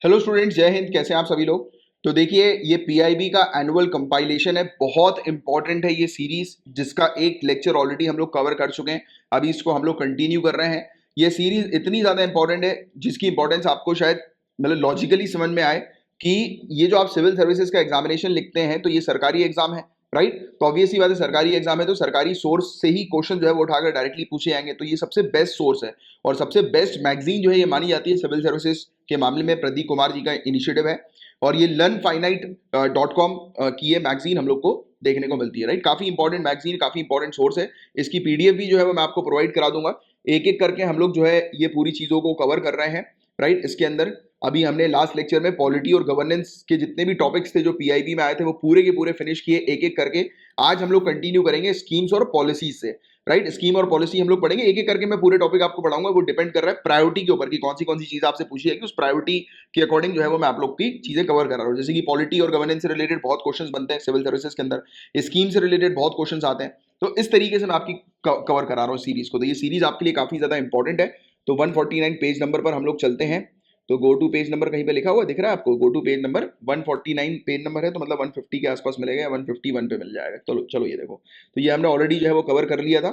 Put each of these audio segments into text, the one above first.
Hello students, जय हिंद। कैसे हैं आप सभी लोग। तो देखिए, ये पीआईबी का एनुअल कंपाइलेशन है, बहुत इंपॉर्टेंट है ये सीरीज, जिसका एक लेक्चर ऑलरेडी हम लोग कवर कर चुके हैं। अभी इसको हम लोग कंटिन्यू कर रहे हैं। ये सीरीज इतनी ज्यादा इंपॉर्टेंट है जिसकी इंपॉर्टेंस आपको शायद मतलब लॉजिकली समझ में आए कि ये जो आप सिविल सर्विसेज का एग्जामिनेशन लिखते हैं तो ये सरकारी एग्जाम है, राइट। तो ऑब्वियसली बात है, सरकारी एग्जाम है तो सरकारी सोर्स से ही क्वेश्चन जो है वो उठाकर डायरेक्टली पूछे जाएंगे। तो ये सबसे बेस्ट सोर्स है और सबसे बेस्ट मैगजीन जो है ये मानी जाती है सिविल सर्विसेज के मामले में। प्रदीप कुमार जी का इनिशिएटिव है और ये learnfinite.com की ये मैगजीन हम लोग को देखने को मिलती है, राइट। काफी इंपॉर्टेंट मैगजीन, काफी इंपॉर्टेंट सोर्स है। इसकी पीडीएफ भी जो है वो मैं आपको प्रोवाइड करा दूंगा। एक एक करके हम लोग जो है ये पूरी चीजों को कवर कर रहे हैं, राइट। इसके अंदर अभी हमने लास्ट लेक्चर में पॉलिटी और गवर्नेंस के जितने भी टॉपिक्स थे जो पीआईबी में आए थे वो पूरे के पूरे फिनिश किए एक एक करके। आज हम लोग कंटिन्यू करेंगे स्कीम्स और पॉलिसीज से, राइट। स्कीम और पॉलिसी हम लोग पढ़ेंगे एक एक करके। मैं पूरे टॉपिक आपको पढ़ाऊंगा, वो डिपेंड कर रहा है प्रायोरिटी के ऊपर कि कौन सी चीज आपसे पूछी जाएगी, उस प्रायोरिटी के अकॉर्डिंग जो है वो मैं आप लोग की चीजें कवर कर रहा हूँ। जैसे कि पॉलिटी और गवर्नेंस से रिलेटेड बहुत क्वेश्चंस बनते हैं सिविल सर्विसेज के अंदर, स्कीम से रिलेटेड बहुत क्वेश्चंस आते हैं। तो इस तरीके से मैं आपकी कवर करा रहा हूँ सीरीज को। तो ये सीरीज आपके लिए काफी ज्यादा इंपॉर्टेंट है। तो 149 पेज नंबर पर हम लोग चलते हैं। तो गो टू पेज नंबर कहीं पे लिखा हुआ दिख रहा है आपको? Go to page number 149 page number है, तो मतलब 150 के आसपास मिलेगा या 151 पे मिल जाएगा। चलो चलो ये देखो, तो ये हमने ऑलरेडी जो है वो कवर कर लिया था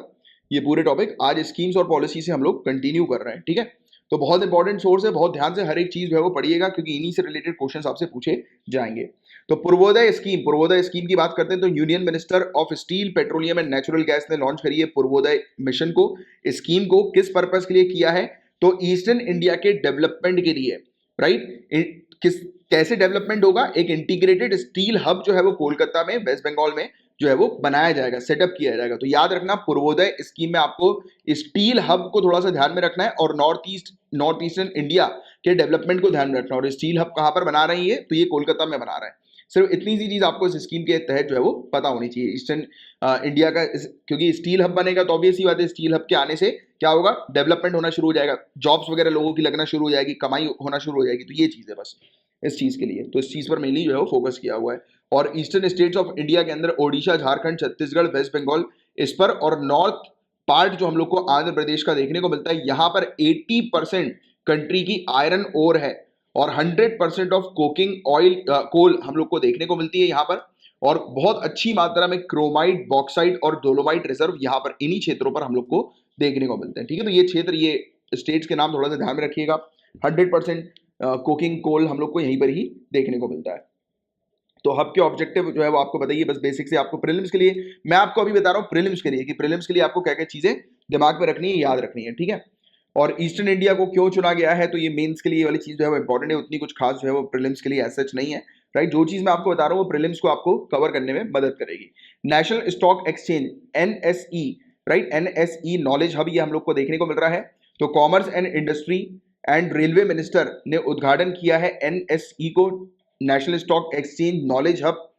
ये पूरे टॉपिक। आज स्कीम्स और पॉलिसी से हम लोग कंटिन्यू कर रहे हैं, ठीक है। तो बहुत इंपॉर्टेंट सोर्स है, बहुत ध्यान से हर एक चीज जो है वो पढ़िएगा क्योंकि इन्हीं से रिलेटेड क्वेश्चन आपसे पूछे जाएंगे। तो पूर्वोदय स्कीम की बात करते हैं तो union minister of steel, petroleum and natural gas ने लॉन्च करी है पूर्वोदय मिशन को। स्कीम को किस पर्पस के लिए किया है? तो ईस्टर्न इंडिया के डेवलपमेंट के लिए, राइट। किस कैसे डेवलपमेंट होगा? एक इंटीग्रेटेड स्टील हब जो है वो कोलकाता में, वेस्ट बंगाल में जो है वो बनाया जाएगा, सेटअप किया जाएगा। तो याद रखना, पूर्वोदय स्कीम में आपको स्टील हब को थोड़ा सा ध्यान में रखना है और नॉर्थ ईस्टर्न इंडिया के डेवलपमेंट को ध्यान में रखना है। और स्टील हब कहां पर बना रही है? तो ये कोलकाता में बना रहा है। सिर्फ इतनी सी चीज आपको इस स्कीम के तहत जो है वो पता होनी चाहिए। ईस्टर्न इंडिया का क्योंकि स्टील हब बनेगा तो ऑब्वियसली बात है, स्टील हब के आने से क्या होगा? डेवलपमेंट होना शुरू हो जाएगा, जॉब्स वगैरह लोगों की लगना शुरू हो जाएगी, कमाई होना शुरू हो जाएगी। तो ये चीज है बस इस चीज के लिए। तो इस चीज पर मेनली जो है वो फोकस किया हुआ है। और ईस्टर्न स्टेट्स ऑफ इंडिया के अंदर ओडिशा, झारखंड, छत्तीसगढ़, वेस्ट बंगाल इस पर, और नॉर्थ पार्ट जो हम लोग को आंध्र प्रदेश का देखने को मिलता है, यहाँ पर 80% कंट्री की आयरन ओर है और 100% ऑफ कोकिंग ऑयल कोल हम लोग को देखने को मिलती है यहाँ पर। और बहुत अच्छी मात्रा में क्रोमाइट, बॉक्साइट और डोलोमाइट रिजर्व यहाँ पर इन्हीं क्षेत्रों पर हम लोग को देखने को मिलते हैं, ठीक है। तो ये क्षेत्र, ये स्टेट्स के नाम थोड़ा सा ध्यान में रखिएगा। 100% कोकिंग कोल हम लोग को यहीं पर ही देखने को मिलता है। तो हब के ऑब्जेक्टिव जो है वो आपको बताइए, बस बेसिक से आपको प्रीलिम्स के लिए मैं आपको अभी बता रहा हूँ प्रीलिम्स के लिए कि प्रीलिम्स के लिए आपको क्या क्या चीजें दिमाग में रखनी है, याद रखनी है, ठीक है। और ईस्टर्न इंडिया को क्यों चुना गया है? तो ये मेंस के लिए वाली चीज जो है वो इंपॉर्टेंट है, उतनी कुछ खास जो है वो प्रीलिम्स के लिए एज सच नहीं है, राइट। जो चीज मैं आपको बता रहा हूँ वो प्रीलिम्स को आपको कवर करने में मदद करेगी। National stock exchange, NSE, right, NSE knowledge hub ये हम लोग को देखने को मिल रहा है। तो commerce and industry and railway minister ने उद्घाटन किया है एनएसई को, national stock exchange knowledge hub,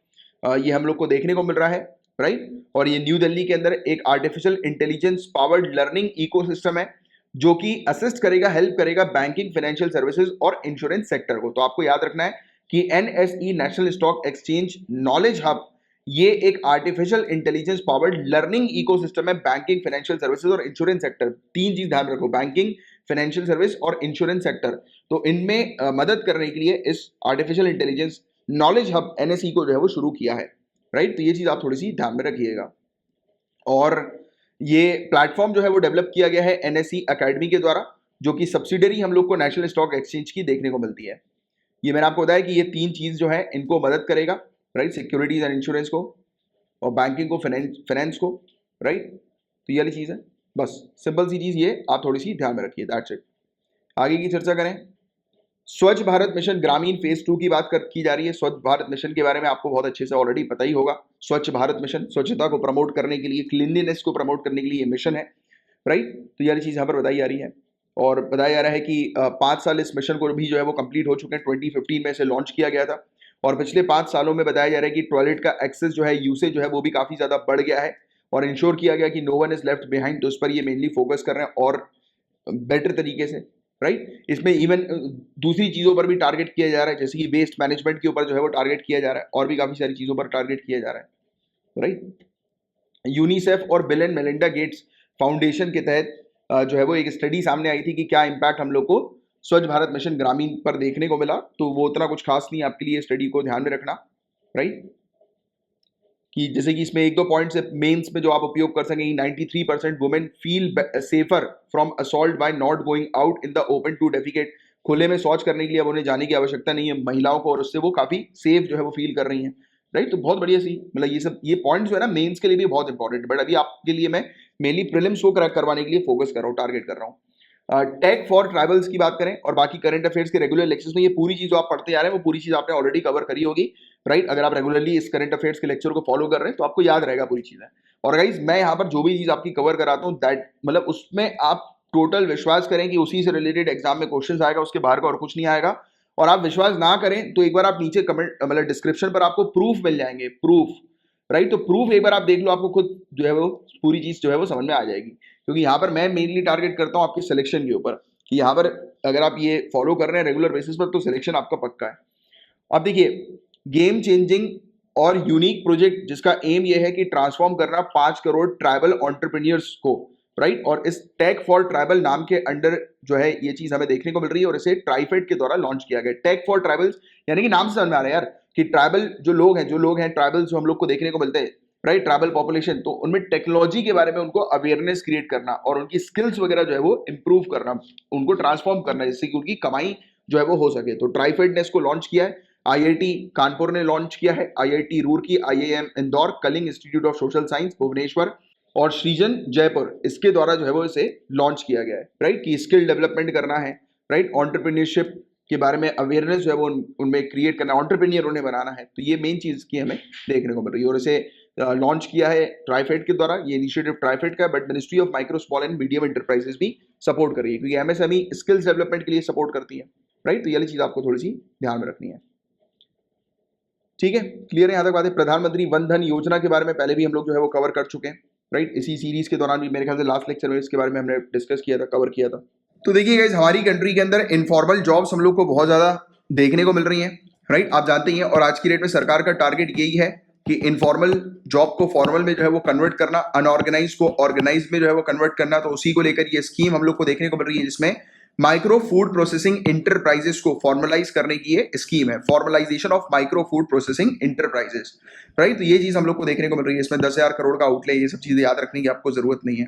ये हम लोग को देखने को मिल रहा है, राइट। और ये न्यू दिल्ली के अंदर एक artificial intelligence powered learning ecosystem है जो कि असिस्ट करेगा, हेल्प करेगा बैंकिंग, फाइनेंशियल सर्विसेज और इंश्योरेंस सेक्टर को। तो आपको याद रखना है कि NSE, national stock exchange knowledge hub, ये एक artificial intelligence powered learning ecosystem है बैंकिंग, फाइनेंशियल सर्विसेज और इंश्योरेंस सेक्टर। तीन चीज ध्यान रखो, बैंकिंग, फाइनेंशियल सर्विस और इंश्योरेंस सेक्टर। तो इनमें मदद करने के लिए इस artificial intelligence knowledge hub NSE को जो है वो शुरू किया है, राइट। तो ये चीज आप थोड़ी सी ध्यान में रखिएगा। और ये प्लेटफॉर्म जो है वो डेवलप किया गया है एनएसई एकेडमी के द्वारा, जो कि सब्सिडरी हम लोग को नेशनल स्टॉक एक्सचेंज की देखने को मिलती है। ये मैंने आपको बताया कि ये तीन चीज जो है इनको मदद करेगा, राइट, सिक्योरिटीज एंड इंश्योरेंस को और बैंकिंग को, फाइनेंस को, राइट। तो ये वाली चीज है, बस सिंपल सी चीज ये आप थोड़ी सी ध्यान में रखिए, दैट्स इट। आगे की चर्चा करें। स्वच्छ भारत मिशन ग्रामीण फेज 2 की की जा रही है। स्वच्छ भारत मिशन के बारे में आपको बहुत अच्छे से ऑलरेडी पता ही होगा। स्वच्छ भारत मिशन स्वच्छता को प्रमोट करने के लिए, क्लीनलीनेस को प्रमोट करने के लिए ये मिशन है, राइट। तो ये चीज यहाँ पर बताई जा रही है और बताया जा रहा है कि 5 साल इस मिशन को भी जो है वो कंप्लीट हो चुके हैं। 2015 में इसे लॉन्च किया गया था और पिछले 5 सालों में बताया जा रहा है कि टॉयलेट का एक्सेस जो है, यूसेज जो है वो भी काफी ज्यादा बढ़ गया है और इंश्योर किया गया कि no one is left behind. तो उस पर ये मेनली फोकस कर रहे हैं और बेटर तरीके से, राइट। इसमें इवन दूसरी चीजों पर भी टारगेट किया जा रहा है, जैसे कि वेस्ट मैनेजमेंट के ऊपर जो है वो टारगेट किया जा रहा है और भी काफी सारी चीजों पर टारगेट किया जा रहा है, राइट। यूनिसेफ और bill and Melinda Gates foundation के तहत जो है वो एक स्टडी सामने आई थी कि क्या इम्पैक्ट हम लोग को स्वच्छ भारत मिशन ग्रामीण पर देखने को मिला, तो वो उतना कुछ खास नहीं है आपके लिए, स्टडी को ध्यान में रखना, राइट। कि जैसे कि इसमें एक दो पॉइंट्स है मेंस में जो आप उपयोग कर सकेंगे। 93% women feel safer from assault by not going out in the open to defecate. खुले में शौच करने के लिए अब उन्हें जाने की आवश्यकता नहीं है महिलाओं को, और उससे वो काफी सेफ जो है वो फील कर रही हैं, राइट। तो बहुत बढ़िया सी, मतलब ये सब ये पॉइंट्स जो है ना मेंस के लिए भी बहुत इंपॉर्टेंट, बट अभी आपके लिए मैं मेनली प्रीलिम्स को क्रैक करवाने के लिए फोकस कर रहा हूँ, टारगेट कर रहा हूँ। टेक फॉर ट्राइबल्स की बात करें और बाकी करंट अफेयर्स के रेगुलर लेक्चर्स में ये पूरी चीज जो आप पढ़ते आ रहे हैं वो पूरी चीज आपने ऑलरेडी कवर करी होगी, राइट। अगर आप रेगुलरली इस करंट अफेयर्स के लेक्चर को फॉलो कर रहे हैं तो आपको याद रहेगा पूरी चीजें। और गाइस मैं यहाँ पर जो भी चीज आपकी कवर कराता हूँ दैट मतलब उसमें आप टोटल विश्वास करें कि उसी से रिलेटेड एग्जाम में क्वेश्चन आएगा, उसके बाहर का और कुछ नहीं आएगा। और आप विश्वास ना करें तो एक बार आप नीचे कमेंट मतलब डिस्क्रिप्शन पर आपको प्रूफ मिल जाएंगे, प्रूफ, राइट। तो प्रूफ एक बार आप देख लो, आपको खुद जो है वो पूरी चीज जो है वो समझ में आ जाएगी, क्योंकि यहाँ पर मैं मेनली टारगेट करता हूँ आपके सिलेक्शन के ऊपर, कि यहाँ पर अगर आप ये फॉलो कर रहे हैं रेगुलर बेसिस पर तो सिलेक्शन आपका पक्का है। अब देखिए गेम चेंजिंग और यूनिक प्रोजेक्ट जिसका एम ये है कि ट्रांसफॉर्म करना 5 करोड़ ट्राइबल एंटरप्रेन्योर्स को, राइट। और इस टेक फॉर ट्राइबल नाम के अंडर जो है ये चीज हमें देखने को मिल रही है, और इसे ट्राइफेड के द्वारा लॉन्च किया गया। टेक फॉर ट्राइबल्स यानी कि नाम से समझ में आ रहा है यार कि ट्राइबल जो लोग हैं ट्राइबल जो हम लोग को देखने को मिलते हैं, राइट, ट्राइबल पॉपुलेशन, तो उनमें टेक्नोलॉजी के बारे में उनको अवेयरनेस क्रिएट करना और उनकी स्किल्स वगैरह जो है वो इंप्रूव करना, उनको ट्रांसफॉर्म करना जिससे कि उनकी कमाई जो है वो हो सके। तो ट्राइफेड ने इसको लॉन्च किया है, आईआईटी कानपुर ने लॉन्च किया है, IIT Roorkee, IIM Indore, Kalinga institute of social science Bhubaneswar और सृजन जयपुर, इसके द्वारा जो है वो इसे लॉन्च किया गया है, राइट। कि स्किल डेवलपमेंट करना है, राइट, एंटरप्रेन्योरशिप के बारे में अवेयरनेस जो है वो उनमें क्रिएट करना, एंटरप्रेन्योर उन्हें बनाना है। तो ये मेन चीज की हमें देखने को मिल रही है, और इसे लॉन्च किया है ट्राइफेड के द्वारा। ये इनिशिएटिव ट्राइफेड का है, but ministry of micro small and medium enterprises भी सपोर्ट कर रही है, क्योंकि एमएसएमई स्किल्स डेवलपमेंट के लिए सपोर्ट करती है, राइट। तो ये वाली चीज आपको थोड़ी सी ध्यान में रखनी है, ठीक है। क्लियर है यहाँ तक बात है। प्रधानमंत्री वन धन योजना के बारे में पहले भी हम लोग जो है वो कवर कर चुके हैं, राइट। इसी सीरीज के दौरान भी मेरे ख्याल से लास्ट लेक्चर में इसके बारे में हमने डिस्कस किया था, कवर किया था। तो देखिए गाइस हमारी कंट्री के अंदर इनफॉर्मल जॉब्स हम लोग को बहुत ज्यादा देखने को मिल रही हैं, राइट, आप जानते ही हैं। और आज की डेट में सरकार का टारगेट यही है कि इनफॉर्मल जॉब को फॉर्मल में जो है वो कन्वर्ट करना, अनऑर्गेनाइज को ऑर्गेनाइज में जो है वो कन्वर्ट करना। तो उसी को लेकर ये स्कीम हम लोग को देखने को मिल रही है, जिसमें माइक्रो फूड प्रोसेसिंग इंटरप्राइजेस को फॉर्मलाइज करने की ये स्कीम है, formalisation of micro food processing enterprises, right. तो ये चीज हम लोग को देखने को मिल रही है। इसमें 10,000 करोड़ का आउटले, ये सब चीजें याद रखने की आपको जरूरत नहीं है।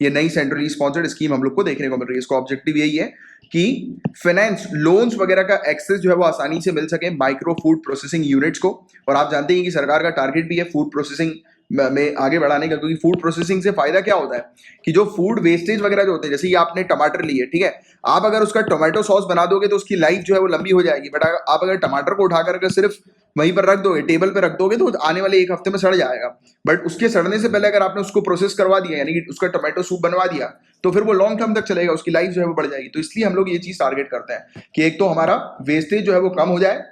ये नई सेंट्रली स्पॉन्सर्ड स्कीम हम लोग को देखने को मिल रही है। इसका ऑब्जेक्टिव यही है कि फाइनेंस लोन्स वगैरह का एक्सेस जो है वो आसानी से मिल सके माइक्रो फूड प्रोसेसिंग यूनिट्स को। और आप जानते हैं कि सरकार का टारगेट भी है फूड प्रोसेसिंग में आगे बढ़ाने का, क्योंकि फूड प्रोसेसिंग से फायदा क्या होता है कि जो फूड वेस्टेज वगैरह जो होते हैं, जैसे ये आपने टमाटर लिए, ठीक है, आप अगर उसका टोमेटो सॉस बना दोगे तो उसकी लाइफ जो है वो लंबी हो जाएगी। बट आप अगर टमाटर को उठाकर अगर सिर्फ वहीं पर रख दोगे, टेबल पर रख दोगे, तो आने वाले 1 हफ्ते में सड़ जाएगा। बट उसके सड़ने से पहले अगर आपने उसको प्रोसेस करवा दिया, यानी कि उसका टोमेटो सूप बनवा दिया, तो फिर वो लॉन्ग टर्म तक चलेगा, उसकी लाइफ जो है वो बढ़ जाएगी। तो इसलिए हम लोग ये चीज टारगेट करते हैं कि एक तो हमारा वेस्टेज जो है वो कम हो जाए,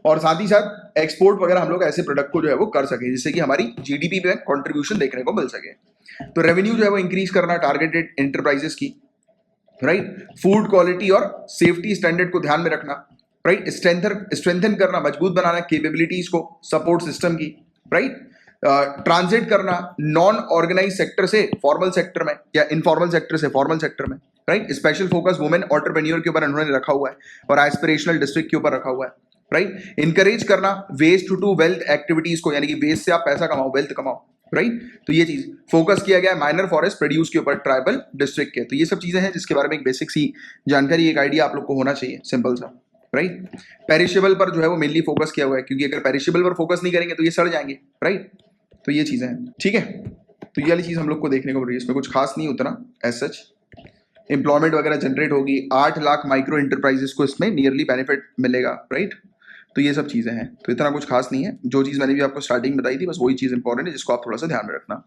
और साथ ही साथ एक्सपोर्ट वगैरह हम लोग ऐसे प्रोडक्ट को जो है वो कर सके जिससे कि हमारी जीडीपी में कंट्रीब्यूशन देखने को मिल सके। तो रेवेन्यू जो है वो इंक्रीज करना टारगेटेड एंटरप्राइजेस की, राइट। फूड क्वालिटी और सेफ्टी स्टैंडर्ड को ध्यान में रखना, राइट। स्ट्रेंथन करना, मजबूत बनाना कैपेबिलिटीज को, सपोर्ट सिस्टम की, राइट। ट्रांजिट करना नॉन ऑर्गेनाइज सेक्टर से फॉर्मल सेक्टर में या इनफॉर्मल सेक्टर से फॉर्मल सेक्टर में, right. Special focus women entrepreneur के ऊपर उन्होंने रखा हुआ है और एस्पिरेशनल डिस्ट्रिक्ट के ऊपर रखा हुआ है, राइट। इनकरेज करना वेस्ट टू वेल्थ एक्टिविटीज को, यानी कि वेस्ट से आप पैसा कमाओ, वेल्थ कमाओ, राइट। तो ये चीज फोकस किया गया है माइनर फॉरेस्ट प्रोड्यूस के ऊपर ट्राइबल डिस्ट्रिक्ट के। तो ये सब चीजें हैं जिसके बारे में एक बेसिक सी जानकारी, एक आइडिया आप लोग को होना चाहिए, सिंपल सा, राइट। पेरिशेबल पर जो है वो मेनली फोकस किया हुआ है, क्योंकि अगर पेरिशेबल पर फोकस नहीं करेंगे तो ये सड़ जाएंगे, राइट। तो ये चीजें हैं, ठीक है। तो ये वाली चीज हम लोग को देखने को मिल रही है, इसमें कुछ खास नहीं उतना एज सच। एम्प्लॉयमेंट वगैरह जनरेट होगी, 8 लाख माइक्रो एंटरप्राइजेस को इसमें नियरली बेनिफिट मिलेगा, राइट। तो ये सब चीजें हैं, तो इतना कुछ खास नहीं है। जो चीज मैंने भी आपको स्टार्टिंग बताई थी बस वही चीज इंपॉर्टेंट है जिसको आप थोड़ा सा ध्यान में रखना।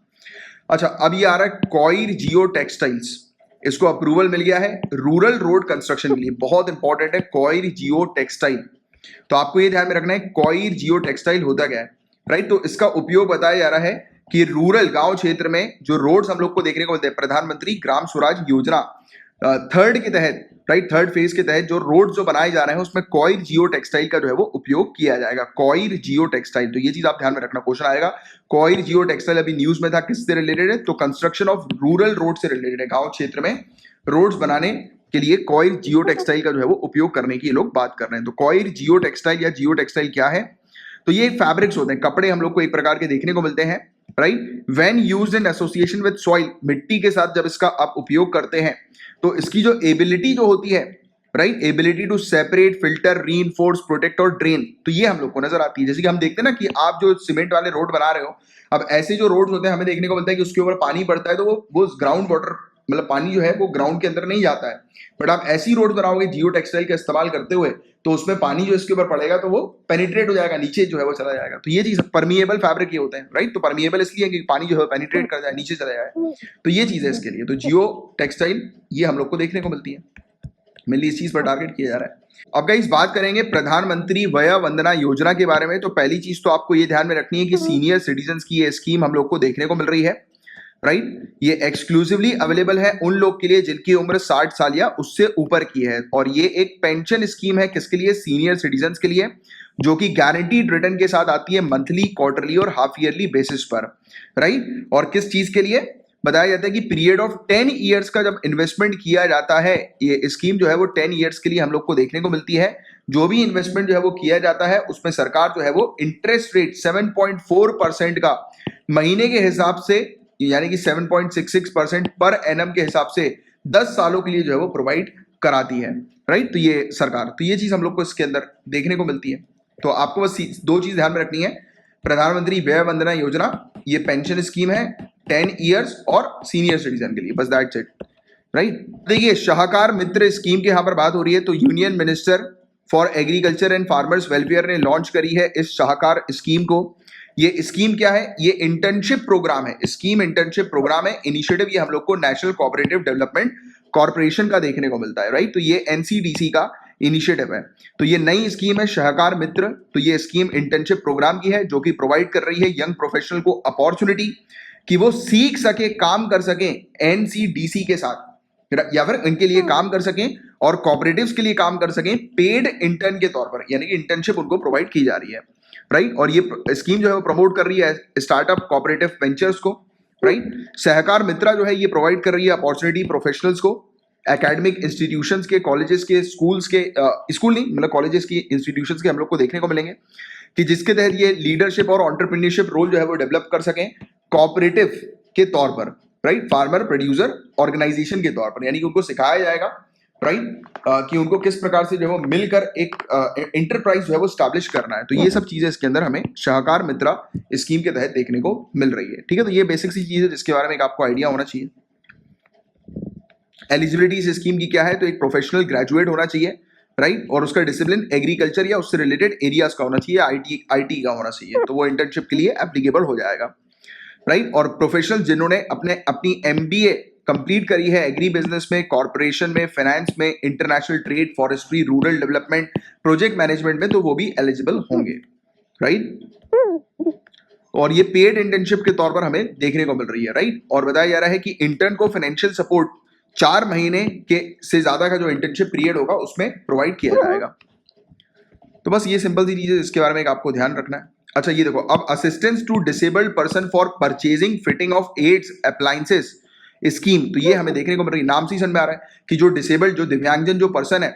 अच्छा, अब ये आ रहा है कॉयर जियो टेक्सटाइल्स, इसको अप्रूवल मिल गया है रूरल रोड कंस्ट्रक्शन के लिए, बहुत इंपॉर्टेंट है कॉयर जियो टेक्सटाइल। तो आपको ये ध्यान में रखना है कॉयर जियो टेक्सटाइल होता क्या है, राइट। तो इसका उपयोग बताया जा रहा है कि रूरल गांव क्षेत्र में जो रोड्स हम लोग को देखने को मिलते हैं, प्रधानमंत्री ग्राम स्वराज योजना थर्ड के तहत, राइट, थर्ड फेज के तहत जो रोड जो बनाए जा रहे हैं उसमें कॉयर जियो टेक्सटाइल का जो है वो उपयोग किया जाएगा, कॉयर जियो टेक्सटाइल। तो ये चीज आप ध्यान में रखना, क्वेश्चन आएगा कॉयर जियो टेक्सटाइल अभी न्यूज में था, किससे रिलेटेड है, तो कंस्ट्रक्शन ऑफ रूरल रोड से रिलेटेड है, गांव क्षेत्र में रोड्स बनाने के लिए कॉयर जियो टेक्सटाइल का जो है वो उपयोग करने की ये लोग बात कर रहे हैं। तो कॉयर जियो टेक्सटाइल या जियो टेक्सटाइल क्या है? तो ये फैब्रिक्स होते हैं, कपड़े हम लोग को एक प्रकार के देखने को मिलते हैं, right. When used in association with soil, मिट्टी के साथ जब इसका आप उपयोग करते हैं तो इसकी जो एबिलिटी जो होती है, right, ability to separate, filter, reinforce, protect और ड्रेन, तो ये हम लोग को नजर आती है। जैसे कि हम देखते हैं ना कि आप जो सीमेंट वाले रोड बना रहे हो, अब ऐसे जो रोड्स होते हैं हमें देखने को मिलता है कि उसके ऊपर पानी पड़ता है तो वो ग्राउंड वाटर, मतलब पानी जो है वो ग्राउंड के अंदर नहीं जाता है। बट आप ऐसी रोड बनाओगे जियो टेक्सटाइल का इस्तेमाल करते हुए तो उसमें पानी जो इसके ऊपर पड़ेगा तो वो पेनिट्रेट हो जाएगा, नीचे जो है वो चला जाएगा। तो ये चीज परमिएबल फैब्रिक ये होते हैं, राइट। तो परमिएबल इसलिए कि पानी जो है पेनिट्रेट कर जाए, नीचे चला जाए, तो ये चीज है इसके लिए। तो जियो टेक्सटाइल ये हम लोग को देखने को मिलती है, मेनली इस चीज पर टारगेट किया जा रहा है। अब गाइस बात करेंगे प्रधानमंत्री वय वंदना योजना के बारे में। तो पहली चीज तो आपको ये ध्यान में रखनी है कि सीनियर सिटीजन की ये स्कीम हम लोग को देखने को मिल रही है, राइट। ये एक्सक्लूसिवली अवेलेबल है उन लोग के लिए जिनकी उम्र 60 साल या उससे ऊपर की है। और ये एक पेंशन स्कीम है, किसके लिए? सीनियर सिटीजन के लिए, जो कि गारंटीड रिटर्न के साथ आती है मंथली, क्वार्टरली और हाफ ईयरली बेसिस पर, राइट। और किस चीज के लिए? बताया जाता है कि पीरियड ऑफ 10 ईयर्स का जब इन्वेस्टमेंट किया जाता है, ये स्कीम जो है वो 10 ईयर्स के लिए हम लोग को देखने को मिलती है। जो भी इन्वेस्टमेंट जो है वो किया जाता है उसमें सरकार जो है वो इंटरेस्ट रेट 7.4% का महीने के हिसाब से, यानी कि 7.66% पर एनम के हिसाब से 10 सालों के लिए जो है वो प्रोवाइड कराती है, राइट। तो ये सरकार, तो ये चीज हम लोग को इसके अंदर देखने को मिलती है। तो आपको बस दो चीज ध्यान में रखनी है, प्रधानमंत्री वय वंदना योजना ये पेंशन स्कीम है 10 ईयर्स और सीनियर सिटीजन के लिए, बस दैट्स इट, राइट। देखिए शाहकार मित्र स्कीम की यहाँ पर बात हो रही है। तो union minister for agriculture and farmers welfare ने लॉन्च करी है इस शाहकार स्कीम को। ये स्कीम क्या है? ये इंटर्नशिप प्रोग्राम है, स्कीम इंटर्नशिप प्रोग्राम है, इनिशिएटिव ये हम लोग को नेशनल कोऑपरेटिव डेवलपमेंट कॉर्पोरेशन का देखने को मिलता है, राइट। तो ये एनसीडीसी का इनिशिएटिव है। तो ये नई स्कीम है शाहकार मित्र। तो ये स्कीम इंटर्नशिप प्रोग्राम की है जो कि प्रोवाइड कर रही है यंग प्रोफेशनल को अपॉर्चुनिटी कि वो सीख सके, काम कर सके एनसीडीसी के साथ, या फिर इनके लिए काम कर सकें और कॉपरेटिव्स के लिए काम कर सकें पेड इंटर्न के तौर पर, यानी कि इंटर्नशिप उनको प्रोवाइड की जा रही है, राइट। और ये स्कीम जो है वो प्रमोट कर रही है स्टार्टअप कोऑपरेटिव वेंचर्स को, राइट। सहकार मित्रा जो है ये प्रोवाइड कर रही है अपॉर्चुनिटी प्रोफेशनल्स को एकेडमिक इंस्टीट्यूशंस के, कॉलेजेस के, स्कूल्स के, स्कूल नहीं मतलब कॉलेजेस की, इंस्टीट्यूशंस के हम लोग को देखने को मिलेंगे कि जिसके तहत ये लीडरशिप और एंटरप्रेन्योरशिप रोल जो है वो डेवलप कर सकें कोऑपरेटिव के तौर पर, राइट, फार्मर प्रोड्यूसर ऑर्गेनाइजेशन के तौर पर, यानी कि उनको सिखाया जाएगा, राइट, कि उनको किस प्रकार से जो है वो मिलकर एक इंटरप्राइज जो है वो स्टैब्लिश करना है। तो ये सब चीजें इसके अंदर हमें शाहकार मित्रा स्कीम के तहत देखने को मिल रही है, ठीक है। तो ये बेसिक सी चीज है जिसके बारे में एक आपको आइडिया होना चाहिए। एलिजिबिलिटी इस स्कीम की क्या है? तो एक प्रोफेशनल ग्रेजुएट होना चाहिए, राइट, और उसका डिसिप्लिन एग्रीकल्चर या उससे रिलेटेड एरियाज का होना चाहिए, आईटी का होना चाहिए, तो वो इंटर्नशिप के लिए एप्लीकेबल हो जाएगा, राइट। और प्रोफेशनल जिन्होंने अपनी एमबीए कंप्लीट करी है एग्री बिजनेस में, कॉर्पोरेशन में, फाइनेंस में, international trade, forestry, rural development, project management में, तो वो भी एलिजिबल होंगे, राइट। और ये पेड इंटर्नशिप के तौर पर हमें देखने को मिल रही है, राइट। और बताया जा रहा है कि इंटर्न को फाइनेंशियल सपोर्ट 4 महीने के से ज्यादा का जो इंटर्नशिप पीरियड होगा उसमें प्रोवाइड किया जाएगा। तो बस ये सिंपल सी चीज है जिसके बारे में आपको ध्यान रखना है। अच्छा ये देखो, अब assistance to disabled person for purchasing fitting of aids appliances scheme, तो ये हमें देखने को मिल रही है। नाम से ही समझ में आ रहा है कि जो डिसेबल्ड, जो दिव्यांगजन जो पर्सन है,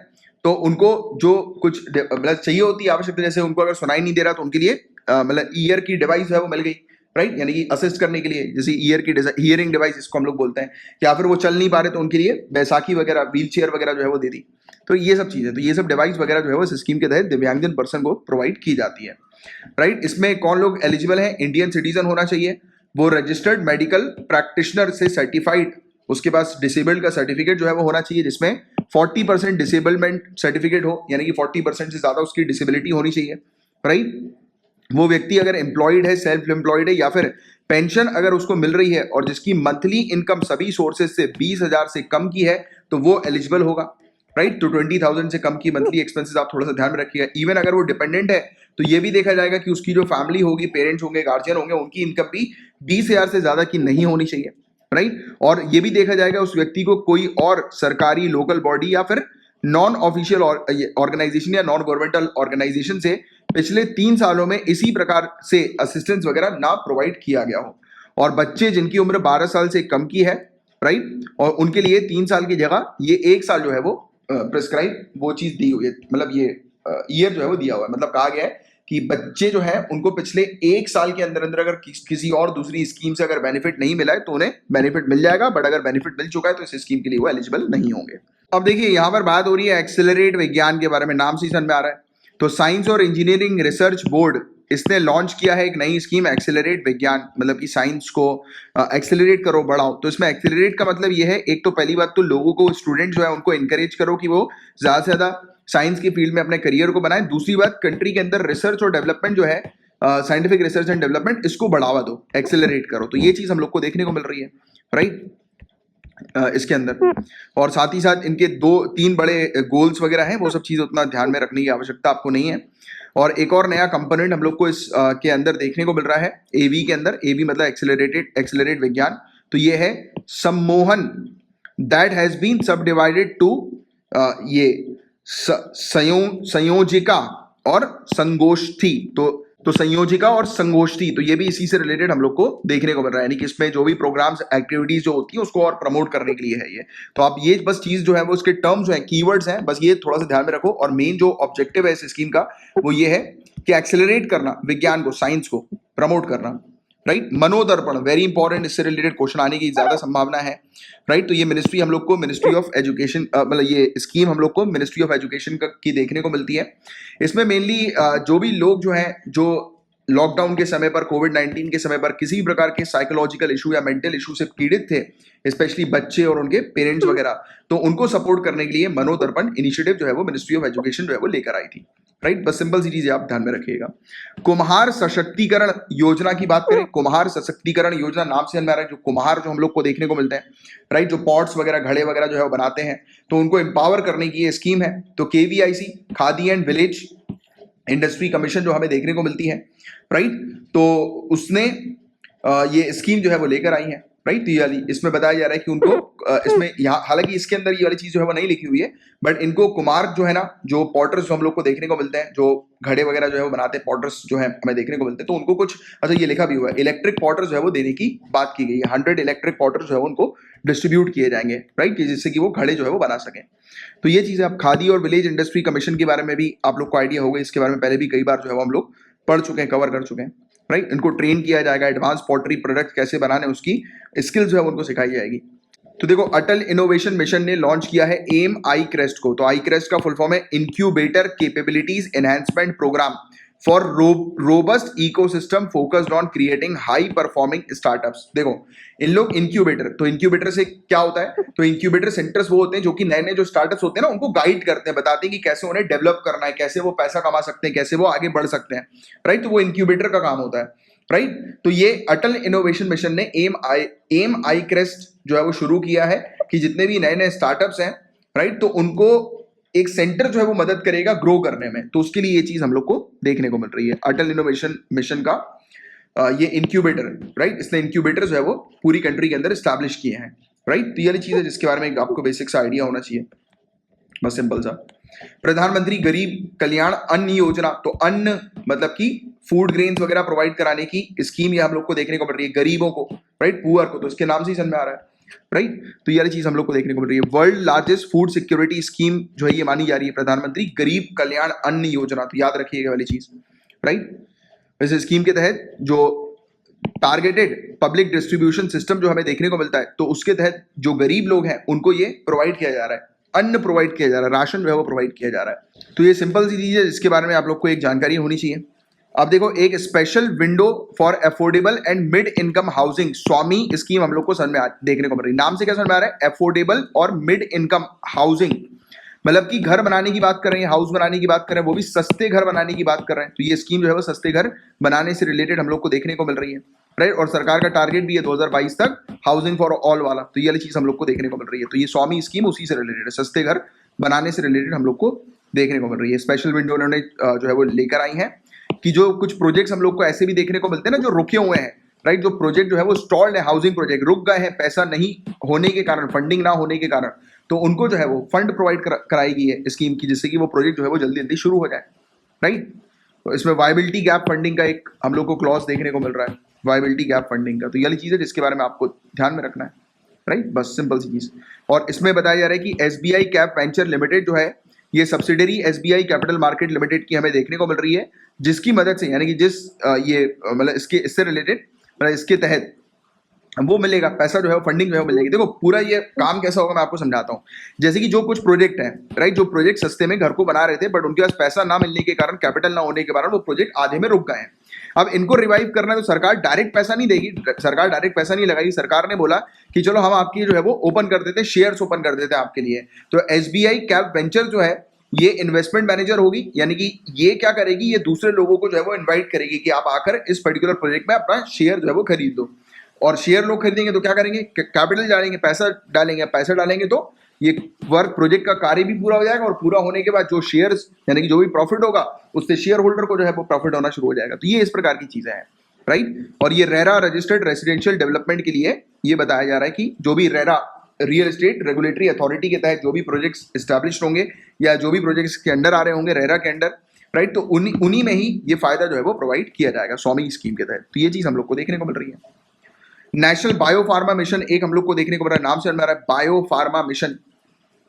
तो उनको जो कुछ मतलब चाहिए होती है आवश्यकता, जैसे उनको अगर सुनाई नहीं दे रहा तो उनके लिए मतलब ईयर की डिवाइस है वो मिल गई, राइट, यानी कि असिस्ट करने के लिए, जैसे ईयर की हियरिंग डिवाइस इसको हम लोग बोलते हैं, या फिर वो चल नहीं पा रहे तो उनके लिए बैसाखी वगैरह, व्हील चेयर वगैरह जो है वो दे दी। तो ये सब चीजें, तो ये सब डिवाइस वगैरह जो है वो इस स्कीम के तहत दिव्यांगजन पर्सन को प्रोवाइड की जाती है, राइट। इसमें कौन लोग एलिजिबल हैं? इंडियन सिटीजन होना चाहिए, वो रजिस्टर्ड मेडिकल प्रैक्टिशनर से सर्टिफाइड, उसके पास डिसेबल्ड का सर्टिफिकेट जो है वो होना चाहिए जिसमें 40% डिसेबलमेंट सर्टिफिकेट हो, यानी कि 40% से ज्यादा उसकी डिसेबिलिटी होनी चाहिए, राइट। वो व्यक्ति अगर एम्प्लॉयड है, सेल्फ एम्प्लॉयड है, या फिर पेंशन अगर उसको मिल रही है और जिसकी मंथली इनकम सभी सोर्सेज से 20,000 से कम की है तो वो एलिजिबल होगा, राइट। तो 20,000 से कम की मंथली एक्सपेंसेस आप थोड़ा सा ध्यान में रखिएगा। इवन अगर वो डिपेंडेंट है तो ये भी देखा जाएगा कि उसकी जो फैमिली होगी, पेरेंट्स होंगे, गार्जियन होंगे, उनकी इनकम भी 20,000 से ज्यादा की नहीं होनी चाहिए, राइट। और ये भी देखा जाएगा उस व्यक्ति को कोई और सरकारी लोकल बॉडी या फिर नॉन ऑफिशियल ऑर्गेनाइजेशन या नॉन गवर्नमेंटल ऑर्गेनाइजेशन से पिछले 3 सालों में इसी प्रकार से असिस्टेंस वगैरह ना प्रोवाइड किया गया हो। और बच्चे जिनकी उम्र 12 साल से कम की है राइट, और उनके लिए 3 साल की जगह ये 1 साल जो है वो प्रिस्क्राइब वो चीज दी हुई है, मतलब ये ईयर जो है वो दिया हुआ है। मतलब कहा गया है कि बच्चे जो है उनको पिछले 1 साल के अंदर अंदर अगर किसी और दूसरी स्कीम से अगर बेनिफिट नहीं मिला है तो उन्हें बेनिफिट मिल जाएगा, बट अगर बेनिफिट मिल चुका है तो इस स्कीम के लिए वो एलिजिबल नहीं होंगे। अब देखिए यहाँ पर बात हो रही है एक्सेलरेट विज्ञान के बारे में, नाम से ही समझ में आ रहा है। तो साइंस और इंजीनियरिंग रिसर्च बोर्ड इसने लॉन्च किया है एक नई स्कीम एक्सेलरेट विज्ञान, मतलब कि साइंस को एक्सेलरेट करो, बढ़ाओ। तो इसमें एक्सेलरेट का मतलब ये है, एक तो पहली बात तो लोगों को, स्टूडेंट जो है उनको इनकरेज करो कि वो ज्यादा से ज्यादा साइंस की फील्ड में अपने करियर को बनाए। दूसरी बात, कंट्री के अंदर रिसर्च और डेवलपमेंट जो है, साइंटिफिक रिसर्च एंड डेवलपमेंट, इसको बढ़ावा दो, एक्सेलरेट करो। तो ये चीज हम लोग को देखने को मिल रही है, राइट, इसके अंदर। और साथ ही साथ इनके 2-3 बड़े गोल्स वगैरह हैं, वो सब चीज उतना ध्यान में रखने की आवश्यकता आपको नहीं है। और एक और नया कंपोनेंट हम लोग को इस के अंदर देखने को मिल रहा है, एवी के अंदर। एवी मतलब एक्सेलरेट विज्ञान। तो ये है सम्मोहन, दैट हैज बीन सब डिवाइडेड टू ये संयोजिका और संगोष्ठी। तो संयोजिका और संगोष्ठी, तो ये भी इसी से रिलेटेड हम लोग को देखने को मिल रहा है, यानी कि इसमें जो भी प्रोग्राम्स एक्टिविटीज जो होती है उसको और प्रमोट करने के लिए है ये। तो आप ये बस चीज जो है वो उसके टर्म्स जो है, कीवर्ड्स हैं, बस ये थोड़ा सा ध्यान में रखो। और मेन जो ऑब्जेक्टिव है इस स्कीम का वो ये है कि एक्सेलरेट करना विज्ञान को, साइंस को प्रमोट करना, राइट। मनोदर्पण वेरी इंपॉर्टेंट, इससे रिलेटेड क्वेश्चन आने की ज्यादा संभावना है, राइट। तो ये मिनिस्ट्री हम लोग को, मिनिस्ट्री ऑफ एजुकेशन, मतलब ये स्कीम हम लोग को मिनिस्ट्री ऑफ एजुकेशन की देखने को मिलती है। इसमें मेनली जो भी लोग जो हैं, जो लॉकडाउन के समय पर, कोविड-19 के समय पर किसी भी प्रकार के साइकोलॉजिकल इशू या मेंटल इशू से पीड़ित थे, स्पेशली बच्चे और उनके पेरेंट्स वगैरह, तो उनको सपोर्ट करने के लिए मनोदर्पण इनिशिएटिव जो है वो मिनिस्ट्री ऑफ एजुकेशन जो है वो लेकर आई थी, राइट। बस सिंपल सी चीजें आप ध्यान में रखिएगा। कुम्हार सशक्तिकरण योजना की बात करें, कुम्हार सशक्तिकरण योजना नाम से हमारा जो कुम्हार जो हम लोग को देखने को मिलते हैं, राइट, जो पॉट्स वगैरह, घड़े वगैरह जो है वो बनाते हैं, तो उनको एम्पावर करने की ये स्कीम है। तो KVIC, khadi and village industry commission जो हमें देखने को मिलती है, राइट, तो उसने ये स्कीम जो है वो लेकर आई है, राइट। तो ये वाली इसमें बताया जा रहा है कि उनको इसमें यहाँ, हालांकि इसके अंदर ये वाली चीज जो है वो नहीं लिखी हुई है, बट इनको कुम्हार जो है ना, जो पॉटर्स जो हम लोग को देखने को मिलते हैं, जो घड़े वगैरह जो है वो बनाते हैं, पॉटर्स जो है हमें देखने को मिलते हैं, तो उनको कुछ, अच्छा ये लिखा भी हुआ है, इलेक्ट्रिक पॉटर्स जो है वो देने की बात की गई है। 100 इलेक्ट्रिक पॉटर्स जो है उनको डिस्ट्रीब्यूट किए जाएंगे, राइट, जिससे कि वो घड़े जो है वो बना सकें। तो ये चीजें, आप खादी और विलेज इंडस्ट्री कमीशन के बारे में भी आप लोग को आइडिया होगा, इसके बारे में पहले भी कई बार जो है वो हम लोग पढ़ चुके हैं, कवर कर चुके हैं, राइट। इनको ट्रेन किया जाएगा, एडवांस पॉटरी प्रोडक्ट कैसे बनाने उसकी स्किल जो है उनको सिखाई जाएगी। तो देखो, अटल इनोवेशन मिशन ने लॉन्च किया है एम आई क्रेस्ट को। तो आई क्रेस्ट का फुल फॉर्म है incubator capabilities enhancement programme for robust ecosystem focused on creating high performing startups. देखो, इन लोग इंक्यूबेटर, तो इंक्यूबेटर से क्या होता है, तो इंक्यूबेटर सेंटर्स वो होते हैं जो कि नए नए जो स्टार्टअप्स होते हैं ना, उनको गाइड करते हैं, बताते हैं कि कैसे उन्हें डेवलप करना है, कैसे वो पैसा कमा सकते हैं, कैसे वो आगे बढ़ सकते हैं, राइट। तो वो इंक्यूबेटर का काम होता है, राइट। तो ये अटल इनोवेशन मिशन ने एम आई क्रेस्ट जो है वो शुरू किया है कि जितने भी नए नए स्टार्टअप्स हैं, राइट, तो उनको एक सेंटर जो है वो मदद करेगा ग्रो करने में। तो उसके लिए ये चीज हम लोग को देखने को मिल रही है, अटल इनोवेशन मिशन का ये इंक्यूबेटर, राइट। इसने इंक्यूबेटर जो है वो पूरी कंट्री के अंदर स्टैब्लिश किए हैं, राइट। तो ये वाली चीज है जिसके बारे में आपको बेसिक सा आइडिया होना चाहिए, बस सिंपल सा। प्रधानमंत्री गरीब कल्याण अन्न योजना, तो अन्न मतलब कि फूड ग्रेन्स वगैरह प्रोवाइड कराने की स्कीम ये हम लोग को देखने को मिल रही है, गरीबों को, राइट, पुअर को। तो इसके नाम से ही समझ में आ रहा है, राइट। तो ये वाली चीज हम लोग को देखने को मिल रही है। World largest food security scheme जो है ये मानी जा रही है प्रधानमंत्री गरीब कल्याण अन्न योजना। तो याद रखिएगा वाली चीज, राइट। इस स्कीम के तहत जो टारगेटेड पब्लिक डिस्ट्रीब्यूशन सिस्टम जो हमें देखने को मिलता है, तो उसके तहत जो गरीब लोग हैं उनको ये प्रोवाइड किया जा रहा है, अन्न प्रोवाइड किया जा रहा है, राशन जो है वो प्रोवाइड किया जा रहा है। तो ये सिंपल सी चीज है जिसके बारे में आप लोग को एक जानकारी होनी चाहिए। अब देखो, एक special window for affordable and mid income housing, Swami scheme हम लोग को समझ में देखने को मिल रही है। नाम से क्या समझ में आ रहा है, अफोर्डेबल और मिड इनकम हाउसिंग, मतलब कि घर बनाने की बात कर रहे हैं, हाउस बनाने की बात कर रहे हैं, वो भी सस्ते घर बनाने की बात कर रहे हैं। तो ये स्कीम जो है वो सस्ते घर बनाने से रिलेटेड हम लोग को देखने को मिल रही है, राइट। और सरकार का टारगेट भी है 2022 तक हाउसिंग फॉर ऑल वाला। तो ये वाली चीज हम लोग को देखने को मिल रही है। तो ये स्वामी स्कीम उसी से रिलेटेड है, सस्ते घर बनाने से रिलेटेड हम लोग को देखने को मिल रही है। स्पेशल विंडो उन्होंने जो है वो लेकर आई है कि जो कुछ प्रोजेक्ट्स हम लोग को ऐसे भी देखने को मिलते हैं ना, जो रुके हुए हैं, राइट, जो प्रोजेक्ट जो है वो स्टॉल्ड है, हाउसिंग प्रोजेक्ट रुक गए हैं पैसा नहीं होने के कारण, फंडिंग ना होने के कारण, तो उनको जो है वो फंड प्रोवाइड कराई गई है स्कीम की, जिससे कि वो प्रोजेक्ट जो है वो जल्दी जल्दी शुरू हो जाए, राइट। तो इसमें वायबिलिटी गैप फंडिंग का एक हम लोग को क्लॉज देखने को मिल रहा है, वायबिलिटी गैप फंडिंग का। तो ये वाली चीज है जिसके बारे में आपको ध्यान में रखना है, राइट, बस सिंपल सी चीज। और इसमें बताया जा रहा है कि एसबीआई कैप वेंचर लिमिटेड जो है ये subsidiary SBI capital market limited की हमें देखने को मिल रही है, जिसकी मदद से यानी कि जिस मतलब इससे रिलेटेड मतलब इसके तहत वो मिलेगा पैसा जो है, फंडिंग जो है वो मिलेगी। देखो पूरा ये काम कैसा होगा मैं आपको समझाता हूँ। जैसे कि जो कुछ प्रोजेक्ट है, राइट, जो प्रोजेक्ट सस्ते में घर को बना रहे थे बट उनके पास पैसा ना मिलने के कारण, कैपिटल ना होने के कारण वो प्रोजेक्ट आधे में रुक गए हैं। अब इनको रिवाइव करना है तो सरकार डायरेक्ट पैसा नहीं देगी, सरकार डायरेक्ट पैसा नहीं लगाएगी। सरकार ने बोला कि चलो हम आपकी जो है वो ओपन कर देते हैं, शेयर्स ओपन कर देते हैं आपके लिए। तो एसबीआई कैप वेंचर जो है ये इन्वेस्टमेंट मैनेजर होगी, यानी कि ये क्या करेगी, ये दूसरे लोगों को जो है वो इन्वाइट करेगी कि आप आकर इस पर्टिकुलर प्रोजेक्ट में अपना शेयर जो है वो खरीद लो। और शेयर लोग खरीदेंगे तो क्या करेंगे, कैपिटल डालेंगे, पैसा डालेंगे तो ये वर्क प्रोजेक्ट का कार्य भी पूरा हो जाएगा और पूरा होने के बाद जो शेयर्स यानी कि जो भी प्रॉफिट होगा उससे शेयर होल्डर को जो है वो प्रॉफिट होना शुरू हो जाएगा। तो ये इस प्रकार की चीजें हैं, राइट। और ये रेरा रजिस्टर्ड रेसिडेंशियल डेवलपमेंट के लिए ये बताया जा रहा है कि जो भी RERA real estate regulatory authority के तहत जो भी प्रोजेक्ट्स एस्टैब्लिश होंगे या जो भी प्रोजेक्ट्स के अंडर आ रहे होंगे रेरा के अंडर, राइट, तो उन्हीं में ही ये फायदा जो है वो प्रोवाइड किया जाएगा स्वामी स्कीम के तहत। तो ये चीज हम लोग को देखने को मिल रही है। नेशनल बायो फार्मा मिशन एक हम लोग को देखने को मिल रहा है, नाम से हमारा बायो फार्मा मिशन।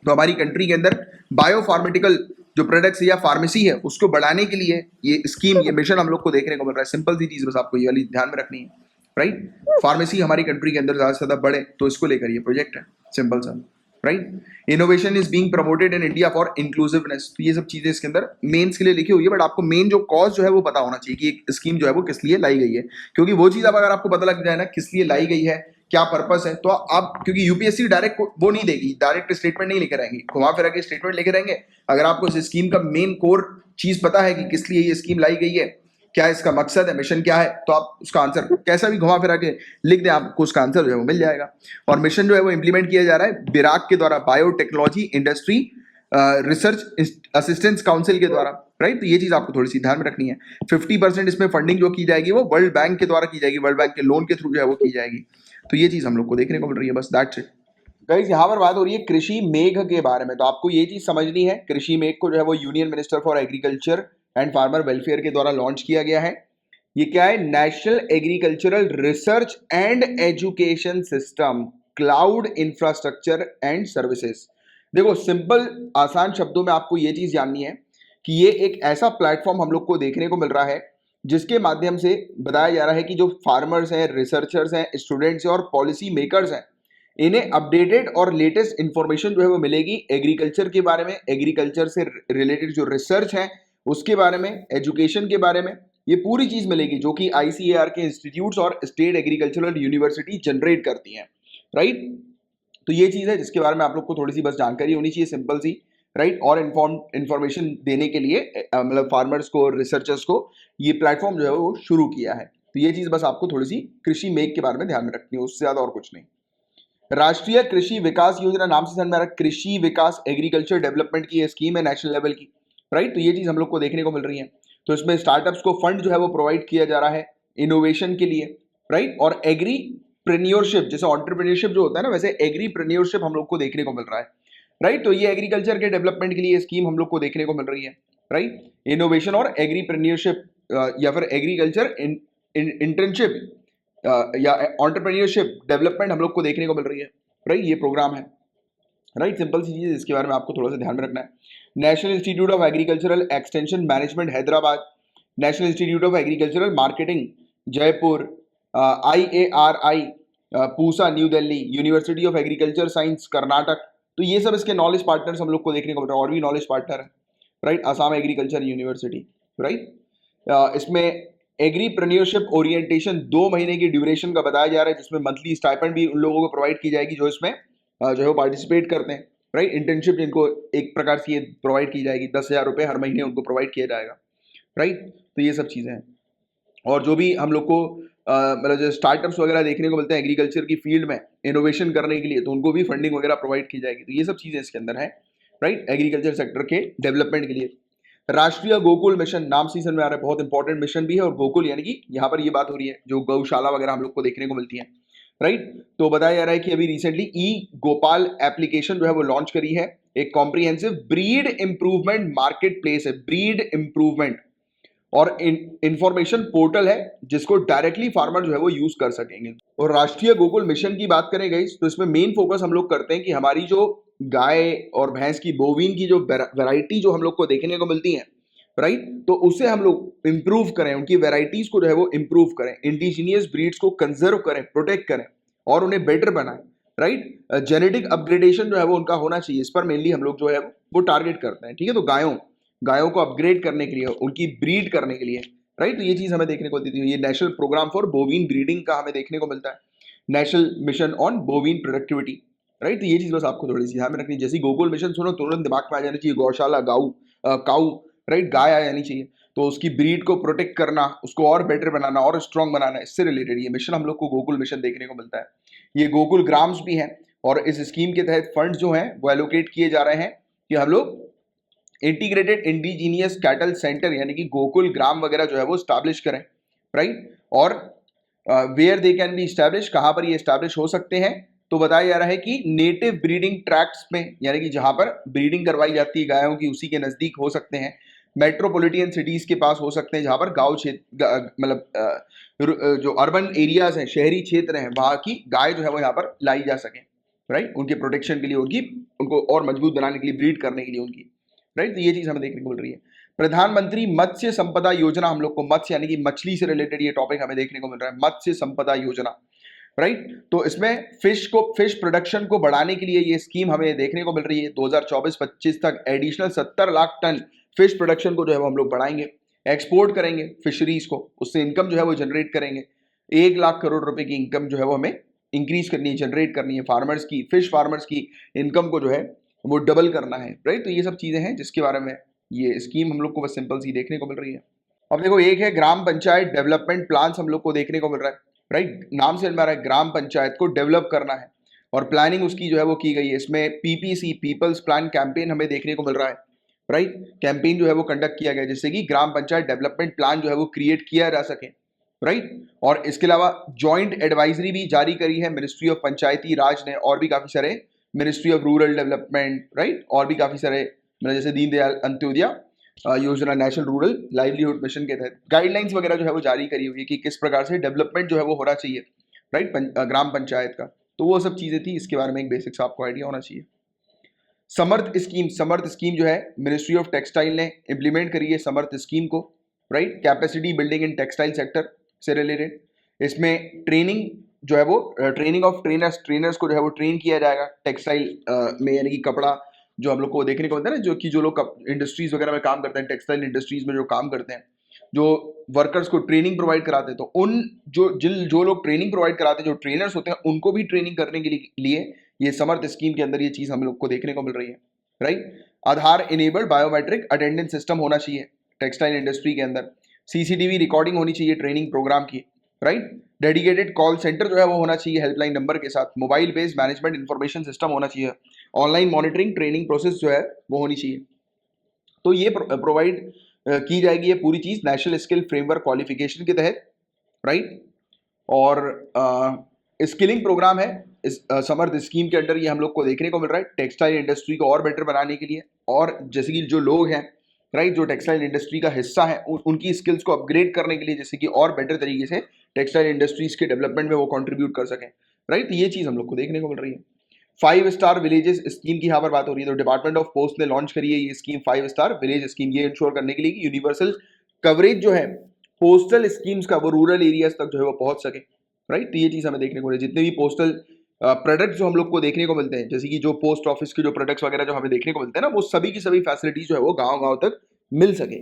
तो हमारी कंट्री के अंदर बायो फार्मेटिकल जो प्रोडक्ट्स या फार्मेसी है उसको बढ़ाने के लिए ये स्कीम, ये मिशन हम लोग को देखने को मिल रहा है। सिंपल सी चीज बस आपको ये वाली ध्यान में रखनी है, राइट। फार्मेसी हमारी कंट्री के अंदर ज्यादा से ज्यादा बढ़े तो इसको लेकर ये प्रोजेक्ट है, सिंपल सा, right. Innovation is being promoted in India for inclusiveness. तो ये सब चीजें इसके अंदर मेंस के लिए लिखी हुई है, बट आपको मेन जो कॉज जो है वो पता होना चाहिए कि एक स्कीम जो है वो किस लिए लाई गई है। क्योंकि वो चीज अब अगर आपको पता लग जाए ना किस लिए लाई गई है, क्या पर्पस है, तो आप, क्योंकि यूपीएससी डायरेक्ट वो नहीं देगी, डायरेक्ट स्टेटमेंट नहीं लेकर आएंगे, घुमा फिरा के स्टेटमेंट लेकर आएंगे। अगर आपको इस स्कीम का मेन कोर चीज पता है कि किस लिए ये स्कीम लाई गई है, क्या इसका मकसद है, मिशन क्या है, तो आप उसका आंसर कैसा भी घुमा फिरा के लिख दें, आपको उसका आंसर जो है वो मिल जाएगा। और मिशन जो है वो इंप्लीमेंट किया जा रहा है बिराक के द्वारा, biotechnology industry research assistance council के द्वारा, राइट। तो ये चीज आपको थोड़ी सी ध्यान में रखनी है। 50% इसमें फंडिंग जो की जाएगी वो वर्ल्ड बैंक के द्वारा की जाएगी, वर्ल्ड बैंक के लोन के थ्रू जो है वो की जाएगी। तो ये चीज हम लोग को देखने को मिल रही है, बस दैट्स इट गाइस। यहाँ पर बात हो रही है कृषि मेघ के बारे में। तो आपको ये चीज समझनी है, कृषि मेघ को जो है वो union minister for agriculture and farmer welfare के द्वारा लॉन्च किया गया है। ये क्या है, national agricultural research and education system cloud infrastructure and services. देखो सिंपल आसान शब्दों में आपको ये चीज जाननी है कि ये एक ऐसा प्लेटफॉर्म हम लोग को देखने को मिल रहा है जिसके माध्यम से बताया जा रहा है कि जो फार्मर्स हैं, रिसर्चर्स हैं, स्टूडेंट्स हैं और पॉलिसी मेकर्स हैं, इन्हें अपडेटेड और लेटेस्ट इंफॉर्मेशन जो है वो मिलेगी एग्रीकल्चर के बारे में, एग्रीकल्चर से रिलेटेड जो रिसर्च है उसके बारे में, एजुकेशन के बारे में, ये पूरी चीज मिलेगी जो कि आईसीएआर के इंस्टीट्यूट्स और स्टेट एग्रीकल्चरल यूनिवर्सिटी जनरेट करती हैं, राइट। तो ये चीज है जिसके बारे में आप लोग को थोड़ी सी बस जानकारी होनी चाहिए, सिंपल सी, राइट। और इंफॉर्मेशन देने के लिए मतलब फार्मर्स को, रिसर्चर्स को ये प्लेटफॉर्म जो है वो शुरू किया है। तो ये चीज बस आपको थोड़ी सी कृषि मेघ के बारे में ध्यान में रखनी है, उससे ज्यादा और कुछ नहीं। राष्ट्रीय कृषि विकास योजना, नाम से समझ में आ रहा है, कृषि विकास एग्रीकल्चर डेवलपमेंट की स्कीम है नेशनल लेवल की, राइट। तो ये चीज हम लोग को देखने को मिल रही है। तो इसमें स्टार्टअप्स को फंड जो है वो प्रोवाइड किया जा रहा है इनोवेशन के लिए, राइट। और एग्रीप्रेन्योरशिप, जैसे ऑन्टरप्रेन्योरशिप जो होता है ना, वैसे एग्रीप्रेन्योरशिप हम लोग को देखने को मिल रहा है, राइट। तो ये एग्रीकल्चर के डेवलपमेंट के लिए स्कीम हम लोग को देखने को मिल रही है, राइट। इनोवेशन और एग्रीप्रेन्योरशिप या फिर एग्रीकल्चर इंटर्नशिप या एंटरप्रेन्योरशिप डेवलपमेंट हम लोग को देखने को मिल रही है, राइट। ये प्रोग्राम है, राइट। सिंपल सी चीज है इसके बारे में आपको थोड़ा सा ध्यान में रखना है। National institute of agricultural extension management Hyderabad, national institute of agricultural marketing Jaipur, IARI Pusa new Delhi, university of agriculture science Karnataka. तो ये सब इसके नॉलेज पार्टनर्स हम लोग को देखने को मिल रहा है, और भी नॉलेज पार्टनर है, right. Assam agriculture university, right. इसमें एग्रीप्रेन्योरशिप ओरिएंटेशन 2 महीने की ड्यूरेशन का बताया जा रहा है, जिसमें मंथली स्टाइपेंड भी उन लोगों को प्रोवाइड की जाएगी जो इसमें जो है वो पार्टिसिपेट करते हैं, राइट। इंटर्नशिप जिनको एक प्रकार से ये प्रोवाइड की जाएगी, 10,000 रुपये हर महीने उनको प्रोवाइड किया जाएगा, राइट। तो ये सब चीज़ें हैं। और जो भी हम लोग को मतलब जो स्टार्टअप्स वगैरह देखने को मिलते हैं एग्रीकल्चर की फील्ड में इनोवेशन करने के लिए, तो उनको भी फंडिंग वगैरह प्रोवाइड की जाएगी। तो ये सब चीज़ें इसके अंदर है, राइट, एग्रीकल्चर सेक्टर के डेवलपमेंट के लिए। राष्ट्रीय गोकुल मिशन, नाम से समझ में आ रहा है, बहुत इंपॉर्टेंट मिशन भी है। और गोकुल यानी कि यहाँ पर ये बात हो रही है जो गौशाला वगैरह हम लोग को देखने को मिलती है, राइट। तो बताया जा रहा है कि अभी रिसेंटली ई गोपाल एप्लीकेशन जो है वो लॉन्च करी है, एक comprehensive breed improvement market place है, ब्रीड इंप्रूवमेंट और इंफॉर्मेशन पोर्टल है जिसको डायरेक्टली फार्मर जो है वो यूज कर सकेंगे। और राष्ट्रीय गोकुल मिशन की बात करें गाइस, तो इसमें मेन फोकस हम लोग करते हैं कि हमारी जो गाय और भैंस की बोवीन की जो वैरायटी जो हम लोग को देखने को मिलती है, राइट, तो उसे हम लोग इंप्रूव करें, उनकी वैरायटीज को जो है वो इंप्रूव करें, इंडिजीनियस ब्रीड्स को कंजर्व करें, प्रोटेक्ट करें और उन्हें बेटर बनाएं, राइट। जेनेटिक अपग्रेडेशन जो है वो उनका होना चाहिए, इस पर मेनली हम लोग जो है वो टारगेट करते हैं, ठीक है। तो गायों गायों को अपग्रेड करने के लिए, उनकी ब्रीड करने के लिए, राइट, तो ये चीज हमें देखने को मिलती है। ये national programme for bovine breeding का हमें देखने को मिलता है, national mission on bovine productivity, right. तो ये चीज बस आपको थोड़ी सी ध्यान में रखनी है। जैसे गोकुल मिशन सुनो तुरंत दिमाग में आ जाना चाहिए गौशाला, काऊ, राइट, गाय आ जानी चाहिए। तो उसकी ब्रीड को प्रोटेक्ट करना, उसको और बेटर बनाना और स्ट्रॉन्ग बनाना, इससे रिलेटेड ये मिशन हम लोग को गोकुल मिशन देखने को मिलता है। ये गोकुल ग्राम्स भी हैं और इस स्कीम के तहत फंड जो हैं वो एलोकेट किए जा रहे हैं कि हम लोग इंटीग्रेटेड इंडिजीनियस कैटल सेंटर यानी कि गोकुल ग्राम वगैरह जो है वो स्टैब्लिश करें, राइट। और where they can be establish, कहाँ पर ये स्टैब्लिश हो सकते हैं, तो बताया जा रहा है कि नेटिव ब्रीडिंग ट्रैक्ट्स में, यानी कि जहां पर ब्रीडिंग करवाई जाती है गायों की उसी के नजदीक हो सकते हैं, मेट्रोपॉलिटन सिटीज के पास हो सकते हैं, जहां पर गांव क्षेत्र मतलब जो अर्बन एरियाज हैं, शहरी क्षेत्र हैं, वहां की गाय जो है वो यहाँ पर लाई जा सके, राइट, उनके प्रोटेक्शन के लिए, उनको और मजबूत बनाने के लिए, ब्रीड करने के लिए उनकी, राइट। तो ये चीज हमें देखने को मिल रही है। प्रधानमंत्री मत्स्य संपदा योजना, हम लोग को मत्स्य यानी कि मछली से रिलेटेड ये टॉपिक हमें देखने को मिल रहा है, मत्स्य संपदा योजना, राइट। तो इसमें फिश प्रोडक्शन को बढ़ाने के लिए ये स्कीम हमें देखने को मिल रही है। 2024-25 तक additional 70 lakh ton fish production को जो है वो हम लोग बढ़ाएंगे, एक्सपोर्ट करेंगे फिशरीज को, उससे इनकम जो है वो जनरेट करेंगे। 1 लाख करोड़ रुपए की इनकम जो है वो हमें इंक्रीज करनी है, जनरेट करनी है, फार्मर्स की, फिश फार्मर्स की इनकम को जो है वो डबल करना है, राइट। तो ये सब चीजें हैं जिसके बारे में ये स्कीम हम लोग को बस सिंपल सी देखने को मिल रही है। अब देखो, एक है ग्राम पंचायत डेवलपमेंट प्लान हम लोग को देखने को मिल रहा है, राइट। नाम से हमारा ग्राम पंचायत को डेवलप करना है और प्लानिंग उसकी जो है वो की गई है। इसमें पीपीसी, पीपल्स प्लान कैंपेन हमें देखने को मिल रहा है, राइट। कैंपेन जो है वो कंडक्ट किया गया जिससे कि ग्राम पंचायत डेवलपमेंट प्लान जो है वो क्रिएट किया जा सके, राइट। और इसके अलावा जॉइंट एडवाइजरी भी जारी करी है मिनिस्ट्री ऑफ पंचायती राज ने, और भी काफी सारे, ministry of rural development, right, और भी काफी सारे, मतलब जैसे दीनदयाल अंत्योदय योजना, नेशनल रूरल लाइवलीहुड मिशन के तहत गाइडलाइंस वगैरह जो है वो जारी करी हुई है कि किस प्रकार से डेवलपमेंट जो है वो होना चाहिए, राइट, ग्राम पंचायत का। तो वो सब चीजें थी, इसके बारे में एक बेसिक सा आपको आइडिया होना चाहिए। समर्थ स्कीम जो है मिनिस्ट्री ऑफ टेक्सटाइल ने इंप्लीमेंट करी है, समर्थ स्कीम को, right, capacity building in textile sector से रिलेटेड। इसमें ट्रेनिंग जो है वो, ट्रेनिंग ऑफ ट्रेनर्स को जो है वो ट्रेन किया जाएगा टेक्सटाइल में, यानी कि कपड़ा जो हम लोग को देखने को मिलता है ना, जो लोग इंडस्ट्रीज वगैरह में काम करते हैं, टेक्सटाइल इंडस्ट्रीज में जो काम करते हैं, जो वर्कर्स को ट्रेनिंग प्रोवाइड कराते हैं, तो उन जो लोग ट्रेनिंग प्रोवाइड कराते हैं, जो ट्रेनर्स होते हैं, उनको भी ट्रेनिंग करने के लिए ये समर्थ स्कीम के अंदर ये चीज हम लोग को देखने को मिल रही है, राइट। आधार इनेबल्ड बायोमेट्रिक अटेंडेंस सिस्टम होना चाहिए टेक्सटाइल इंडस्ट्री के अंदर, सीसीटीवी रिकॉर्डिंग होनी चाहिए ट्रेनिंग प्रोग्राम की, राइट। डेडिकेटेड कॉल सेंटर जो है वो होना चाहिए हेल्पलाइन नंबर के साथ, mobile based management information system होना चाहिए, ऑनलाइन मॉनिटरिंग ट्रेनिंग प्रोसेस जो है वो होनी चाहिए। तो ये प्रोवाइड की जाएगी ये पूरी चीज नेशनल स्किल फ्रेमवर्क क्वालिफिकेशन के तहत, राइट। और स्किलिंग प्रोग्राम है इस समर्थ स्कीम के अंडर, ये हम लोग को देखने को मिल रहा है टेक्सटाइल इंडस्ट्री को और बेटर बनाने के लिए, और जैसे कि जो लोग हैं, राइट, जो टेक्सटाइल इंडस्ट्री का हिस्सा है, उनकी स्किल्स को अपग्रेड करने के लिए, जैसे कि और बेटर तरीके से टेक्सटाइल इंडस्ट्रीज के डेवलपमेंट में वो कंट्रीब्यूट कर सकें, राइट। ये चीज हम लोग को देखने को मिल रही है। 5 स्टार विलेजेस स्कीम की यहाँ पर बात हो रही है, तो डिपार्टमेंट ऑफ पोस्ट ने लॉन्च करी है ये स्कीम, 5 स्टार विलेज स्कीम, ये इंश्योर करने के लिए कि यूनिवर्सल कवरेज जो है पोस्टल स्कीम्स का वो रूरल एरियाज तक जो है वो पहुंच सके, राइट। तो ये चीज हमें देखने को मिल रही है। जितने भी पोस्टल प्रोडक्ट्स जो हम लोग को देखने को मिलते हैं, जैसे कि जो पोस्ट ऑफिस के जो प्रोडक्ट्स वगैरह जो हमें देखने को मिलते हैं ना, वो सभी की सभी फैसिलिटीज जो है वो गाँव तक मिल सके,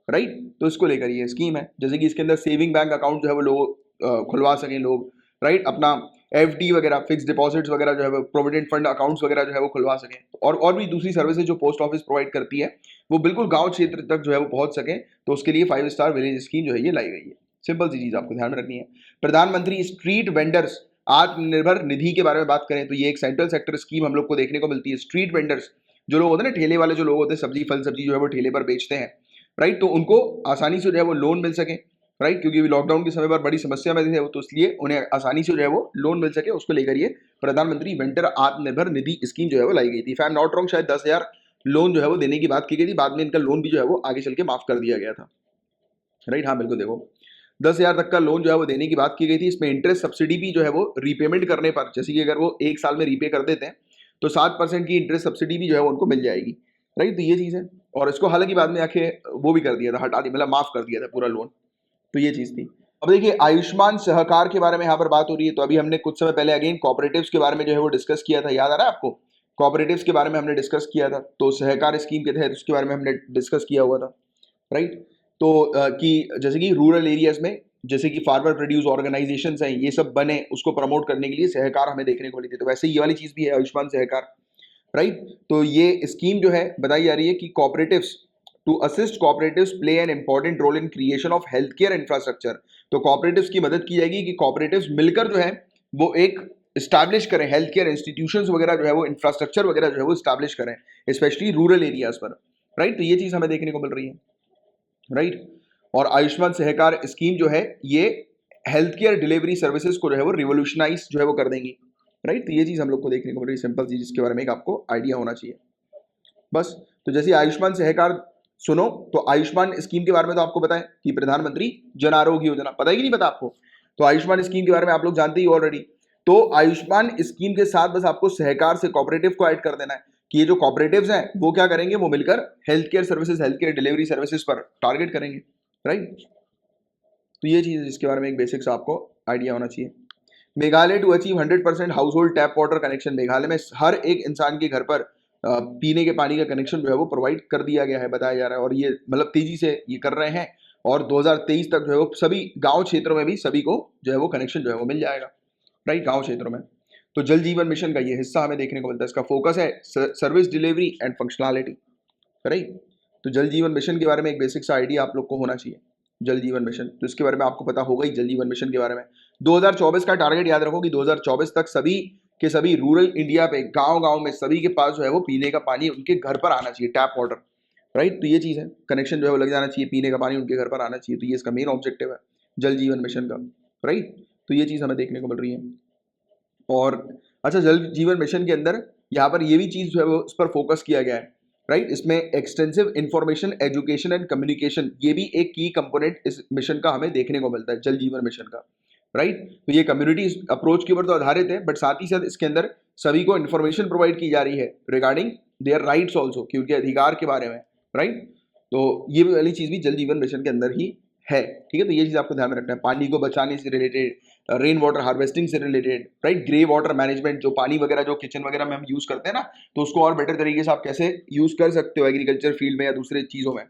राइट। तो इसको लेकर ये स्कीम है, जैसे कि इसके अंदर सेविंग बैंक अकाउंट जो है वो लोग खुलवा सकें लोग, राइट, अपना एफडी वगैरह, फिक्स डिपॉजिट्स वगैरह जो है वो, प्रोविडेंट फंड अकाउंट्स वगैरह जो है वो खुलवा सकें, और भी दूसरी सर्विसेज जो पोस्ट ऑफिस प्रोवाइड करती है वो बिल्कुल गांव क्षेत्र तक जो है वो पहुंच सके। तो उसके लिए 5 स्टार विलेज स्कीम जो है ये लाई गई है। सिंपल सी चीज आपको ध्यान में रखनी है। प्रधानमंत्री स्ट्रीट वेंडर्स आत्मनिर्भर निधि के बारे में बात करें तो ये एक सेंट्रल सेक्टर स्कीम हम लोग को देखने को मिलती है। स्ट्रीट वेंडर्स जो लोग होते हैं ना, ठेले वाले जो लोग होते हैं, सब्जी फल सब्जी जो है वो ठेले पर बेचते हैं, राइट, तो उनको आसानी से जो है वो लोन मिल सके, राइट, क्योंकि लॉकडाउन के समय पर बड़ी समस्या में थे वो, तो इसलिए उन्हें आसानी से जो है वो लोन मिल सके, उसको लेकर ये प्रधानमंत्री वेंडर आत्मनिर्भर निधि स्कीम जो है वो लाई गई थी। If I am not wrong, शायद 10,000 लोन जो है वो देने की बात की गई थी, बाद में इनका लोन भी जो है वो आगे चल के माफ कर दिया गया था। राइट, हाँ बिल्कुल। देखो 10,000 तक का लोन जो है वो देने की बात की गई थी। इसमें इंटरेस्ट सब्सिडी भी जो है वो रीपेमेंट करने पर, जैसे कि अगर वो 1 साल में रीपे कर देते हैं तो 7% की इंटरेस्ट सब्सिडी भी जो है वो उनको मिल जाएगी। राइट, तो ये चीज़ है। और इसको हालांकि बाद में आके वो भी कर दिया था, हटा दिया, मतलब माफ कर दिया था पूरा लोन। तो ये चीज़ थी। अब देखिए आयुष्मान सहकार के बारे में यहाँ पर बात हो रही है। तो अभी हमने कुछ समय पहले अगेन कॉपरेटिव्स के बारे में जो है वो डिस्कस किया था, याद आ रहा है आपको? कॉपरेटिव्स के बारे में हमने डिस्कस किया था, तो सहकार स्कीम के तहत उसके बारे में हमने डिस्कस किया हुआ था। राइट, तो कि जैसे कि रूरल एरियाज में जैसे कि फार्मर प्रोड्यूस ऑर्गेनाइजेशंस हैं, ये सब बने, उसको प्रमोट करने के लिए सहकार हमें देखने को मिली थी। तो वैसे ये वाली चीज़ भी है आयुष्मान सहकार। राइट, तो ये स्कीम जो है बताई जा रही है कि cooperatives to assist cooperatives play an important role in creation of health care infrastructure. तो कॉपरेटिव्स की मदद की जाएगी कि कॉपरेटिव्स मिलकर जो है वो एक स्टैब्लिश करें हेल्थ केयर इंस्टीट्यूशंस वगैरह, जो है वो इंफ्रास्ट्रक्चर वगैरह जो है वो स्टैब्लिश करें, स्पेशली रूरल एरियाज पर। राइट, तो ये चीज़ हमें देखने को मिल रही है। राइट, और आयुष्मान सहकार स्कीम जो है ये हेल्थ केयर डिलीवरी सर्विसेज को जो है वो रिवोल्यूशनाइज जो है वो कर देंगी। राइट, तो ये चीज़ हम लोग को देखने को मिल रही है, सिंपल चीज़ जिसके बारे में एक आपको आइडिया होना चाहिए बस। तो जैसे आयुष्मान सहकार सुनो, तो आयुष्मान स्कीम के बारे में तो आपको पता है कि प्रधानमंत्री जन आरोग्य योजना, पता है कि नहीं पता आपको? तो आयुष्मान स्कीम के बारे में आप लोग जानते ही ऑलरेडी। तो आयुष्मान स्कीम के साथ बस आपको सहकार से कॉपरेटिव को ऐड कर देना है कि ये जो कॉपरेटिव्स हैं वो क्या करेंगे, वो मिलकर health care services, health care delivery services पर टारगेट करेंगे। राइट, तो ये चीज़ जिसके बारे में एक बेसिक सा आपको आइडिया होना चाहिए। Meghalaya to achieve 100% household tap water connection. Meghalaya में हर एक इंसान के घर पर पीने के पानी का कनेक्शन जो है वो प्रोवाइड कर दिया गया है, बताया जा रहा है। और ये मतलब तेजी से ये कर रहे हैं, और 2023 तक जो है वो सभी गांव क्षेत्रों में भी सभी को जो है वो कनेक्शन जो है वो मिल जाएगा। राइट, गांव क्षेत्रों में। तो जल जीवन मिशन का ये हिस्सा हमें देखने को मिलता है। इसका फोकस है service delivery and functionality. Right, तो जल जीवन मिशन के बारे में एक बेसिक सा आइडिया आप लोग को होना चाहिए। जल जीवन मिशन, तो इसके बारे में आपको पता होगा ही। जल जीवन मिशन के बारे में 2024 का टारगेट याद रखो कि 2024 तक सभी के सभी रूरल इंडिया पे, गांव गांव में सभी के पास जो है वो पीने का पानी उनके घर पर आना चाहिए, टैप वाटर। राइट, तो ये चीज़ है, कनेक्शन जो है वो लग जाना चाहिए, पीने का पानी उनके घर पर आना चाहिए। तो ये इसका मेन ऑब्जेक्टिव है जल जीवन मिशन का। राइट, तो ये चीज़ हमें देखने को मिल रही है। और अच्छा, जल जीवन मिशन के अंदर यहाँ पर ये भी चीज़ जो है वो उस पर फोकस किया गया है। राइट, इसमें extensive information education and communication, ये भी एक की कंपोनेंट इस मिशन का हमें देखने को मिलता है, जल जीवन मिशन का। राइट, तो ये कम्युनिटी अप्रोच के ऊपर तो आधारित है, बट साथ ही साथ इसके अंदर सभी को इन्फॉर्मेशन प्रोवाइड की जा रही है रिगार्डिंग देयर राइट्स ऑल्सो, कि उनके अधिकार के बारे में। राइट, तो ये वाली चीज़ भी जल जीवन मिशन के अंदर ही है। ठीक है, तो ये चीज़ आपको ध्यान में रखना है, पानी को बचाने से रिलेटेड, रेन वाटर हार्वेस्टिंग से related. Right, grey water management, जो पानी वगैरह जो किचन वगैरह में हम यूज़ करते हैं ना, तो उसको और बेटर तरीके से आप कैसे यूज़ कर सकते हो एग्रीकल्चर फील्ड में या दूसरे चीज़ों में,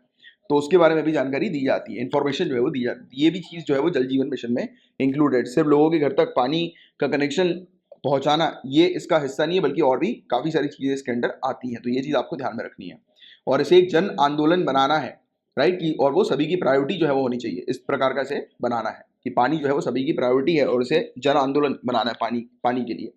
तो उसके बारे में भी जानकारी दी जाती है, इन्फॉर्मेशन जो है वो दी जाती है। ये भी चीज़ जो है वो जल जीवन मिशन में इंक्लूडेड। सिर्फ लोगों के घर तक पानी का कनेक्शन पहुंचाना ये इसका हिस्सा नहीं है, बल्कि और भी काफ़ी सारी चीज़ें इसके अंदर आती हैं। तो ये चीज़ आपको ध्यान में रखनी है, और इसे एक जन आंदोलन बनाना है। राइट, की और वो सभी की प्रायोरिटी जो है वो होनी चाहिए, इस प्रकार का इसे बनाना है कि पानी जो है वो सभी की प्रायोरिटी है, और इसे जन आंदोलन बनाना है पानी के लिए।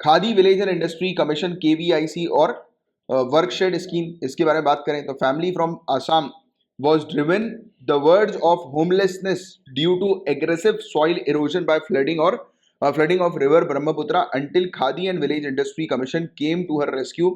Khadi village and industry commission KVIC और वर्कशेड स्कीम, इसके बारे में बात करें तो family from Assam was driven the verge of homelessness due to aggressive soil erosion by flooding of river Brahmaputra until Khadi and Village Industry Commission came to her rescue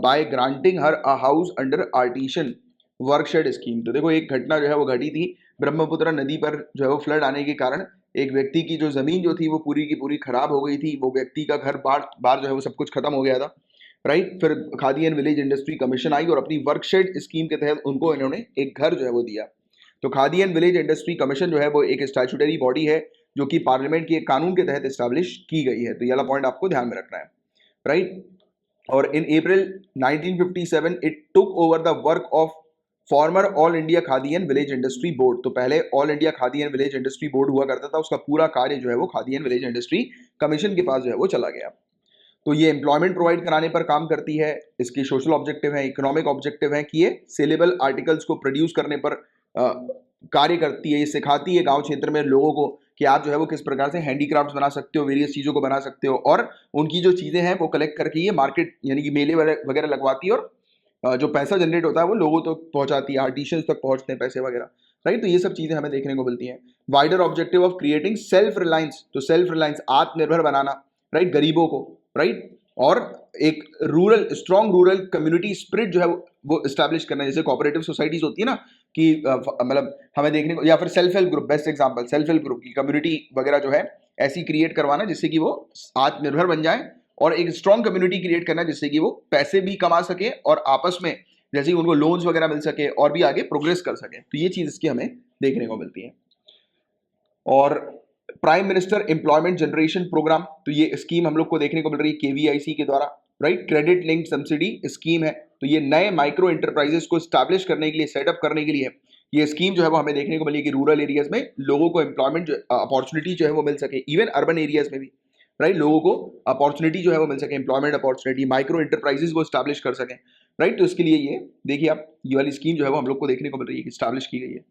by granting her a house under artisan वर्कशेड scheme. तो देखो एक घटना जो है वो घटी थी ब्रह्मपुत्र नदी पर, जो है वो फ्लड आने के कारण एक व्यक्ति की जो जमीन जो थी वो पूरी की पूरी खराब हो गई थी। वो व्यक्ति का घर बार जो है वो सब कुछ खत्म हो गया था। राइट, फिर khadi and village industry commission आई और अपनी वर्कशेड स्कीम के तहत उनको इन्होंने एक घर जो है वो दिया। तो khadi and village industry commission जो है वो एक स्टैट्यूटरी बॉडी है जो कि पार्लियामेंट के एक कानून के तहत एस्टैब्लिश की गई है। तो ये वाला पॉइंट आपको ध्यान में रखना है। राइट, और इन अप्रैल 1957 it took over the work of former all India khadi and village industry board. तो पहले all India khadi and village industry board हुआ करता था, उसका पूरा कार्य जो है वो khadi and village industry commission के पास जो है वो चला गया। तो ये एम्प्लॉयमेंट प्रोवाइड कराने पर काम करती है। इसकी सोशल ऑब्जेक्टिव है, इकोनॉमिक ऑब्जेक्टिव है कि ये सेलेबल आर्टिकल्स को प्रोड्यूस करने पर कार्य करती है। ये सिखाती है गांव क्षेत्र में लोगों को कि आप जो है वो किस प्रकार से हैंडीक्राफ्ट्स बना सकते हो, वेरियस चीज़ों को बना सकते हो, और उनकी जो चीज़ें हैं वो कलेक्ट करके ये मार्केट यानी कि मेले वगैरह लगवाती है, और जो पैसा जनरेट होता है वो लोगों तक पहुंचाती है, आर्टिशियंस तक पहुंचते हैं पैसे वगैरह। राइट, तो ये सब चीज़ें हमें देखने को मिलती हैं। Wider objective of creating self reliance, तो सेल्फ रिलायंस आत्मनिर्भर बनाना, राइट, गरीबों को। राइट, और एक स्ट्रॉन्ग रूरल कम्युनिटी स्पिरिट जो है वो इस्टेब्लिश करना है। जैसे कोऑपरेटिव सोसाइटीज होती है ना, कि मतलब हमें देखने को, या फिर self help group, best example self help group की कम्युनिटी वगैरह जो है ऐसी क्रिएट करवाना जिससे कि वो आत्मनिर्भर बन जाए, और एक स्ट्रॉन्ग कम्युनिटी क्रिएट करना जिससे कि वो पैसे भी कमा सके और आपस में जैसे कि उनको लोन्स वगैरह मिल सके और भी आगे प्रोग्रेस कर सके। तो ये चीज इसकी हमें देखने को मिलती है। और prime minister employment generation programme, तो ये स्कीम हम लोग को देखने को मिल रही है केवीआईसी के द्वारा, right, credit linked subsidy scheme है। तो ये नए माइक्रो एंटरप्राइजेस को स्टैब्लिश करने के लिए, सेटअप करने के लिए ये स्कीम जो है वो हमें देखने को मिली कि रूरल एरियाज में लोगों को एम्प्लॉयमेंट अपॉर्चुनिटी जो है वो मिल सके, इवन अर्बन एरियाज में भी, राइट, लोगों को अपॉर्चुनिटी जो है वो मिल सके, एम्प्लॉयमेंट अपॉर्चुनिटी, माइक्रो एंटरप्राइजेस वो स्टैब्लिश कर सकें, राइट। तो इसके लिए ये देखिए आप, ये वाली स्कीम जो है वो हम लोग को देखने को मिल रही है कि स्टैब्लिश की गई है,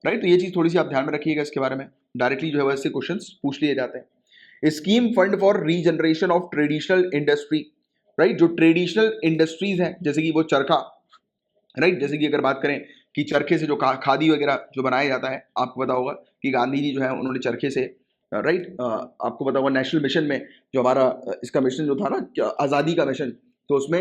राइट। तो ये चीज थोड़ी सी आप ध्यान में रखिएगा इसके बारे में, डायरेक्टली जो है वैसे क्वेश्चंस पूछ लिए जाते हैं। Scheme fund for regeneration of traditional industry, right, जो ट्रेडिशनल इंडस्ट्रीज हैं जैसे कि वो चरखा, राइट, जैसे कि अगर बात करें कि चरखे से जो खादी वगैरह जो बनाया जाता है, आपको पता होगा कि गांधी जी जो है उन्होंने चरखे से, राइट, आपको पता होगा नेशनल मिशन में जो हमारा इसका मिशन जो था ना, आज़ादी का मिशन, तो उसमें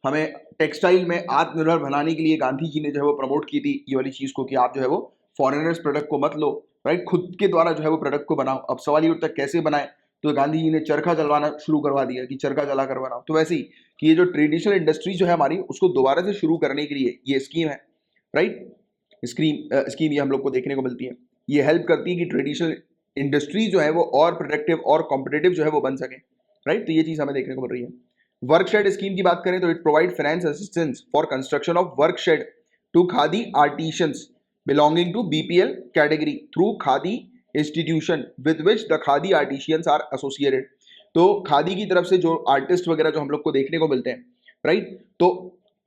हमें टेक्सटाइल में आत्मनिर्भर बनाने के लिए गांधी जी ने जो है वो प्रमोट की थी ये वाली चीज़ को कि आप जो है वो फॉरेनर्स प्रोडक्ट को मत लो, राइट, खुद के द्वारा जो है वो प्रोडक्ट को बनाओ। अब सवाल ये उठता है कैसे बनाए, तो गांधी जी ने चरखा चलवाना शुरू करवा दिया कि चरखा चला कर बनाओ। तो वैसे ही कि ये जो ट्रेडिशनल इंडस्ट्री जो है हमारी उसको दोबारा से शुरू करने के लिए ये स्कीम है, राइट, स्कीम ये हम लोग को देखने को मिलती है। ये हेल्प करती है कि ट्रेडिशनल इंडस्ट्री जो है वो और प्रोडक्टिव और कॉम्पिटेटिव जो है वो बन सके, राइट। तो ये चीज़ हमें देखने को मिल रही है। वर्कशेड स्कीम की बात करें तो it provide finance assistance for construction of workshed to Khadi artisans belonging to BPL category through Khadi institution with which the Khadi artisans are associated। तो खादी की तरफ से जो आर्टिस्ट वगैरह जो हम लोग को देखने को मिलते हैं, राइट, तो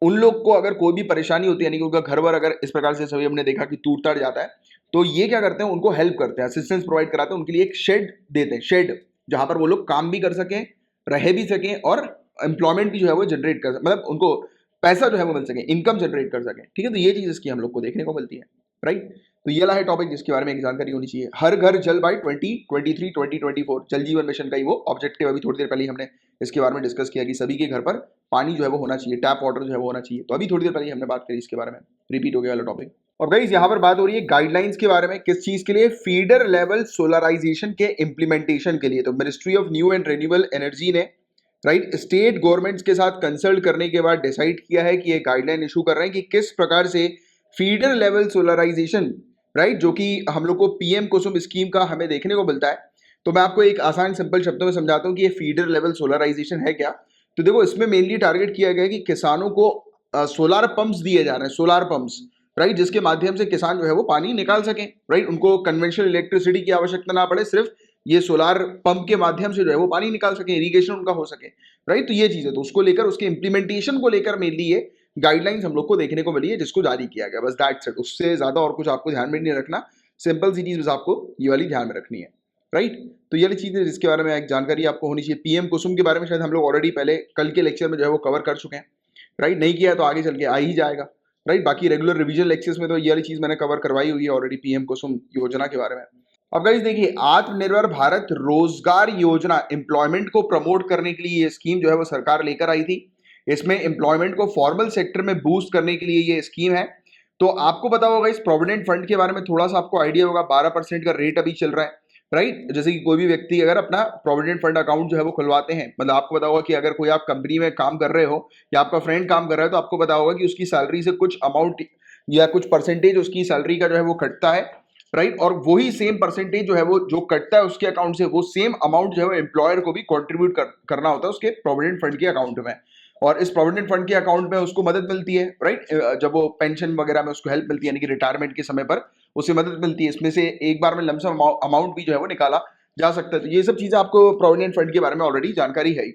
उन लोग को अगर कोई भी परेशानी होती है, यानी कि उनका घर वर अगर इस प्रकार से सभी हमने देखा कि टूट टाट जाता है, तो ये क्या करते हैं, उनको हेल्प करते हैं, असिस्टेंस प्रोवाइड कराते हैं, उनके लिए एक शेड देते हैं, शेड जहां पर वो लोग काम भी कर सकें, रह भी सकें और एम्प्लॉयमेंट भी जो है वो जनरेट कर सकें, मतलब उनको पैसा जो है वो मिल सके, इनकम जनरेट कर सके, ठीक है। तो ये चीज इसकी हम लोग को देखने को मिलती है, राइट। तो ये है टॉपिक जिसके बारे में एक जानकारी होनी चाहिए। हर घर जल बाय 2023-2024 जल जीवन मिशन का ही वो ऑब्जेक्टिव, अभी थोड़ी देर पहले हमने इसके बारे में डिस्कस किया कि सभी के घर पर पानी जो है वो होना चाहिए, टैप वाटर जो है वो होना चाहिए। तो अभी थोड़ी देर पहले हमने बात करी इसके बारे में, रिपीट हो गया वाला टॉपिक। और गाइस यहाँ पर बात हो रही है गाइडलाइंस के बारे में, किस चीज के लिए, फीडर लेवल सोलराइजेशन के इंप्लीमेंटेशन के लिए। तो ministry of new and renewable energy ने, राइट, स्टेट गवर्नमेंट्स के साथ कंसल्ट करने के बाद डिसाइड किया है कि ये गाइडलाइन इशू कर रहे हैं कि किस प्रकार से फीडर लेवल सोलराइजेशन, राइट, जो कि हम लोग को पीएम कुसुम स्कीम का हमें देखने को मिलता है। तो मैं आपको एक आसान सिंपल शब्दों में समझाता हूँ कि ये फीडर लेवल सोलराइजेशन है क्या। तो देखो इसमें मेनली टारगेट किया गया है कि किसानों को सोलार पंप्स दिए जा रहे हैं, सोलार पंप्स, राइट, जिसके माध्यम से किसान जो है वो पानी निकाल सके, राइट, उनको कन्वेंशनल इलेक्ट्रिसिटी की आवश्यकता ना पड़े, सिर्फ ये सोलार पंप के माध्यम से जो है वो पानी निकाल सके, इरिगेशन उनका हो सके, राइट। तो ये चीज है, तो उसको लेकर, उसके इंप्लीमेंटेशन को लेकर मेनली ये गाइडलाइंस हम लोग को देखने को मिली है जिसको जारी किया गया, बस दैट्स इट। उससे ज्यादा और कुछ आपको ध्यान में नहीं रखना, सिंपल सी चीज बस आपको ये वाली ध्यान में रखनी है, राइट। तो ये वाली चीज है जिसके बारे में एक जानकारी आपको होनी चाहिए। पीएम कुसुम के बारे में शायद हम लोग ऑलरेडी पहले कल के लेक्चर में जो है वो कवर कर चुके हैं, राइट, नहीं किया तो आगे चल के आ ही जाएगा, राइट। बाकी रेगुलर रिवीजन लेक्चर्स में तो ये वाली चीज मैंने कवर करवाई हुई है ऑलरेडी पीएम कुसुम योजना के बारे में। अब गाइस देखिए, आत्मनिर्भर भारत रोजगार योजना एम्प्लॉयमेंट को प्रमोट करने के लिए ये स्कीम जो है वो सरकार लेकर आई थी। इसमें एम्प्लॉयमेंट को फॉर्मल सेक्टर में बूस्ट करने के लिए ये स्कीम है। तो आपको पता होगा इस प्रोविडेंट फंड के बारे में थोड़ा सा आपको आइडिया होगा, 12% का रेट अभी चल रहा है, राइट। जैसे कि कोई भी व्यक्ति अगर अपना प्रोविडेंट फंड अकाउंट जो है वो खुलवाते हैं, मतलब आपको पता होगा कि अगर कोई आप कंपनी में काम कर रहे हो या आपका फ्रेंड काम कर रहा है, तो आपको पता होगा कि उसकी सैलरी से कुछ अमाउंट या कुछ परसेंटेज उसकी सैलरी का जो है वो कटता है, राइट। और वही सेम परसेंटेज जो है वो जो कटता है उसके अकाउंट से, वो सेम अमाउंट जो है वो एम्प्लॉयर को भी कॉन्ट्रीब्यूट करना होता है उसके प्रोविडेंट फंड के अकाउंट में। और इस प्रोविडेंट फंड के अकाउंट में उसको मदद मिलती है, राइट, जब वो पेंशन वगैरह में उसको हेल्प मिलती है, यानी कि रिटायरमेंट के समय पर उसे मदद मिलती है। इसमें से एक बार में लमसम अमाउंट भी जो है वो निकाला जा सकता है। तो ये सब चीजें आपको प्रोविडेंट फंड के बारे में ऑलरेडी जानकारी है।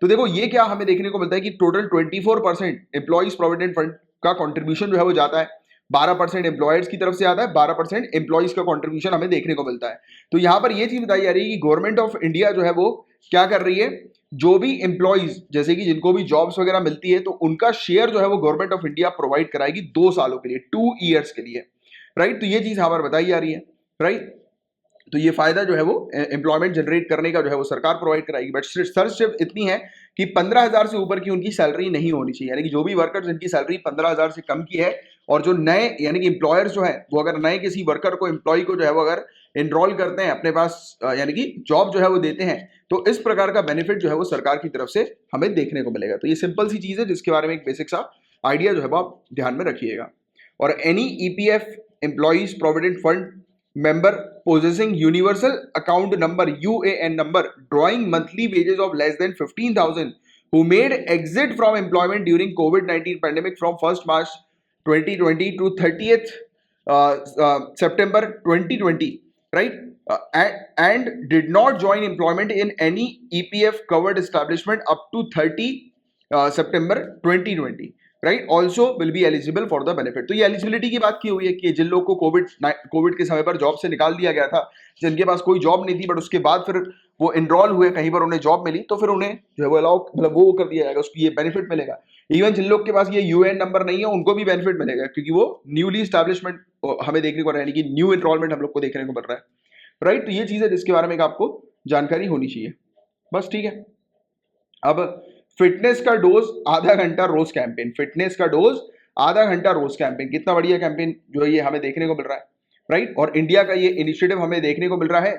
तो देखो ये क्या हमें देखने को मिलता है कि टोटल 24% एम्प्लॉइज प्रोविडेंट फंड का कॉन्ट्रीब्यूशन जो है वो जाता है, 12% एम्प्लॉयर्स की तरफ से आता है, 12% एम्प्लॉइज का कॉन्ट्रीब्यूशन हमें देखने को मिलता है। तो यहाँ पर ये चीज बताई जा रही है कि गवर्नमेंट ऑफ इंडिया जो है वो क्या कर रही है, जो भी एम्प्लॉइज जैसे कि जिनको भी जॉब्स वगैरह मिलती है, तो उनका शेयर जो है वो गवर्नमेंट ऑफ इंडिया प्रोवाइड कराएगी 2 सालों के लिए, 2 ईयर्स के लिए, राइट। तो ये चीज यहाँ पर बताई जा रही है, राइट। तो ये फायदा जो है वो एम्प्लॉयमेंट जनरेट करने का जो है वो सरकार प्रोवाइड कराएगी। बट शर्त सिर्फ इतनी है कि 15,000 से ऊपर की उनकी सैलरी नहीं होनी चाहिए, यानी कि जो भी वर्कर्स जिनकी सैलरी 15,000 से कम की है और जो नए यानी कि एम्प्लॉयर्स जो है वो अगर नए किसी वर्कर को एम्प्लॉय को जो है वो अगर एनरोल करते हैं अपने पास यानी कि जॉब जो है वो देते हैं, तो इस प्रकार का बेनिफिट जो है वो सरकार की तरफ से हमें देखने को मिलेगा। तो ये सिंपल सी चीज है जिसके बारे में एक बेसिक सा आइडिया जो है वो आप ध्यान में रखिएगा। और any EPF employees provident fund member possessing universal account number UAN number drawing monthly wages of less than 15,000 who made exit from employment during COVID-19 pandemic from 1st March 2020 to 30th September 2020, right? And did not join employment in any EPF covered establishment up to 30 September 2020, right, also will be eligible for the benefit. तो ये eligibility की बात की हुई है कि जिन लोग को कोविड के समय पर जॉब से निकाल दिया गया था, जिनके पास कोई जॉब नहीं थी बट उसके बाद फिर वो इनरोल हुए कहीं पर, उन्हें जॉब मिली, तो फिर उन्हें जो है वो अलाउ मतलब वो कर दिया जाएगा, उसको ये बेनिफिट मिलेगा। इवन जिन लोग के पास ये यूएन नंबर नहीं है उनको भी बेनिफिट मिलेगा, क्योंकि वो न्यूली स्टैब्लिशमेंट हमें देखने को, यानी कि न्यू एनरोलमेंट हम लोग को देखने को मिल रहा है, राइट। तो ये चीज है जिसके बारे में आपको जानकारी होनी चाहिए, बस, ठीक है। अब फिटनेस का डोज आधा घंटा रोज कैंपेन, फिटनेस का डोज आधा घंटा रोज कैंपेन, कितना बढ़िया कैंपेन जो है ये हमें देखने को मिल रहा है, राइट। और इंडिया का ये इनिशिएटिव हमें देखने को मिल रहा है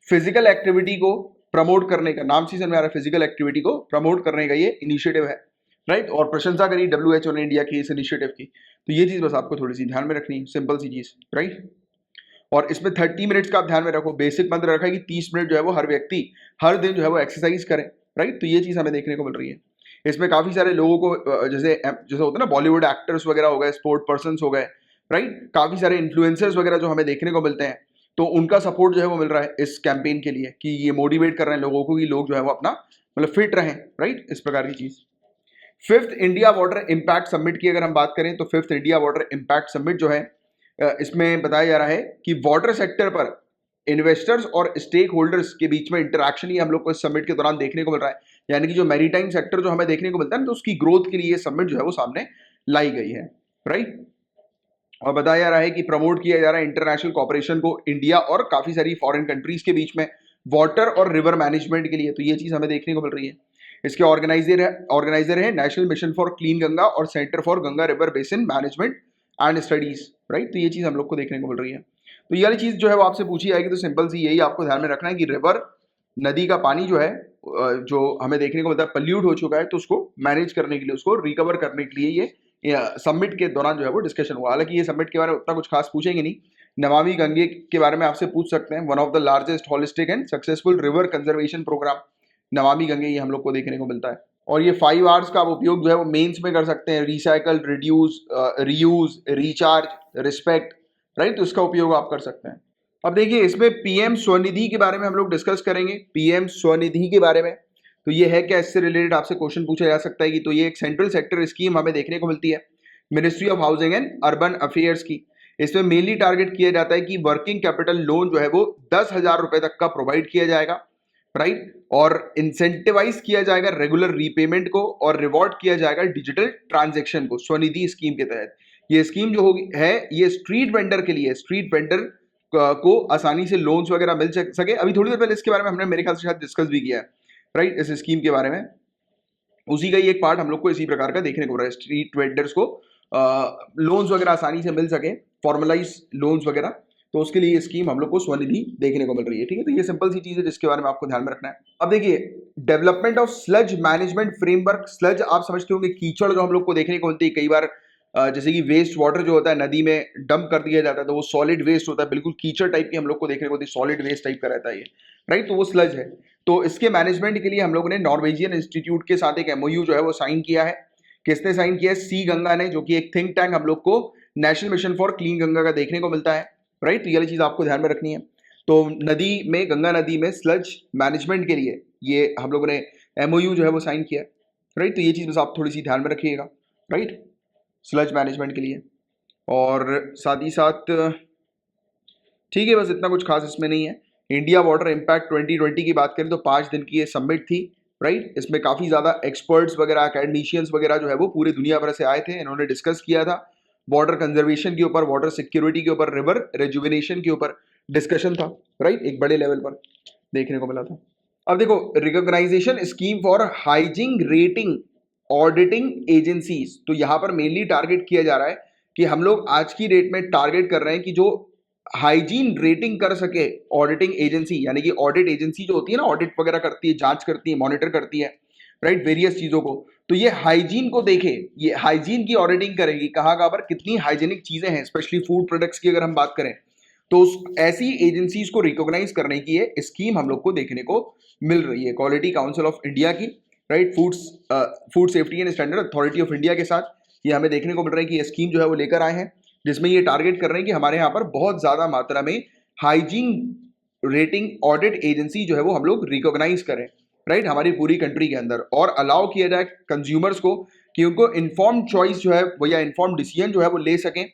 फिजिकल एक्टिविटी को प्रमोट करने का, नाम से समझ में आ रहा है, फिजिकल एक्टिविटी को प्रमोट करने का ये इनिशिएटिव है, राइट। और प्रशंसा करी WHO ने इंडिया की इस इनिशिएटिव की। तो ये चीज बस आपको थोड़ी सी ध्यान में रखनी है, सिंपल सी चीज, राइट। और इसमें 30 मिनट्स का आप ध्यान में रखो, बेसिक मंत्र रखा है कि 30 मिनट जो है वो हर व्यक्ति हर दिन जो है वो एक्सरसाइज करे, राइट। तो ये चीज हमें देखने को मिल रही है। इसमें काफी सारे लोगों को जैसे होता है ना, बॉलीवुड एक्टर्स वगैरह हो गए, स्पोर्ट पर्सन्स हो गए, राइट, काफी सारे इन्फ्लुएंसर्स वगैरह जो हमें देखने को मिलते हैं, तो उनका सपोर्ट जो है वो मिल रहा है इस कैंपेन के लिए, कि ये मोटिवेट कर रहे हैं लोगों को कि लोग जो है वो अपना मतलब फिट रहें, राइट, इस प्रकार की चीज। 5th India water impact summit की अगर हम बात करें तो 5th India water impact summit जो है इसमें बताया जा रहा है कि वाटर सेक्टर पर इन्वेस्टर्स और स्टेक होल्डर्स के बीच में इंटरेक्शन ही हम लोग को इस समिट के दौरान देखने को मिल रहा है, यानी कि जो मैरीटाइम सेक्टर जो हमें देखने को मिलता है तो उसकी ग्रोथ के लिए ये समिट जो है वो सामने लाई गई है, राइट। और बताया जा रहा है कि प्रमोट किया जा रहा है इंटरनेशनल कॉपरेशन को इंडिया और काफी सारी फॉरेन कंट्रीज के बीच में वाटर और रिवर मैनेजमेंट के लिए, तो ये चीज हमें देखने को मिल रही है। इसके ऑर्गेनाइजर है national mission for clean Ganga और centre for Ganga river basin management and studies, right. तो ये चीज हम लोग को देखने को मिल रही है। तो ये वाली चीज जो है वो आपसे पूछी जाएगी, तो सिंपल सी यही आपको ध्यान में रखना है कि रिवर, नदी का पानी जो है जो हमें देखने को मिलता है पल्यूट हो चुका है, तो उसको मैनेज करने के लिए, उसको रिकवर करने के लिए ये समिट के दौरान जो है वो डिस्कशन हुआ। हालांकि ये समिट के बारे में उतना कुछ खास पूछेंगे नहीं, नमामि गंगे के बारे में आपसे पूछ सकते हैं, one of the largest holistic and successful river conservation programme Namami Gange, ये हम लोग को देखने को मिलता है। और ये 5 आवर्स का आप उपयोग जो है वो मेंस में कर सकते हैं, recycle, reduce, reuse, recharge, respect, right, तो इसका उपयोग आप कर सकते हैं। अब देखिए इसमें पीएम स्वनिधि के बारे में हम लोग डिस्कस करेंगे, पीएम स्वनिधि के बारे में। तो ये है क्या, इससे रिलेटेड आपसे क्वेश्चन पूछा जा सकता है कि तो ये एक सेंट्रल सेक्टर स्कीम हमें देखने को मिलती है ministry of housing and urban affairs की। इसमें मेनली टारगेट किया जाता है कि वर्किंग कैपिटल लोन जो है वो 10,000 रुपए तक का प्रोवाइड किया जाएगा, राइट, और इंसेंटिवाइज किया जाएगा रेगुलर रीपेमेंट को और रिवॉर्ड किया जाएगा डिजिटल ट्रांजेक्शन को स्वनिधि स्कीम के तहत। ये स्कीम जो होगी है ये स्ट्रीट वेंडर के लिए, स्ट्रीट वेंडर को आसानी से लोन्स वगैरह मिल सके। अभी थोड़ी देर पहले इसके बारे में हमने मेरे ख्याल से शायद डिस्कस भी किया है, राइट, इस स्कीम के बारे में। उसी का ही एक पार्ट हम लोग को इसी प्रकार का देखने को मिल रहा है, स्ट्रीट वेंडर्स को लोन्स वगैरह आसानी से मिल सके, फॉर्मलाइज लोन्स वगैरह, तो उसके लिए ये स्कीम हम लोग को स्वनिधि देखने को मिल रही है, ठीक है। तो ये सिंपल सी चीज है जिसके बारे में आपको ध्यान में रखना है। अब देखिए development of sludge management framework. Sludge आप समझते होंगे कीचड़ जो हम लोग को देखने को मिलती है कई बार, जैसे कि वेस्ट वाटर जो होता है नदी में डंप कर दिया जाता है तो वो सॉलिड वेस्ट होता है, बिल्कुल कीचड़ टाइप की हम लोग को देखने को मिलती है, सॉलिड वेस्ट टाइप का रहता है ये, राइट, तो वो स्लज है। तो इसके मैनेजमेंट के लिए हम लोगों ने नॉर्वेजियन इंस्टीट्यूट के साथ एक MOU जो है वो साइन किया है। किसने साइन किया है? सी गंगा ने, जो कि एक थिंक टैंक हम लोग को national mission for clean Ganga का देखने को मिलता है, राइट। तो ये चीज आपको ध्यान में रखनी है। तो नदी में, गंगा नदी में स्लज मैनेजमेंट के लिए ये हम लोगों ने MOU जो है वो साइन किया है, राइट। तो ये चीज बस आप थोड़ी सी ध्यान में रखिएगा, राइट, स्लज मैनेजमेंट के लिए। और साथ ही साथ ठीक है, बस इतना कुछ खास इसमें नहीं है। इंडिया वाटर इम्पैक्ट 2020 की बात करें तो 5 दिन की ये समिट थी, राइट। इसमें काफ़ी ज़्यादा एक्सपर्ट्स वगैरह, अकेडमिशियंस वगैरह जो है वो पूरी दुनिया भर से आए थे। इन्होंने डिस्कस किया था वाटर कंजर्वेशन के ऊपर, वाटर सिक्योरिटी के ऊपर, रिवर रेजुविनेशन के ऊपर, डिस्कशन था, राइट, एक बड़े लेवल पर देखने को मिला था। अब देखो, recognisation scheme for hygiene rating auditing agencies, तो यहां पर मेनली टारगेट किया जा रहा है कि हम लोग आज की डेट में टारगेट कर रहे हैं कि जो हाइजीन रेटिंग कर सके ऑडिटिंग एजेंसी, यानी कि ऑडिट एजेंसी जो होती है ना, ऑडिट वगैरह करती है, जांच करती है, मॉनिटर करती है, राइट, वेरियस चीजों को, तो ये हाइजीन को देखे, ये हाइजीन की ऑडिटिंग करेगी, कहाँ कहाँ पर कितनी हाइजीनिक चीजें हैं, स्पेशली फूड प्रोडक्ट्स की अगर हम बात करें, तो ऐसी एजेंसीज को रिकॉग्नाइज करने की ये स्कीम हम लोग को देखने को मिल रही है क्वालिटी काउंसिल ऑफ इंडिया की, right, food safety and standard authority of India के साथ ये हमें देखने को मिल रहा है कि ये स्कीम जो है वो लेकर आए हैं, जिसमें ये टारगेट कर रहे हैं कि हमारे यहाँ पर बहुत ज्यादा मात्रा में हाइजीन रेटिंग ऑडिट एजेंसी जो है वो हम लोग रिकॉग्नाइज करें, राइट, हमारी पूरी कंट्री के अंदर, और अलाउ किया जाए कंज्यूमर्स को कि उनको इन्फॉर्म चॉइस जो है वो या इन्फॉर्म डिसीजन जो है वो ले सकें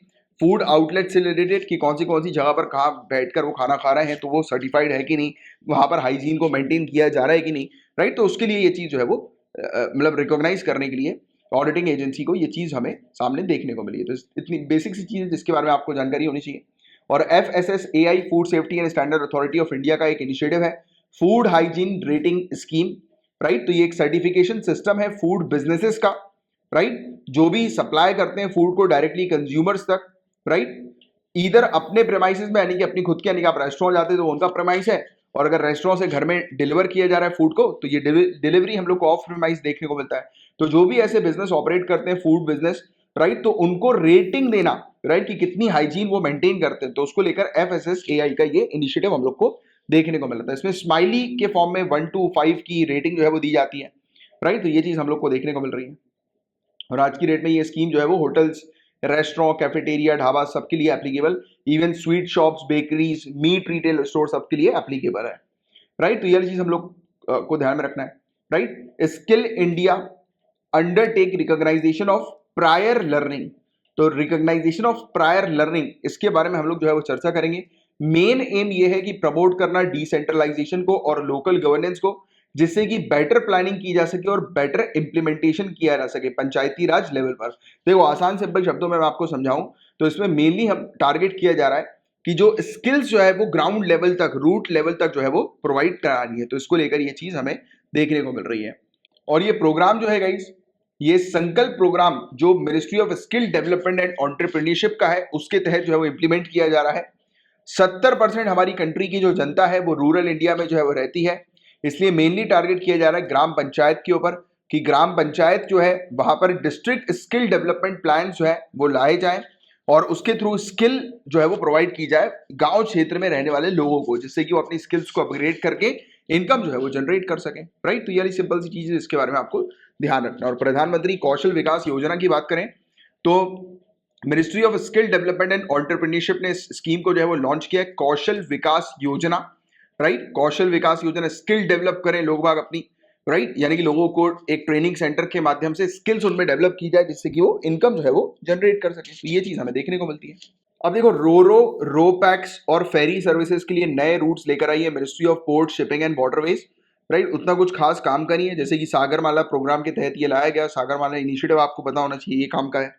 फूड आउटलेट से रिलेटेड, कि कौन सी जगह पर कहाँ बैठकर वो खाना खा रहे हैं, तो वो सर्टिफाइड है कि नहीं, वहां पर हाइजीन को मेंटेन किया जा रहा है कि नहीं, राइट, तो उसके लिए ये चीज जो है वो मतलब रिकॉग्नाइज करने के लिए ऑडिटिंग एजेंसी को ये चीज हमें सामने देखने को मिली है। तो इतनी बेसिक सी चीज है जिसके बारे में आपको जानकारी होनी चाहिए। और FSSAI food safety and standard authority of India का एक इनिशिएटिव है food hygiene rating scheme, right, तो ये एक सर्टिफिकेशन सिस्टम है फूड बिजनेसेस का, राइट, जो भी सप्लाई करते हैं फूड को डायरेक्टली कंज्यूमर्स तक, राइट, इधर अपने प्रेमाइसेस में, यानी कि अपनी खुद के, यानी कि आप रेस्टोरेंट जाते हैं तो उनका प्रेमाइस है, और अगर रेस्टोरेंट से घर में डिलीवर किया जा रहा है फूड को, तो ये डिलीवरी हम लोग को ऑफ प्रेमाइस देखने को मिलता है। तो जो भी ऐसे बिजनेस ऑपरेट करते हैं फूड बिजनेस, राइट, तो उनको रेटिंग देना, राइट, कि कितनी हाइजीन वो मेंटेन करते हैं, तो उसको लेकर FSSAI का ये इनिशिएटिव हम लोग को देखने को मिलता है। इसमें स्माइली के फॉर्म में 1 to 5 की रेटिंग जो है वो दी जाती है, राइट, तो ये चीज हम लोग को देखने को मिल रही है। और आज की डेट में ये स्कीम जो है वो होटल्स, रेस्टोरेंट, कैफेटेरिया, ढाबा सबके लिए applicable, even sweet shops, bakeries, meat retail store सबके लिए एप्लीकेबल है, राइट, तो ये चीज हम लोग को ध्यान में रखना है, right. Skill India undertake recognisation of prior learning, तो रिकॉग्नाइजेशन ऑफ प्रायर लर्निंग, इसके बारे में हम लोग जो है वो चर्चा करेंगे। मेन एम ये है कि प्रमोट करना डिसेंट्रलाइजेशन को और लोकल गवर्नेंस को, जिससे कि बेटर प्लानिंग की जा सके और बेटर इंप्लीमेंटेशन किया जा सके पंचायती राज लेवल पर। देखो, आसान सिंपल शब्दों में मैं आपको समझाऊं तो इसमें मेनली हम टारगेट किया जा रहा है कि जो स्किल्स जो है वो ग्राउंड लेवल तक, रूट लेवल तक जो है वो प्रोवाइड करानी है, तो इसको लेकर ये चीज हमें देखने को मिल रही है। और ये प्रोग्राम जो है गाइस, ये संकल्प प्रोग्राम जो ministry of skill development and entrepreneurship का है, उसके तहत जो है वो इंप्लीमेंट किया जा रहा है। 70% हमारी कंट्री की जो जनता है वो रूरल इंडिया में जो है वो रहती है, इसलिए मेनली टारगेट किया जा रहा है ग्राम पंचायत के ऊपर, कि ग्राम पंचायत जो है वहां पर डिस्ट्रिक्ट स्किल डेवलपमेंट प्लान जो है वो लाए जाएं, और उसके थ्रू स्किल जो है वो प्रोवाइड की जाए गांव क्षेत्र में रहने वाले लोगों को, जिससे कि वो अपनी स्किल्स को अपग्रेड करके इनकम जो है वो जनरेट कर सकें, राइट। तो ये सिंपल सी चीज है, इसके बारे में आपको ध्यान रखना। और प्रधानमंत्री कौशल विकास योजना की बात करें तो ministry of skill development and entrepreneurship ने इस स्कीम को जो है वो लॉन्च किया है, कौशल विकास योजना, राइट, कौशल विकास योजना, स्किल डेवलप करें लोग बाग अपनी, राइट, यानी कि लोगों को एक ट्रेनिंग सेंटर के माध्यम से स्किल्स उनमें डेवलप की जाए, जिससे कि वो इनकम जो है वो जनरेट कर सके, तो ये चीज हमें देखने को मिलती है। अब देखो, रो पैक्स और फेरी सर्विसेज के लिए नए रूट्स लेकर आई है ministry of port, shipping and waterways, right, उतना कुछ खास काम का नहीं है, जैसे कि सागरमाला प्रोग्राम के तहत ये लाया गया, सागरमाला इनिशिएटिव आपको पता होना चाहिए ये काम का है,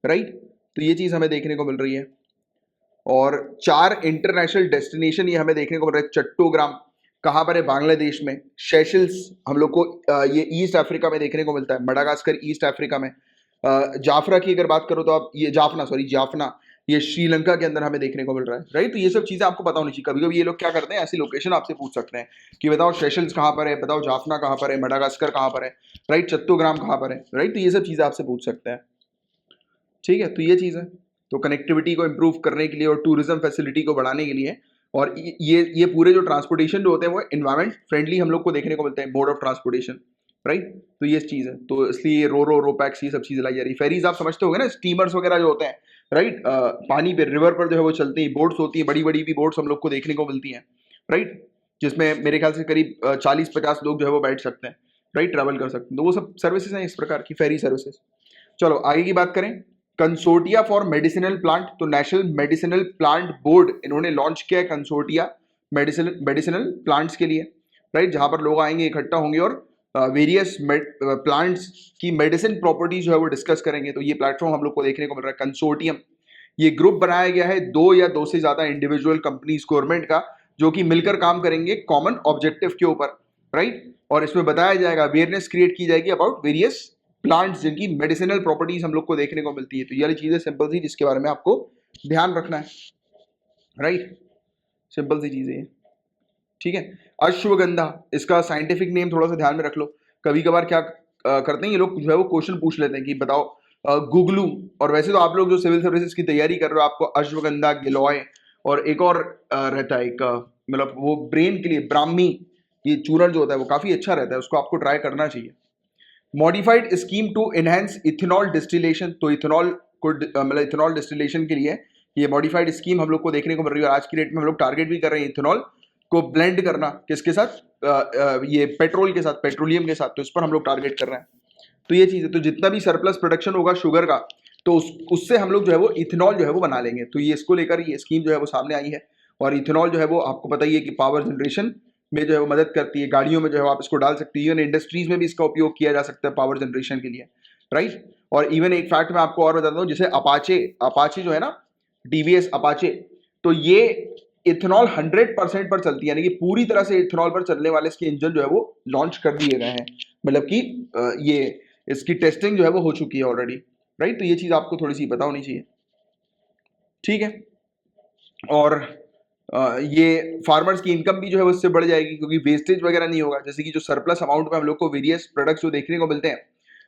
राइट, तो ये चीज हमें देखने को मिल रही है। और 4 इंटरनेशनल डेस्टिनेशन ये हमें देखने को मिल रहा है। चट्टोग्राम कहाँ पर है? बांग्लादेश में। सेशल्स हम लोग को ये ईस्ट अफ्रीका में देखने को मिलता है, मडागास्कर ईस्ट अफ्रीका में। जाफरा की अगर बात करो तो आप ये जाफना ये श्रीलंका के अंदर हमें देखने को मिल रहा है, राइट। तो ये सब चीजें आपको पता होनी चाहिए। कभी कभी ये लोग क्या करते हैं, ऐसी लोकेशन आपसे पूछ सकते हैं कि बताओ सेशल्स कहाँ पर है, बताओ जाफना कहाँ पर है, मडागास्कर कहाँ पर है, राइट, चट्टोग्राम कहाँ पर है, राइट। तो ये सब चीजें आपसे पूछ सकते हैं, ठीक है। तो ये चीज़ है, तो कनेक्टिविटी को इम्प्रूव करने के लिए और टूरिज्म फैसिलिटी को बढ़ाने के लिए, और ये पूरे जो ट्रांसपोर्टेशन जो होते हैं वो एनवायरमेंट फ्रेंडली हम लोग को देखने को मिलते हैं, मोड ऑफ ट्रांसपोर्टेशन, राइट। तो ये चीज़ है, तो इसलिए रो पैक्स ये सब चीज़ें लाई जा रही है। फेरीज आप समझते होंगे ना, स्टीमर्स वगैरह जो होते हैं, राइट, पानी पे रिवर पर जो है वो चलती हैं, बोट्स होती हैं, बड़ी बड़ी भी बोट्स हम लोग को देखने को मिलती हैं, राइट, जिसमें मेरे ख्याल से करीब 40-50 लोग जो है वो बैठ सकते हैं, राइट, ट्रैवल कर सकते हैं। तो वो सब सर्विसेज हैं इस प्रकार की, फेरी सर्विसेज। चलो आगे की बात करें, कंसोर्टिया फॉर मेडिसिनल प्लांट, तो नेशनल मेडिसिनल प्लांट बोर्ड इन्होंने लॉन्च किया है कंसोर्टिया मेडिसिनल प्लांट्स के लिए, राइट, जहां पर लोग आएंगे, इकट्ठा होंगे और वेरियस प्लांट्स की मेडिसिन प्रॉपर्टीज जो है वो डिस्कस करेंगे। तो ये प्लेटफॉर्म हम लोग को देखने को मिल रहा है कंसोर्टियम, ये ग्रुप बनाया गया है 2 या 2 से ज्यादा इंडिविजुअल कंपनीज गवर्नमेंट का, जो कि मिलकर काम करेंगे कॉमन ऑब्जेक्टिव के ऊपर, राइट। और इसमें बताया जाएगा, अवेयरनेस क्रिएट की जाएगी अबाउट वेरियस प्लांट्स जिनकी मेडिसिनल प्रॉपर्टीज हम लोग को देखने को मिलती है। तो ये वाली चीजें सिंपल सी जिसके बारे में आपको ध्यान रखना है, राइट। सिंपल सी चीजें, ठीक है। अश्वगंधा, इसका साइंटिफिक नेम थोड़ा सा ध्यान में रख लो। कभी कभार क्या करते हैं ये लोग जो है वो क्वेश्चन पूछ लेते हैं कि बताओ गुगलू, और वैसे तो आप लोग जो सिविल सर्विसेज की तैयारी कर रहे हो आपको अश्वगंधा, गिलोय और एक और रहता है एक मतलब वो ब्रेन के लिए ब्राह्मी, ये चूर्ण जो होता है वो काफी अच्छा रहता है, उसको आपको ट्राई करना चाहिए। Modified scheme to enhance ethanol distillation, तो इथेनॉल को मतलब इथेनॉल डिस्टिलेशन के लिए ये मॉडिफाइड स्कीम हम लोग को देखने को मिल रही है। आज की डेट में हम लोग टारगेट भी कर रहे हैं इथेनॉल को ब्लेंड करना, किसके साथ, ये पेट्रोल के साथ, पेट्रोलियम के साथ, तो इस पर हम लोग टारगेट कर रहे हैं। तो ये चीज है, तो जितना भी सरप्लस प्रोडक्शन होगा शुगर का, तो उससे हम लोग जो है वो इथेनॉल जो है वो बना लेंगे। तो ये इसको लेकर ये स्कीम जो है वो सामने आई है। और इथेनॉल जो है वो आपको पता ही है कि पावर जनरेशन में जो है वो मदद करती है, गाड़ियों में जो है आप इसको डाल सकते हैं, इवन इंडस्ट्रीज में भी इसका उपयोग किया जा सकता है पावर जनरेशन के लिए, राइट। और इवन एक फैक्ट मैं आपको और बताता हूँ, जैसे अपाचे अपाचे जो है ना, टीवीएस अपाचे, तो ये इथेनॉल 100% पर चलती है, यानी कि पूरी तरह से इथेनॉल पर चलने वाले इसके इंजन जो है वो लॉन्च कर दिए गए हैं, मतलब कि ये इसकी टेस्टिंग जो है वो हो चुकी है ऑलरेडी, राइट। तो ये चीज आपको थोड़ी सी पता होनी चाहिए, ठीक है। और ये फार्मर्स की इनकम भी जो है वो इससे बढ़ जाएगी, क्योंकि वेस्टेज वगैरह नहीं होगा। जैसे कि जो सरप्लस अमाउंट में हम लोग को वेरियस प्रोडक्ट्स जो देखने को मिलते हैं,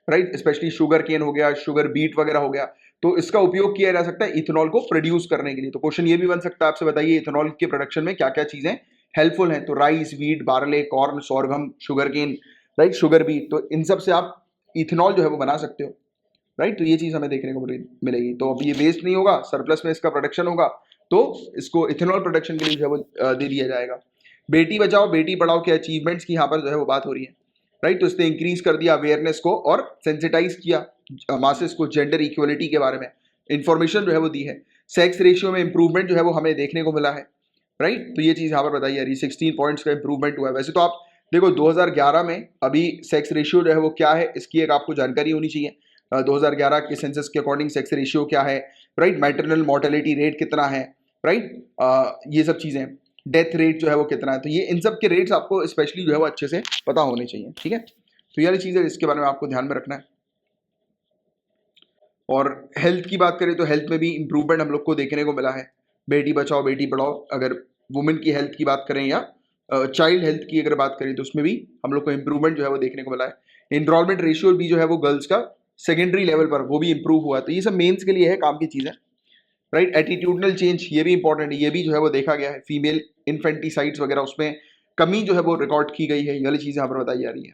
राइट, स्पेशली शुगर केन हो गया, शुगर बीट वगैरह हो गया, तो इसका उपयोग किया जा सकता है इथेनॉल को प्रोड्यूस करने के लिए। तो क्वेश्चन ये भी बन सकता है आपसे, बताइए इथेनॉल के प्रोडक्शन में क्या क्या चीजें हेल्पफुल हैं। तो rice, wheat, barley, corn, sorghum, sugar cane, right, sugar beet, तो इन सब से आप इथेनॉल जो है वो बना सकते हो, राइट। तो ये चीज हमें देखने को मिलेगी। तो अब ये वेस्ट नहीं होगा, सरप्लस में इसका प्रोडक्शन होगा, तो इसको इथेनॉल प्रोडक्शन के लिए जो है वो दे दिया जाएगा। बेटी बचाओ बेटी पढ़ाओ के अचीवमेंट्स की यहाँ पर जो है वो बात हो रही है, राइट। तो इसने इंक्रीज कर दिया अवेयरनेस को और सेंसिटाइज किया मासेस को जेंडर इक्वलिटी के बारे में, इंफॉर्मेशन जो है वो दी है। सेक्स रेशियो में इंप्रूवमेंट जो है वो हमें देखने को मिला है, राइट। तो ये चीज यहाँ पर बताई जा रही है, 16 पॉइंट्स का इंप्रूवमेंट हुआ है। वैसे तो आप देखो 2011 में अभी सेक्स रेशियो जो है वो क्या है, इसकी एक आपको जानकारी होनी चाहिए। 2011 के सेंसस के अकॉर्डिंग सेक्स रेशियो क्या है, राइट, मैटरनल मोर्टेलिटी रेट कितना है, राइट, ये सब चीजें, डेथ रेट जो है वो कितना है, तो ये इन सब के रेट्स आपको स्पेशली जो है वो अच्छे से पता होने चाहिए, ठीक है। तो ये वाली चीज़ है जिसके बारे में आपको ध्यान में रखना है। और हेल्थ की बात करें तो हेल्थ में भी इंप्रूवमेंट हम लोग को देखने को मिला है। बेटी बचाओ बेटी पढ़ाओ, अगर वुमेन की हेल्थ की बात करें या चाइल्ड हेल्थ की अगर बात करें तो उसमें भी हम लोग को इंप्रूवमेंट जो है वो देखने को मिला है। एनरोलमेंट रेशियो भी जो है वो गर्ल्स का सेकेंडरी लेवल पर वो भी इंप्रूव हुआ, तो ये सब मेंस के लिए है काम की चीज़ें, राइट। एटीट्यूडनल चेंज ये भी इंपॉर्टेंट है, ये भी जो है वो देखा गया है। फीमेल इन्फेंटिसाइड्स वगैरह उसमें कमी जो है वो रिकॉर्ड की गई है, ये वाली चीज़ यहाँ पर बताई जा रही है,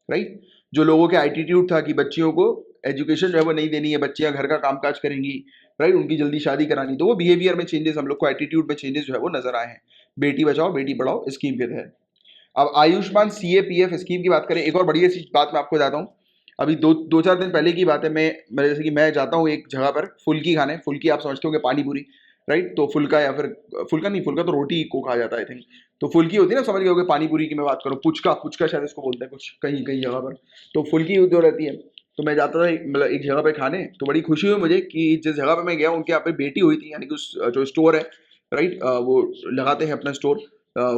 राइट। जो लोगों के एटीट्यूड था कि बच्चियों को एजुकेशन जो है वो नहीं देनी है, बच्चियां घर का कामकाज करेंगी, राइट, उनकी जल्दी शादी करानी, तो वो बिहेवियर में चेंजेस हम लोग को, एटीट्यूड में चेंजेस जो है वो नजर आए हैं बेटी बचाओ बेटी पढ़ाओ स्कीम के तहत। अब आयुष्मान CAPF स्कीम की बात करें, एक और बढ़िया सी बात मैं आपको बताता हूँ। अभी दो चार दिन पहले की बात है, मैं जैसे कि मैं जाता हूँ एक जगह पर फुल्की खाने, फुल्की आप समझते होंगे पानी पूरी, राइट। तो फुल्का या फिर फुल्का नहीं, फुल्का तो रोटी को कहा जाता है आई थिंक, तो फुल्की होती है ना, समझ गए होगे। पानी पूरी की मैं बात करूँ, पुचका, पुचका शायद इसको बोलते हैं कुछ कहीं कहीं जगह पर, तो फुल्की जो रहती है। तो मैं जाता था मतलब एक जगह पे खाने, तो बड़ी खुशी हुई मुझे कि जिस जगह पे मैं गया उनके यहाँ पे बेटी हुई थी, यानी कि उस जो स्टोर है, राइट, वो लगाते हैं अपना स्टोर,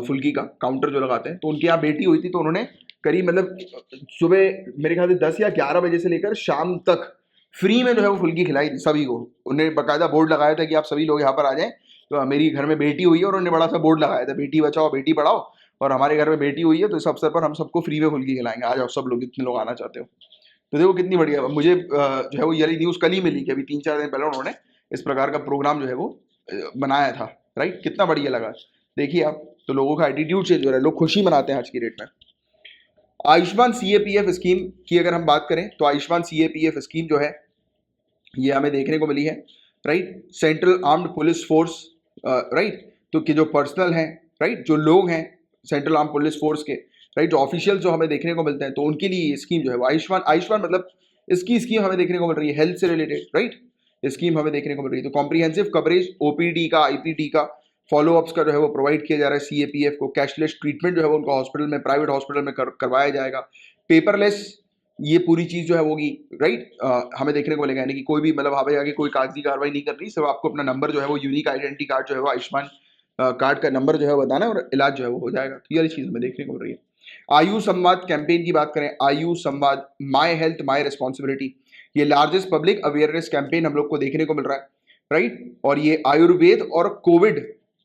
फुल्की का काउंटर जो लगाते हैं, तो उनके यहाँ बेटी हुई थी, तो उन्होंने करीब मतलब सुबह मेरे ख्याल से 10 या 11 बजे से लेकर शाम तक फ्री में जो है वो फुल्की खिलाई थी सभी को। उन्हें बकायदा बोर्ड लगाया था कि आप सभी लोग यहाँ पर आ जाएं, तो मेरी घर में बेटी हुई है, और उन्होंने बड़ा सा बोर्ड लगाया था, बेटी बचाओ बेटी पढ़ाओ, और हमारे घर में बेटी हुई है, तो इस अवसर पर हम सबको फ्री में फुल्की खिलाएंगे, आ जाओ सब लोग, जितने लोग आना चाहते हो। तो देखो कितनी बढ़िया। मुझे जो है वो ये न्यूज़ कल ही मिली कि अभी 3-4 दिन पहले उन्होंने इस प्रकार का प्रोग्राम जो है वो बनाया था, राइट। कितना बढ़िया लगा, देखिए आप, तो लोगों का एटीट्यूड चेंज हो रहा है, लोग खुशी मनाते हैं आज की डेट में। आयुष्मान CAPF स्कीम की अगर हम बात करें तो आयुष्मान CAPF स्कीम जो है ये हमें देखने को मिली है, right. Central armed police force, right, तो कि जो पर्सनल हैं, राइट, जो लोग हैं सेंट्रल आर्म पुलिस फोर्स के, राइट, जो ऑफिशियल जो हमें देखने को मिलते हैं, तो उनके लिए ये स्कीम जो है वो आयुष्मान, आयुष्मान मतलब इसकी स्कीम हमें देखने को मिल रही है हेल्थ से रिलेटेड, राइट, स्कीम हमें देखने को मिल रही है। तो कॉम्प्रिहेंसिव कवरेज OPD का, IPT का, फॉलोअप्स का जो है वो प्रोवाइड किया जा रहा है। CAPF को कैशलेस ट्रीटमेंट जो है वो उनका हॉस्पिटल में, प्राइवेट हॉस्पिटल में करवाया जाएगा। पेपरलेस ये पूरी चीज जो है होगी, राइट। हमें देखने को मिलेगा, यानी कि कोई भी मतलब हाँ भाई आगे कोई कागजी कार्रवाई नहीं करनी, सिर्फ आपको अपना नंबर जो है वो यूनिक आइडेंटिटी कार्ड जो है वो आयुष्मान कार्ड का नंबर जो है बताना है और इलाज जो है वो हो जाएगा। तो ये वाली चीज हमें देखने को मिल रही है। आयु संवाद कैंपेन की बात करें, आयु संवाद माई हेल्थ माई रिस्पॉन्सिबिलिटी, ये लार्जेस्ट पब्लिक अवेयरनेस कैंपेन हम लोग को देखने को मिल रहा है, राइट। और ये आयुर्वेद और कोविड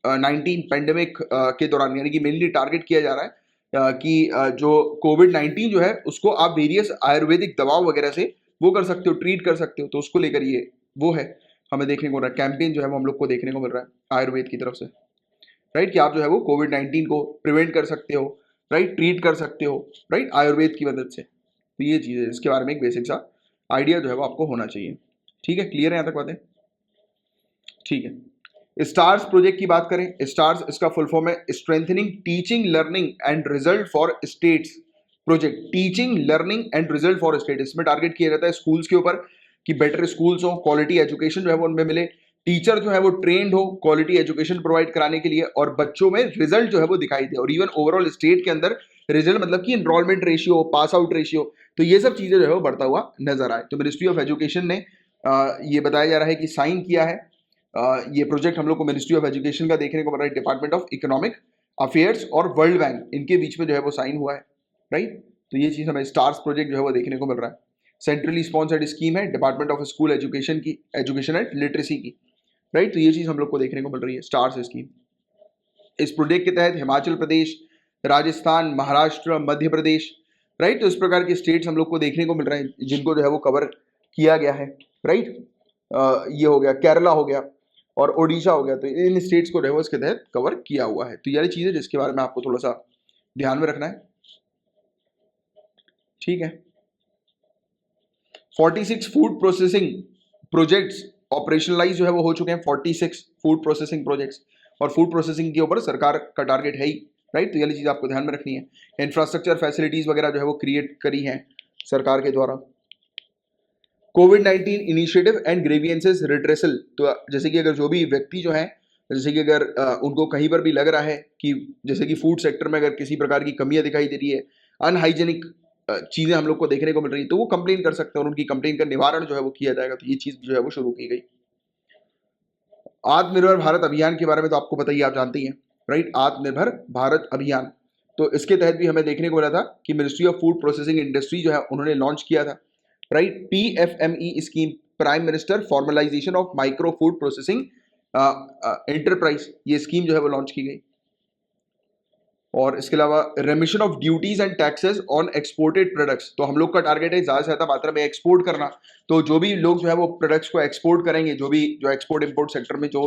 19 पेंडेमिक के दौरान, यानी कि मेनली टारगेट किया जा रहा है कि जो कोविड-19 जो है उसको आप वेरियस आयुर्वेदिक दवाओं वगैरह से वो कर सकते हो, ट्रीट कर सकते हो। तो उसको लेकर ये वो है, हमें देखने को मिल रहा है कैंपेन जो है वो हम लोग को देखने को मिल रहा है आयुर्वेद की तरफ से, राइट। कि आप जो है वो कोविड-19 को प्रिवेंट कर सकते हो, राइट, ट्रीट कर सकते हो, राइट, आयुर्वेद की मदद से। तो ये चीज़ है, इसके बारे में एक बेसिक सा आइडिया जो है वो आपको होना चाहिए। ठीक है, क्लियर है यहाँ तक बातें? ठीक है। स्टार्स प्रोजेक्ट की बात करें, स्टार्स इसका फुल फॉर्म है strengthening teaching learning and result for states project, teaching learning and result for state. इसमें टारगेट किया जाता है स्कूल्स के ऊपर कि बेटर स्कूल्स हो, क्वालिटी एजुकेशन जो है वो उनमें मिले, टीचर जो है वो ट्रेंड हो क्वालिटी एजुकेशन प्रोवाइड कराने के लिए, और बच्चों में रिजल्ट जो है वो दिखाई दे, और इवन ओवरऑल स्टेट के अंदर रिजल्ट मतलब कि enrolment ratio, pass out ratio, तो ये सब चीजें जो है वो बढ़ता हुआ नजर आए। तो मिनिस्ट्री ऑफ एजुकेशन ने ये बताया जा रहा है कि साइन किया है। ये प्रोजेक्ट हम लोग को मिनिस्ट्री ऑफ एजुकेशन का देखने को मिल रहा है, डिपार्टमेंट ऑफ इकोनॉमिक अफेयर्स और वर्ल्ड बैंक इनके बीच में जो है वो साइन हुआ है, राइट। तो ये चीज़ हमें स्टार्स प्रोजेक्ट जो है वो देखने को मिल रहा है। सेंट्रली स्पॉन्सर्ड स्कीम है डिपार्टमेंट ऑफ स्कूल एजुकेशन की, एजुकेशन एंड लिटरेसी की, राइट। तो ये चीज़ हम लोग को देखने को मिल रही है स्टार्स स्कीम। इस प्रोजेक्ट के तहत हिमाचल प्रदेश, राजस्थान, महाराष्ट्र, मध्य प्रदेश, राइट, तो इस प्रकार के स्टेट्स हम लोग को देखने को मिल रहे हैं जिनको जो है वो कवर किया गया है, राइट। ये हो गया, केरला हो गया और ओडिशा हो गया, तो इन स्टेट्स को जो है वो इसके तहत कवर किया हुआ है। तो ये चीज़ है जिसके बारे में आपको थोड़ा सा ध्यान में रखना है, ठीक है। 46 फूड प्रोसेसिंग प्रोजेक्ट्स ऑपरेशनलाइज जो है वो हो चुके हैं, 46 फूड प्रोसेसिंग प्रोजेक्ट्स, और फूड प्रोसेसिंग के ऊपर सरकार का टारगेट है ही, राइट। तो ये चीज़ आपको ध्यान में रखनी है। इंफ्रास्ट्रक्चर फैसिलिटीज वगैरह जो है वो क्रिएट करी हैं सरकार के द्वारा। कोविड-19 इनिशिएटिव एंड ग्रेवियंसेस रिड्रेसल, तो जैसे कि अगर जो भी व्यक्ति जो है, जैसे कि अगर उनको कहीं पर भी लग रहा है कि जैसे कि फूड सेक्टर में अगर किसी प्रकार की कमियां दिखाई दे रही है, अनहाइजेनिक चीज़ें हम लोग को देखने को मिल रही है, तो वो कंप्लेन कर सकते हैं और उनकी कंप्लेन का निवारण जो है वो किया जाएगा। तो ये चीज़ जो है वो शुरू की गई। आत्मनिर्भर भारत अभियान के बारे में तो आपको पता ही, आप जानते ही हैं, राइट। आत्मनिर्भर भारत अभियान, तो इसके तहत भी हमें देखने को मिला था कि ministry of food processing industry जो है उन्होंने लॉन्च किया था, right, PFME scheme, prime minister formalisation of micro food processing enterprise, ये स्कीम जो है वो लॉन्च की गई। और इसके अलावा रेमिशन of duties and taxes on exported products, तो हम लोग का टारगेट है ज़्यादा से ज़्यादा मात्रा में एक्सपोर्ट करना। तो जो भी लोग जो है वो प्रोडक्ट्स को एक्सपोर्ट करेंगे, जो भी जो एक्सपोर्ट इंपोर्ट सेक्टर में जो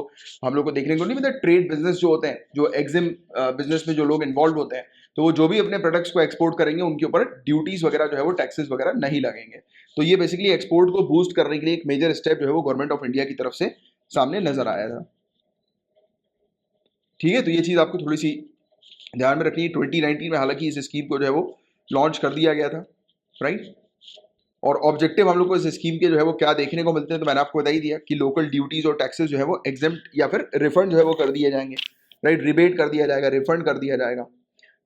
हम लोग को देखने को नहीं मिलता, ट्रेड बिजनेस जो होते हैं, जो एग्जिम बिजनेस में जो लोग इन्वॉल्व होते हैं, तो वो जो भी अपने प्रोडक्ट्स को एक्सपोर्ट करेंगे उनके ऊपर ड्यूटीज वगैरह जो है वो टैक्सेस वगैरह नहीं लगेंगे। तो ये बेसिकली एक्सपोर्ट को बूस्ट करने के लिए एक मेजर स्टेप जो है वो गवर्नमेंट ऑफ इंडिया की तरफ से सामने नजर आया था, ठीक है। तो ये चीज़ आपको थोड़ी सी ध्यान में रखनी है। 2019 में हालांकि इस स्कीम को जो है वो लॉन्च कर दिया गया था, राइट। और ऑब्जेक्टिव हम लोग को इस स्कीम के जो है वो क्या देखने को मिलते हैं, तो मैंने आपको बता ही दिया कि लोकल ड्यूटीज और टैक्सेस जो है वो एग्जेम्प्ट या फिर रिफंड जो है वो कर दिए जाएंगे, राइट, रिबेट कर दिया जाएगा, रिफंड कर दिया जाएगा,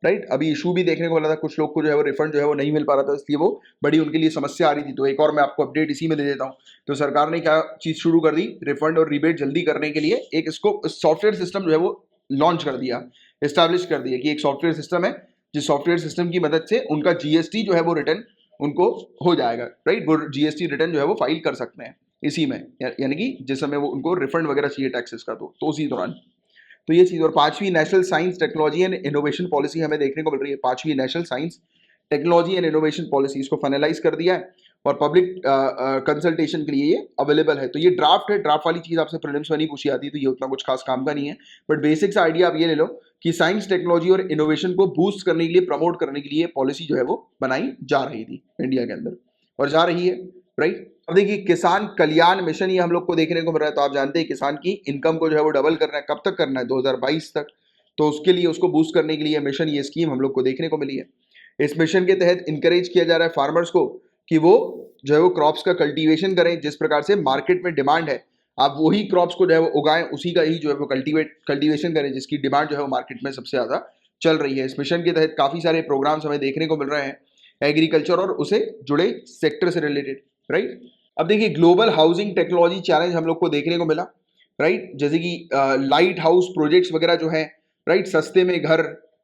राइट। अभी इशू भी देखने को मिला था, कुछ लोग को जो है वो रिफंड जो है वो नहीं मिल पा रहा था, इसलिए वो बड़ी उनके लिए समस्या आ रही थी। तो एक और मैं आपको अपडेट इसी में दे देता हूँ। तो सरकार ने क्या चीज़ शुरू कर दी, रिफंड और रिबेट जल्दी करने के लिए एक इसको सॉफ्टवेयर सिस्टम जो है वो लॉन्च कर दिया, एस्टैब्लिश कर दिया कि एक सॉफ्टवेयर सिस्टम है, जिस सॉफ्टवेयर सिस्टम की मदद से उनका जीएसटी जो है वो रिटर्न उनको हो जाएगा, राइट। वो जीएसटी रिटर्न जो है वो फाइल कर सकते हैं इसी में, यानी कि जिस समय वो उनको रिफंड वगैरह चाहिए टैक्सेस का, तो उसी दौरान। तो ये चीज़। और 5वीं national science technology and innovation policy हमें देखने को मिल रही है। 5वीं national science technology and innovation policy, इसको फाइनलाइज कर दिया है और पब्लिक कंसल्टेशन के लिए ये अवेलेबल है। तो ये ड्राफ्ट है, ड्राफ्ट वाली चीज़ आपसे प्रीलिम्स में नहीं पूछी आती, तो ये उतना कुछ खास काम का नहीं है, बट बेसिक सा आइडिया आप ये ले लो कि साइंस टेक्नोलॉजी और इनोवेशन को बूस्ट करने के लिए, प्रमोट करने के लिए पॉलिसी जो है वो बनाई जा रही थी इंडिया के अंदर, और जा रही है, राइट। अब देखिए किसान कल्याण मिशन ये हम लोग को देखने को मिल रहा है। तो आप जानते हैं किसान की इनकम को जो है वो डबल करना है, कब तक करना है, 2022 तक। तो उसके लिए, उसको बूस्ट करने के लिए मिशन, ये स्कीम हम लोग को देखने को मिली है। इस मिशन के तहत इंकरेज किया जा रहा है फार्मर्स को कि वो जो है वो क्रॉप्स का कल्टीवेशन करें, जिस प्रकार से मार्केट में डिमांड है आप वही क्रॉप्स को जो है वो उगाएं, उसी का ही जो है वो कल्टीवेशन करें जिसकी डिमांड जो है वो मार्केट में सबसे ज़्यादा चल रही है। इस मिशन के तहत काफ़ी सारे प्रोग्राम्स हमें देखने को मिल रहे हैं, एग्रीकल्चर और उसे जुड़े सेक्टर से रिलेटेड, राइट। अब देखिए ग्लोबल हाउसिंग टेक्नोलॉजी चैलेंज हम लोग को देखने को मिला, राइट, जैसे कि लाइट हाउस प्रोजेक्ट्स वगैरह जो है, राइट, सस्ते में घर,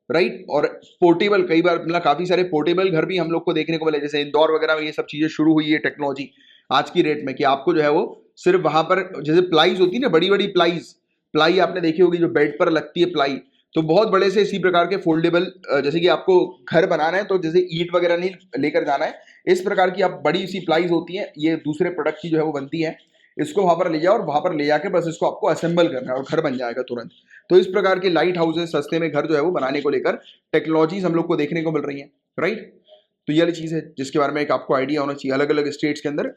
राइट, और पोर्टेबल, कई बार मतलब काफी सारे पोर्टेबल घर भी हम लोग को देखने को मिले, जैसे इंदौर वगैरह में ये सब चीजें शुरू हुई है टेक्नोलॉजी आज की डेट में, कि आपको जो है वो सिर्फ वहां पर जैसे प्लाईज होती है ना, बड़ी बड़ी प्लाई आपने देखी होगी जो बेड पर लगती है प्लाई, तो बहुत बड़े से इसी प्रकार के फोल्डेबल, जैसे कि आपको घर बनाना है तो जैसे ईंट वगैरह नहीं लेकर जाना है, इस प्रकार की आप बड़ी सी प्लाईज होती है, ये दूसरे प्रोडक्ट की जो है वो बनती है, इसको वहां पर ले जाओ और वहां पर ले जाके बस इसको आपको असेंबल करना है और घर बन जाएगा तुरंत। तो इस प्रकार के लाइट हाउसेस सस्ते में घर जो है वो बनाने को लेकर टेक्नोलॉजीज हम लोग को देखने को मिल रही है, राइट। तो ये वाली चीज है जिसके बारे में एक आपको आइडिया होना चाहिए, अलग अलग स्टेट्स के अंदर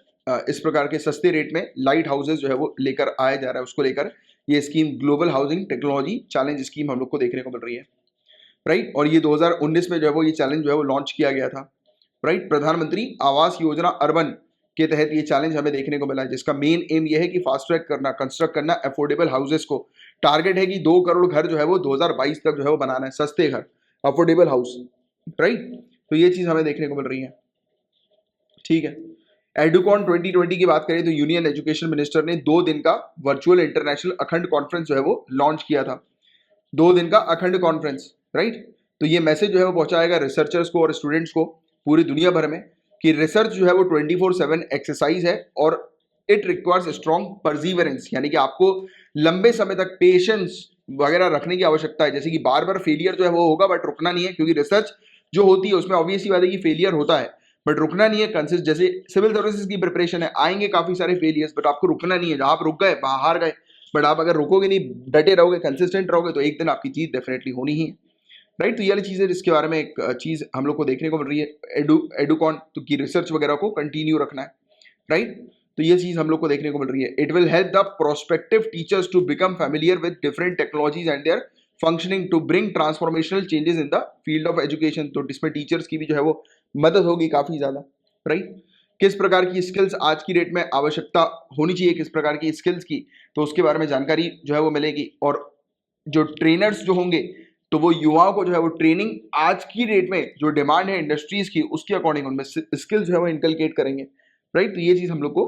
इस प्रकार के सस्ते रेट में लाइट हाउसेज जो है वो लेकर आया जा रहा है, उसको लेकर ये scheme global housing technology challenge scheme हम लोग को देखने को मिल रही है, राइट। और ये 2019 में जो है वो ये चैलेंज जो है वो लॉन्च किया गया था, राइट। प्रधानमंत्री आवास योजना अर्बन के तहत ये चैलेंज हमें देखने को मिला है, जिसका मेन एम ये है कि फास्ट ट्रैक करना, कंस्ट्रक्ट करना अफोर्डेबल हाउसेस को। टारगेट है कि 2 करोड़ घर जो है वो 2022 तक जो है वो बनाना है, सस्ते घर, अफोर्डेबल हाउस, राइट। तो ये चीज हमें देखने को मिल रही है, ठीक है। एडुकॉन 2020 की बात करें तो यूनियन एजुकेशन मिनिस्टर ने 2 दिन का वर्चुअल इंटरनेशनल अखंड कॉन्फ्रेंस जो है वो लॉन्च किया था, 2 दिन का अखंड कॉन्फ्रेंस, राइट। तो ये मैसेज जो है वो पहुंचाएगा रिसर्चर्स को और स्टूडेंट्स को पूरी दुनिया भर में कि रिसर्च जो है वो 24/7 एक्सरसाइज है और इट रिक्वायर्स स्ट्रॉन्ग परसिवरेंस, यानी कि आपको लंबे समय तक पेशेंस वगैरह रखने की आवश्यकता है, जैसे कि बार बार फेलियर जो है वो होगा बट रुकना नहीं है, क्योंकि रिसर्च जो होती है उसमें ऑब्वियसली बात है कि फेलियर होता है बट रुकना नहीं है, कंसिस्ट जैसे सिविल सर्विसेज की प्रिपरेशन है, आएंगे काफी सारे फेलियर्स बट आपको रुकना नहीं है, जहां आप रुक गए वहां हार गए, बट आप अगर रुकोगे नहीं, डटे रहोगे, कंसिस्टेंट रहोगे, तो एक दिन आपकी जीत डेफिनेटली होनी ही है, राइट। तो ये वाली चीज है जिसके बारे में एक चीज हम लोग को देखने को मिल रही है, एडुकॉन तो की रिसर्च वगैरह को कंटिन्यू रखना है, राइट। तो ये चीज हम लोग को देखने को मिल रही है। It will help the prospective teachers to become familiar with different technologies and their functioning to bring transformational changes in the field of education. तो इसमें टीचर्स की भी जो है वो मदद होगी काफी ज्यादा, राइट। किस प्रकार की स्किल्स आज की डेट में आवश्यकता होनी चाहिए, किस प्रकार की स्किल्स की, तो उसके बारे में जानकारी जो है वो मिलेगी, और जो ट्रेनर्स जो होंगे तो वो युवाओं को जो है वो ट्रेनिंग आज की डेट में जो डिमांड है इंडस्ट्रीज की उसके अकॉर्डिंग उनमें स्किल्स जो है वो इनकलकेट करेंगे, राइट। तो ये चीज हम लोग को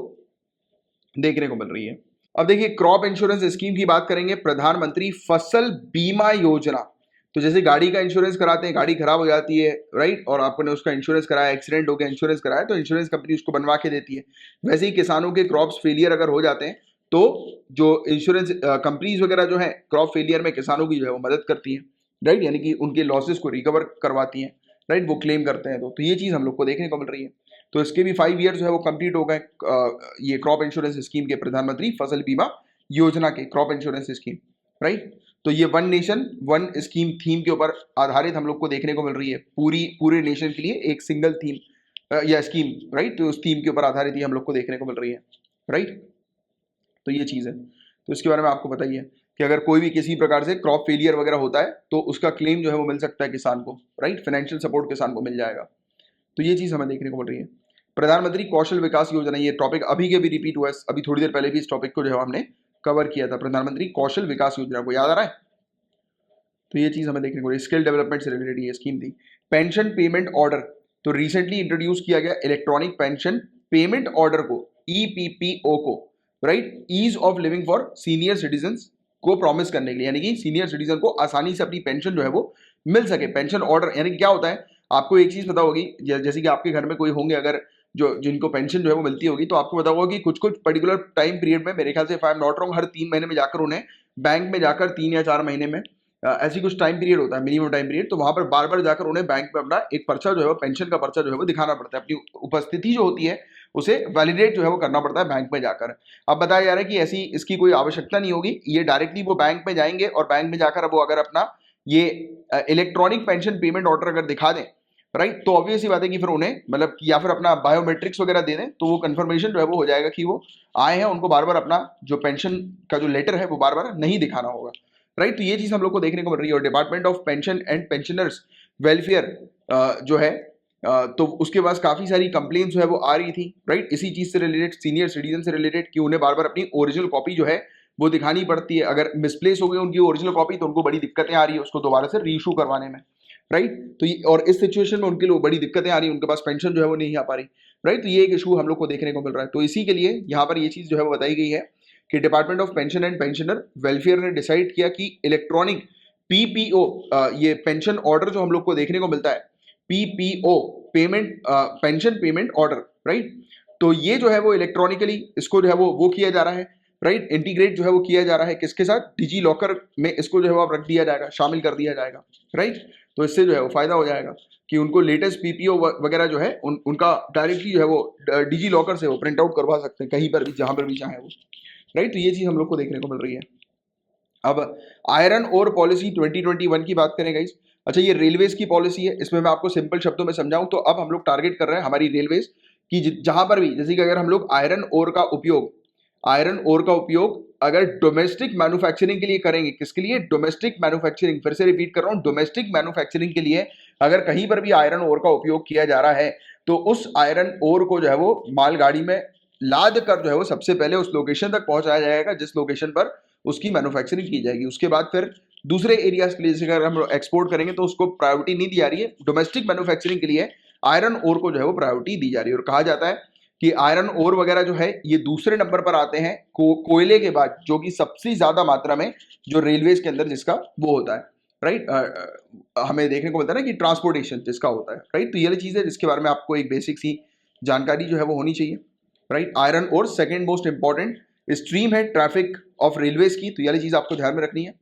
देखने को मिल रही है। अब देखिए क्रॉप इंश्योरेंस स्कीम की बात करेंगे, प्रधानमंत्री फसल बीमा योजना। तो जैसे गाड़ी का इंश्योरेंस कराते हैं, गाड़ी खराब हो जाती है, राइट, और आपने उसका इंश्योरेंस कराया, एक्सीडेंट हो गया, इंश्योरेंस कराया, तो इंश्योरेंस कंपनी उसको बनवा के देती है। वैसे ही किसानों के क्रॉप्स फेलियर अगर हो जाते हैं तो जो इंश्योरेंस कंपनीज वगैरह जो है क्रॉप फेलियर में किसानों की जो है वो मदद करती है, राइट, यानी कि उनके लॉसेस को रिकवर करवाती हैं, राइट, वो क्लेम करते हैं। तो ये चीज हम लोग को देखने को मिल रही है। तो इसके भी 5 ईयर जो है वो कंप्लीट हो गए ये क्रॉप इंश्योरेंस स्कीम के, प्रधानमंत्री फसल बीमा योजना के क्रॉप इंश्योरेंस स्कीम, राइट। तो ये one nation one scheme theme के ऊपर आधारित हम लोग को देखने को मिल रही है, पूरे नेशन के लिए एक सिंगल थीम या स्कीम, राइट। तो उस थीम के ऊपर आधारित ही हम लोग को देखने को मिल रही है, राइट। तो ये चीज है, तो इसके बारे में आपको पता ही है कि अगर कोई भी किसी प्रकार से क्रॉप फेलियर वगैरह होता है तो उसका क्लेम जो है वो मिल सकता है किसान को, राइट, फाइनेंशियल सपोर्ट किसान को मिल जाएगा। तो ये चीज हमें देखने को मिल रही है। प्रधानमंत्री कौशल विकास योजना, ये टॉपिक अभी के भी रिपीट हुआ है, अभी थोड़ी देर पहले भी इस टॉपिक को जो है हमने कवर किया था, प्रधानमंत्री कौशल विकास योजना को याद आ रहा है। तो ये चीज हमें देखने को, स्किल डेवलपमेंट से रिलेटेड ये स्कीम थी। पेंशन पेमेंट ऑर्डर, तो रिसेंटली इंट्रोड्यूस किया गया इलेक्ट्रॉनिक पेंशन पेमेंट ऑर्डर को, ईपीपीओ को, right, ease of living for senior citizen को प्रॉमिस करने के लिए, यानी कि सीनियर सिटीजन को आसानी से अपनी पेंशन जो है वो मिल सके। पेंशन ऑर्डर यानी कि क्या होता है, आपको एक चीज पता होगी, जैसे कि आपके घर में कोई होंगे अगर जो जिनको पेंशन जो है वो मिलती होगी, तो आपको पता होगा कि कुछ कुछ पर्टिकुलर टाइम पीरियड में, मेरे ख्याल से if I am not wrong, हर 3 महीने में जाकर उन्हें बैंक में जाकर 3 या 4 महीने में ऐसी कुछ टाइम पीरियड होता है, मिनिमम टाइम पीरियड, तो वहां पर बार बार जाकर उन्हें बैंक में अपना एक पर्चा जो है, पेंशन का पर्चा जो है वो दिखाना पड़ता है, अपनी उपस्थिति जो होती है उसे वैलिडेट जो है वो करना पड़ता है बैंक में जाकर। अब बताया जा रहा है कि ऐसी इसकी कोई आवश्यकता नहीं होगी, ये डायरेक्टली वो बैंक में जाएंगे और बैंक में जाकर अब वो अगर अपना ये इलेक्ट्रॉनिक पेंशन पेमेंट ऑर्डर अगर दिखा दें, राइट, तो ऑब्वियस ही बात है कि फिर उन्हें मतलब या फिर अपना बायोमेट्रिक्स वगैरह दे दें, तो वो कंफर्मेशन जो है वो हो जाएगा कि वो आए हैं, उनको बार बार अपना जो पेंशन का जो लेटर है वो बार बार नहीं दिखाना होगा, राइट। तो ये चीज हम लोग को देखने को मिल रही है। और department of pension and pensioners welfare जो है तो उसके पास काफी सारी कंप्लेन जो है वो आ रही थी, राइट, इसी चीज से रिलेटेड, सीनियर सिटीजन से रिलेटेड, कि उन्हें बार बार अपनी ओरिजिनल कॉपी जो है वो दिखानी पड़ती है। अगर मिसप्लेस हो गई उनकी ओरिजिनल कॉपी तो उनको बड़ी दिक्कतें आ रही है उसको दोबारा से रीइशू करवाने में, राइट। तो ये और इस सिचुएशन में उनके लिए बड़ी दिक्कतें आ रही हैं, उनके पास पेंशन जो है वो नहीं आ पा रही, राइट। तो ये एक इशू हम लोग को देखने को मिल रहा है। तो इसी के लिए यहाँ पर ये चीज़ जो है वो बताई गई है कि department of pension and pensioner welfare ने डिसाइड किया कि इलेक्ट्रॉनिक पीपीओ, ये पेंशन ऑर्डर जो हम लोग को देखने को मिलता है, PPO payment pension payment order, right. तो ये जो है वो इलेक्ट्रॉनिकली इसको जो है वो किया जा रहा है, राइट। इंटीग्रेट जो है वो किया जा रहा है किसके साथ, डिजी लॉकर में इसको जो है वो अब रख दिया जाएगा, शामिल कर दिया जाएगा, राइट। तो इससे जो है वो फायदा हो जाएगा कि उनको लेटेस्ट पीपीओ वगैरह जो है उनका डायरेक्टली जो है वो डिजी लॉकर से वो प्रिंट आउट करवा सकते हैं कहीं पर भी, जहां पर भी चाहे वो, राइट। तो ये चीज हम लोग को देखने को मिल रही है। अब आयरन ओर पॉलिसी 2021 की बात करें गाइस। अच्छा, ये रेलवेज की पॉलिसी है, इसमें मैं आपको सिंपल शब्दों में समझाऊं तो अब हम लोग टारगेट कर रहे हैं हमारी रेलवेज कि जहां पर भी, जैसे कि अगर हम लोग आयरन ओर का उपयोग अगर डोमेस्टिक मैन्युफैक्चरिंग के लिए करेंगे, किसके लिए, डोमेस्टिक मैन्युफैक्चरिंग, फिर से रिपीट कर रहा हूं, डोमेस्टिक मैन्युफैक्चरिंग के लिए अगर कहीं पर भी आयरन ओर का उपयोग किया जा रहा है तो उस आयरन ओर को जो है वो मालगाड़ी में लाद कर जो है वो सबसे पहले उस लोकेशन तक पहुंचाया जाएगा जिस लोकेशन पर उसकी मैन्युफैक्चरिंग की जाएगी। उसके बाद फिर दूसरे एरियाज के लिए, जैसे अगर हम एक्सपोर्ट करेंगे तो उसको प्रायोरिटी नहीं दी जा रही है, डोमेस्टिक मैन्युफैक्चरिंग के लिए आयरन ओर को जो है वो प्रायोरिटी दी जा रही है। और कहा जाता है कि आयरन ओर वगैरह जो है ये दूसरे नंबर पर आते हैं कोयले के बाद, जो कि सबसे ज्यादा मात्रा में जो रेलवेज के अंदर जिसका वो होता है, राइट। हमें देखने को मिलता है ना कि ट्रांसपोर्टेशन जिसका होता है, राइट। तो ये चीज है जिसके बारे में आपको एक बेसिक सी जानकारी जो है वो होनी चाहिए, right. Iron ore second most important stream है ट्रैफिक ऑफ रेलवेज की, तो ये चीज आपको ध्यान में रखनी है,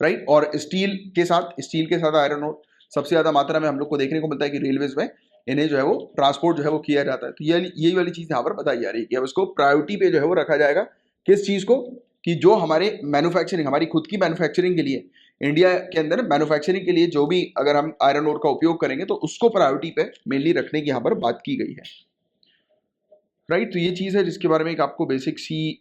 राइट। और स्टील के साथ आयरन ओर सबसे ज्यादा मात्रा में हम लोग को देखने को मिलता है कि रेलवेज में इन्हें जो है वो ट्रांसपोर्ट जो है वो किया जाता है। तो यही वाली चीज यहाँ पर बताई जा रही है कि अब इसको प्रायोरिटी पे जो है वो रखा जाएगा, किस चीज को, कि जो हमारे मैन्युफैक्चरिंग, हमारी खुद की मैन्युफैक्चरिंग के लिए, इंडिया के अंदर मैन्युफैक्चरिंग के लिए जो भी अगर हम आयरन ओर का उपयोग करेंगे तो उसको प्रायोरिटी पे मेनली रखने की यहाँ पर बात की गई है, राइट। तो ये चीज़ है जिसके बारे में एक आपको बेसिक सी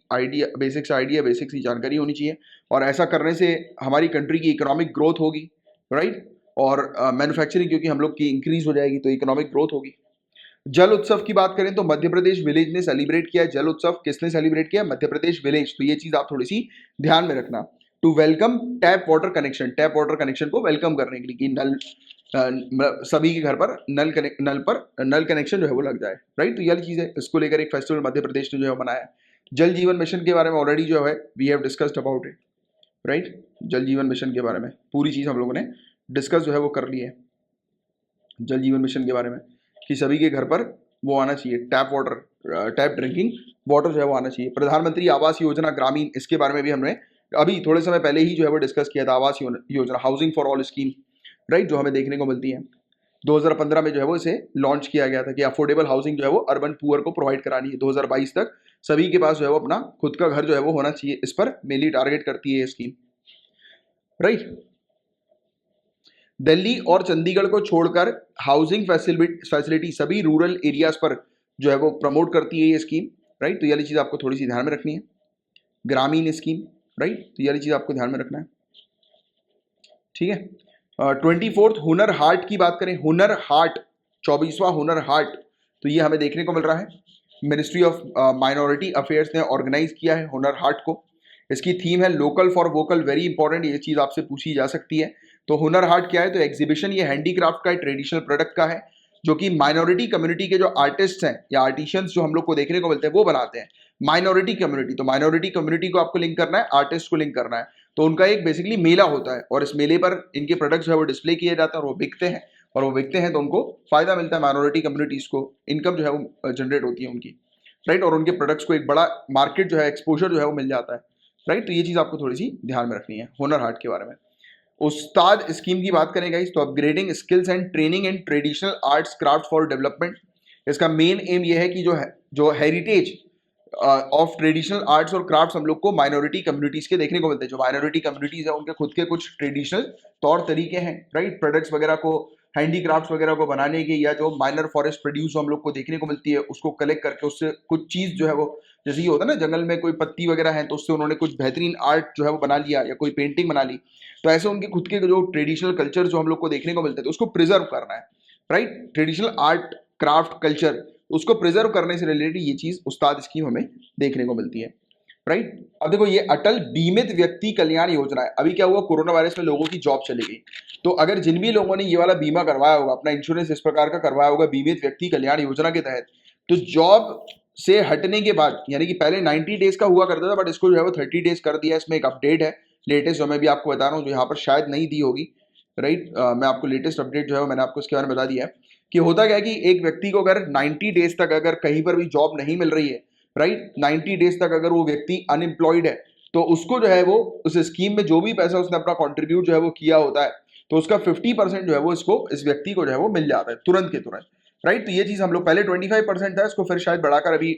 जानकारी होनी चाहिए। और ऐसा करने से हमारी कंट्री की इकोनॉमिक ग्रोथ होगी, राइट। और मैन्युफैक्चरिंग क्योंकि हम लोग की इंक्रीज हो जाएगी तो इकोनॉमिक ग्रोथ होगी। जल उत्सव की बात करें तो मध्य प्रदेश विलेज ने सेलिब्रेट किया। जल उत्सव किसने सेलिब्रेट किया, मध्य प्रदेश विलेज। तो ये चीज आप थोड़ी सी ध्यान में रखना। To welcome tap water connection को वेलकम करने के लिए कि नल सभी के घर पर नल कनेक्शन जो है वो लग जाए, राइट। तो ये चीज है, इसको लेकर एक फेस्टिवल मध्य प्रदेश ने जो है मनाया। जल जीवन मिशन के बारे में ऑलरेडी जो है we have discussed about it, right. Jal Jeevan mission के बारे में पूरी चीज हम लोगों ने डिस्कस जो है वो कर ली है, जल जीवन मिशन के बारे में कि सभी के घर पर वो आना चाहिए, टैप ड्रिंकिंग वाटर जो है वो आना चाहिए। प्रधानमंत्री आवास योजना ग्रामीण, इसके बारे में भी हमने अभी थोड़े समय पहले ही जो है वो डिस्कस किया था। Awas Yojana, housing for all scheme, right, जो हमें देखने को मिलती है। 2015 में जो है वो इसे लॉन्च किया गया था कि अफोर्डेबल हाउसिंग जो है वो अर्बन पुअर को प्रोवाइड करानी है। 2022 तक सभी के पास जो है वो अपना खुद का घर जो है वो होना चाहिए, इस पर मेनली टारगेट करती है ये स्कीम, राइट। दिल्ली और चंडीगढ़ को छोड़कर हाउसिंग फैसिलिटी सभी रूरल एरियाज पर जो है वो प्रमोट करती है ये स्कीम, राइट। तो ये चीज आपको थोड़ी सी ध्यान में रखनी है, ग्रामीण स्कीम, राइट। तो ये चीज आपको ध्यान में रखना है, ठीक है। 24th हुनर हाट की बात करें, हुनर हाट, 24वां हुनर हाट, तो ये हमें देखने को मिल रहा है। मिनिस्ट्री ऑफ माइनॉरिटी अफेयर्स ने ऑर्गेनाइज किया है हुनर हाट को। इसकी थीम है local for vocal, very important, ये चीज आपसे पूछी जा सकती है। तो हुनर हाट क्या है, तो एग्जीबिशन ये हैंडीक्राफ्ट का, ट्रेडिशनल प्रोडक्ट का है, जो कि माइनॉरिटी कम्युनिटी के जो आर्टिस्ट हैं या आर्टिशियंस जो हम लोग को देखने को मिलते हैं वो बनाते हैं। माइनॉरिटी कम्युनिटी, तो माइनॉरिटी कम्युनिटी को आपको लिंक करना है, आर्टिस्ट को लिंक करना है। तो उनका एक बेसिकली मेला होता है और इस मेले पर इनके प्रोडक्ट्स जो है वो डिस्प्ले किए जाते हैं और वो बिकते हैं, और वो बिकते हैं तो उनको फायदा मिलता है, माइनॉरिटी कम्युनिटीज को इनकम जो है वो जनरेट होती है उनकी, राइट। और उनके प्रोडक्ट्स को एक बड़ा मार्केट जो है, एक्सपोजर जो है वो मिल जाता है, राइट। तो ये चीज आपको थोड़ी सी ध्यान में रखनी है हुनर हाट के बारे में। उस्ताद स्कीम की बात करें गाइस, तो upgrading skills and training in traditional arts craft for development. इसका मेन एम ये है कि जो हेरिटेज ऑफ ट्रेडिशनल आर्ट्स और क्राफ्ट्स हम लोग को माइनॉरिटी कम्युनिटीज के देखने को मिलते हैं। जो माइनॉरिटी कम्युनिटीज है उनके खुद के कुछ ट्रेडिशनल तौर तरीके हैं, राइट। प्रोडक्ट्स वगैरह को, हैंडीक्राफ्ट्स वगैरह को बनाने के, या जो माइनर फॉरेस्ट प्रोड्यूस हम लोग को देखने को मिलती है उसको कलेक्ट करके उससे कुछ चीज जो है वो, जैसे ये होता है ना जंगल में कोई पत्ती वगैरह है तो उससे उन्होंने कुछ बेहतरीन आर्ट जो है वो बना लिया या कोई पेंटिंग बना ली। तो ऐसे उनके खुद के जो ट्रेडिशनल कल्चर जो हम लोग को देखने को मिलते हैं तो उसको प्रिजर्व करना है, right. Traditional art craft culture उसको प्रिजर्व करने से रिलेटेड ये चीज उस्ताद स्कीम हमें देखने को मिलती है, राइट। अब देखो ये अटल बीमित व्यक्ति कल्याण योजना है। अभी क्या हुआ, कोरोना वायरस में लोगों की जॉब चली गई, तो अगर जिन भी लोगों ने ये वाला बीमा करवाया होगा, अपना इंश्योरेंस इस प्रकार का करवाया होगा बीमित व्यक्ति कल्याण योजना के तहत, तो जॉब से हटने के बाद, यानी कि पहले 90 डेज का हुआ करता था, बट इसको जो है वो 30 डेज कर दिया। इसमें एक अपडेट है लेटेस्ट जो मैं भी आपको बता रहा हूँ, जो यहाँ पर शायद नहीं दी होगी, राइट। मैं आपको लेटेस्ट अपडेट जो है मैंने आपको इसके बारे में बता दिया है कि होता क्या है कि एक व्यक्ति को अगर 90 डेज तक अगर कहीं पर भी जॉब नहीं मिल रही है, राइट, 90 डेज तक अगर वो व्यक्ति अनएम्प्लॉयड है, तो उसको जो है वो उस स्कीम में जो भी पैसा उसने अपना कॉन्ट्रीब्यूट जो है वो किया होता है, तो उसका 50% जो है वो इसको इस व्यक्ति को जो है वो मिल जाता है तुरंत के तुरंत, राइट। तो ये चीज हम लोग पहले 25% था, इसको फिर शायद बढ़ाकर अभी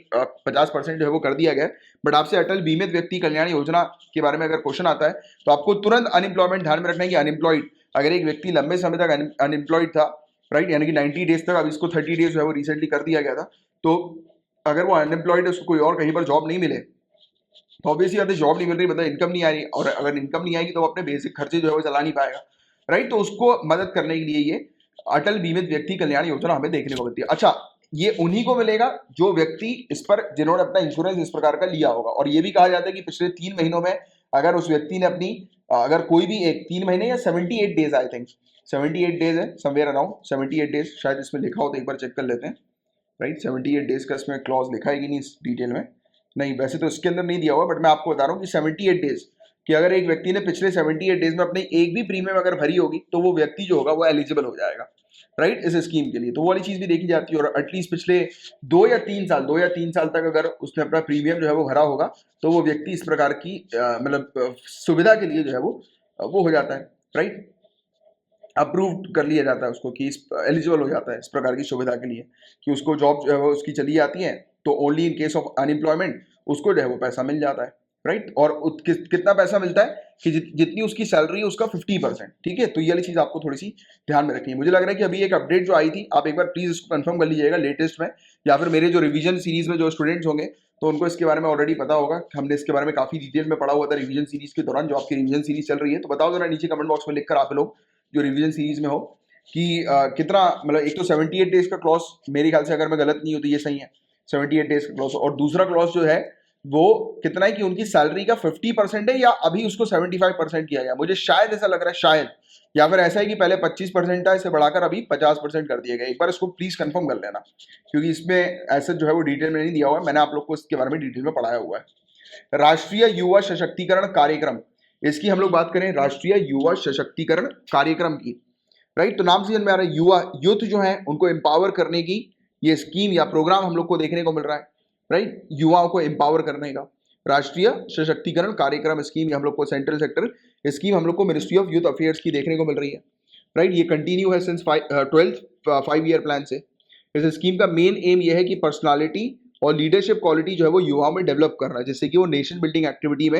50% जो है वो कर दिया गया है। बट आपसे अटल बीमित व्यक्ति कल्याण योजना के बारे में अगर क्वेश्चन आता है तो आपको तुरंत अनएम्प्लॉयमेंट ध्यान में रखना है कि अनएम्प्लॉयड, अगर एक व्यक्ति लंबे समय तक अनएम्प्लॉयड था, राइट, यानी कि 90 डेज तक, अब इसको 30 डेज जो है वो रिसेंटली कर दिया गया था, तो अगर वो अनएम्प्लॉयड है, उसको कोई और कहीं पर जॉब नहीं मिले, तो ऑब्वियसली बात है जॉब नहीं मिल रही, मतलब इनकम नहीं आ रही, और अगर इनकम नहीं आएगी तो वो अपने बेसिक खर्चे जो है वो चला नहीं पाएगा, राइट। तो उसको मदद करने के लिए ये अटल बीमित व्यक्ति कल्याण योजना हमें देखने को मिलती है। अच्छा, ये उन्हीं को मिलेगा जो व्यक्ति इस पर, जिन्होंने अपना इंश्योरेंस इस प्रकार का लिया होगा। और ये भी कहा जाता है कि पिछले 3 महीनों में अगर उस व्यक्ति ने अपनी अगर कोई भी एक 3 महीने या 78 डेज, आई थिंक 78 डेज है, समवेयर अराउंड 78 डेज शायद इसमें लिखा हो, तो एक बार चेक कर लेते हैं, राइट। 78 डेज का इसमें क्लॉज लिखा है कि नहीं इस डिटेल में, नहीं वैसे तो इसके अंदर नहीं दिया हुआ, बट मैं आपको बता रहा हूँ कि 78 डेज, कि अगर एक व्यक्ति ने पिछले 78 डेज में अपने एक भी प्रीमियम अगर भरी होगी तो वो व्यक्ति जो होगा वो एलिजिबल हो जाएगा, राइट, इस स्कीम के लिए। तो वो वाली चीज भी देखी जाती है। और एटलीस्ट पिछले 2 या 3 साल तक अगर उसने अपना प्रीमियम जो है वो भरा होगा तो वो व्यक्ति इस प्रकार की मतलब सुविधा के लिए जो है वो हो जाता है, राइट, अप्रूव कर लिया जाता है उसको, कि एलिजिबल हो जाता है इस प्रकार की सुविधा के लिए, कि उसको जॉब जो है वो उसकी चली जाती है, तो only in case of unemployment उसको जो है वो पैसा मिल जाता है, राइट। और कितना पैसा मिलता है कि जितनी उसकी सैलरी है उसका 50%, ठीक है। तो ये वाली चीज आपको थोड़ी सी ध्यान में रखनी है। मुझे लग रहा है कि अभी एक अपडेट जो आई थी, आप एक बार प्लीज इसको कंफर्म कर लीजिएगा लेटेस्ट में, या फिर मेरे जो रिवीजन सीरीज में जो स्टूडेंट्स होंगे तो उनको इसके बारे में ऑलरेडी पता होगा, हमने इसके बारे में काफी डिटेल में पढ़ा हुआ था रिवीजन सीरीज के दौरान। जो आपकी रिवीजन सीरीज चल रही है तो बताओ जरा नीचे कमेंट बॉक्स में लिखकर आप लोग जो रिवीजन सीरीज में हो कि कितना, मतलब एक तो 78 डेज का क्लॉज, मेरे ख्याल से अगर मैं गलत नहीं हूं तो ये सही है 78 डेज का क्लॉज, और दूसरा क्लॉज जो है वो कितना है कि उनकी सैलरी का 50% है, या अभी उसको 75% किया गया, मुझे शायद ऐसा लग रहा है, शायद, या फिर ऐसा है कि पहले 25% था, इसे बढ़ाकर अभी 50% कर दिया गया। एक बार इसको प्लीज कंफर्म कर लेना, क्योंकि इसमें ऐसा जो है वो डिटेल में नहीं दिया हुआ है, मैंने आप लोग को इसके बारे में डिटेल में पढ़ाया हुआ है। राष्ट्रीय युवा सशक्तिकरण कार्यक्रम, इसकी हम लोग बात करें राष्ट्रीय युवा सशक्तिकरण कार्यक्रम की, राइट। तो नाम से समझ में आ रहा है, युवा यूथ जो है उनको एम्पावर करने की ये स्कीम या प्रोग्राम हम लोग को देखने को मिल रहा है, राइट, युवाओं को एम्पावर करने का राष्ट्रीय सशक्तिकरण कार्यक्रम स्कीम, हम लोग को सेंट्रल सेक्टर स्कीम हम लोग को मिनिस्ट्री ऑफ यूथ अफेयर्स की देखने को मिल रही है, राइट। ये कंटिन्यू है सिंस 12th 5 ईयर प्लान से। इस स्कीम का मेन एम ये है कि पर्सनालिटी और लीडरशिप क्वालिटी जो है वो युवाओं में डेवलप करना है, जिससे कि वो नेशन बिल्डिंग एक्टिविटी में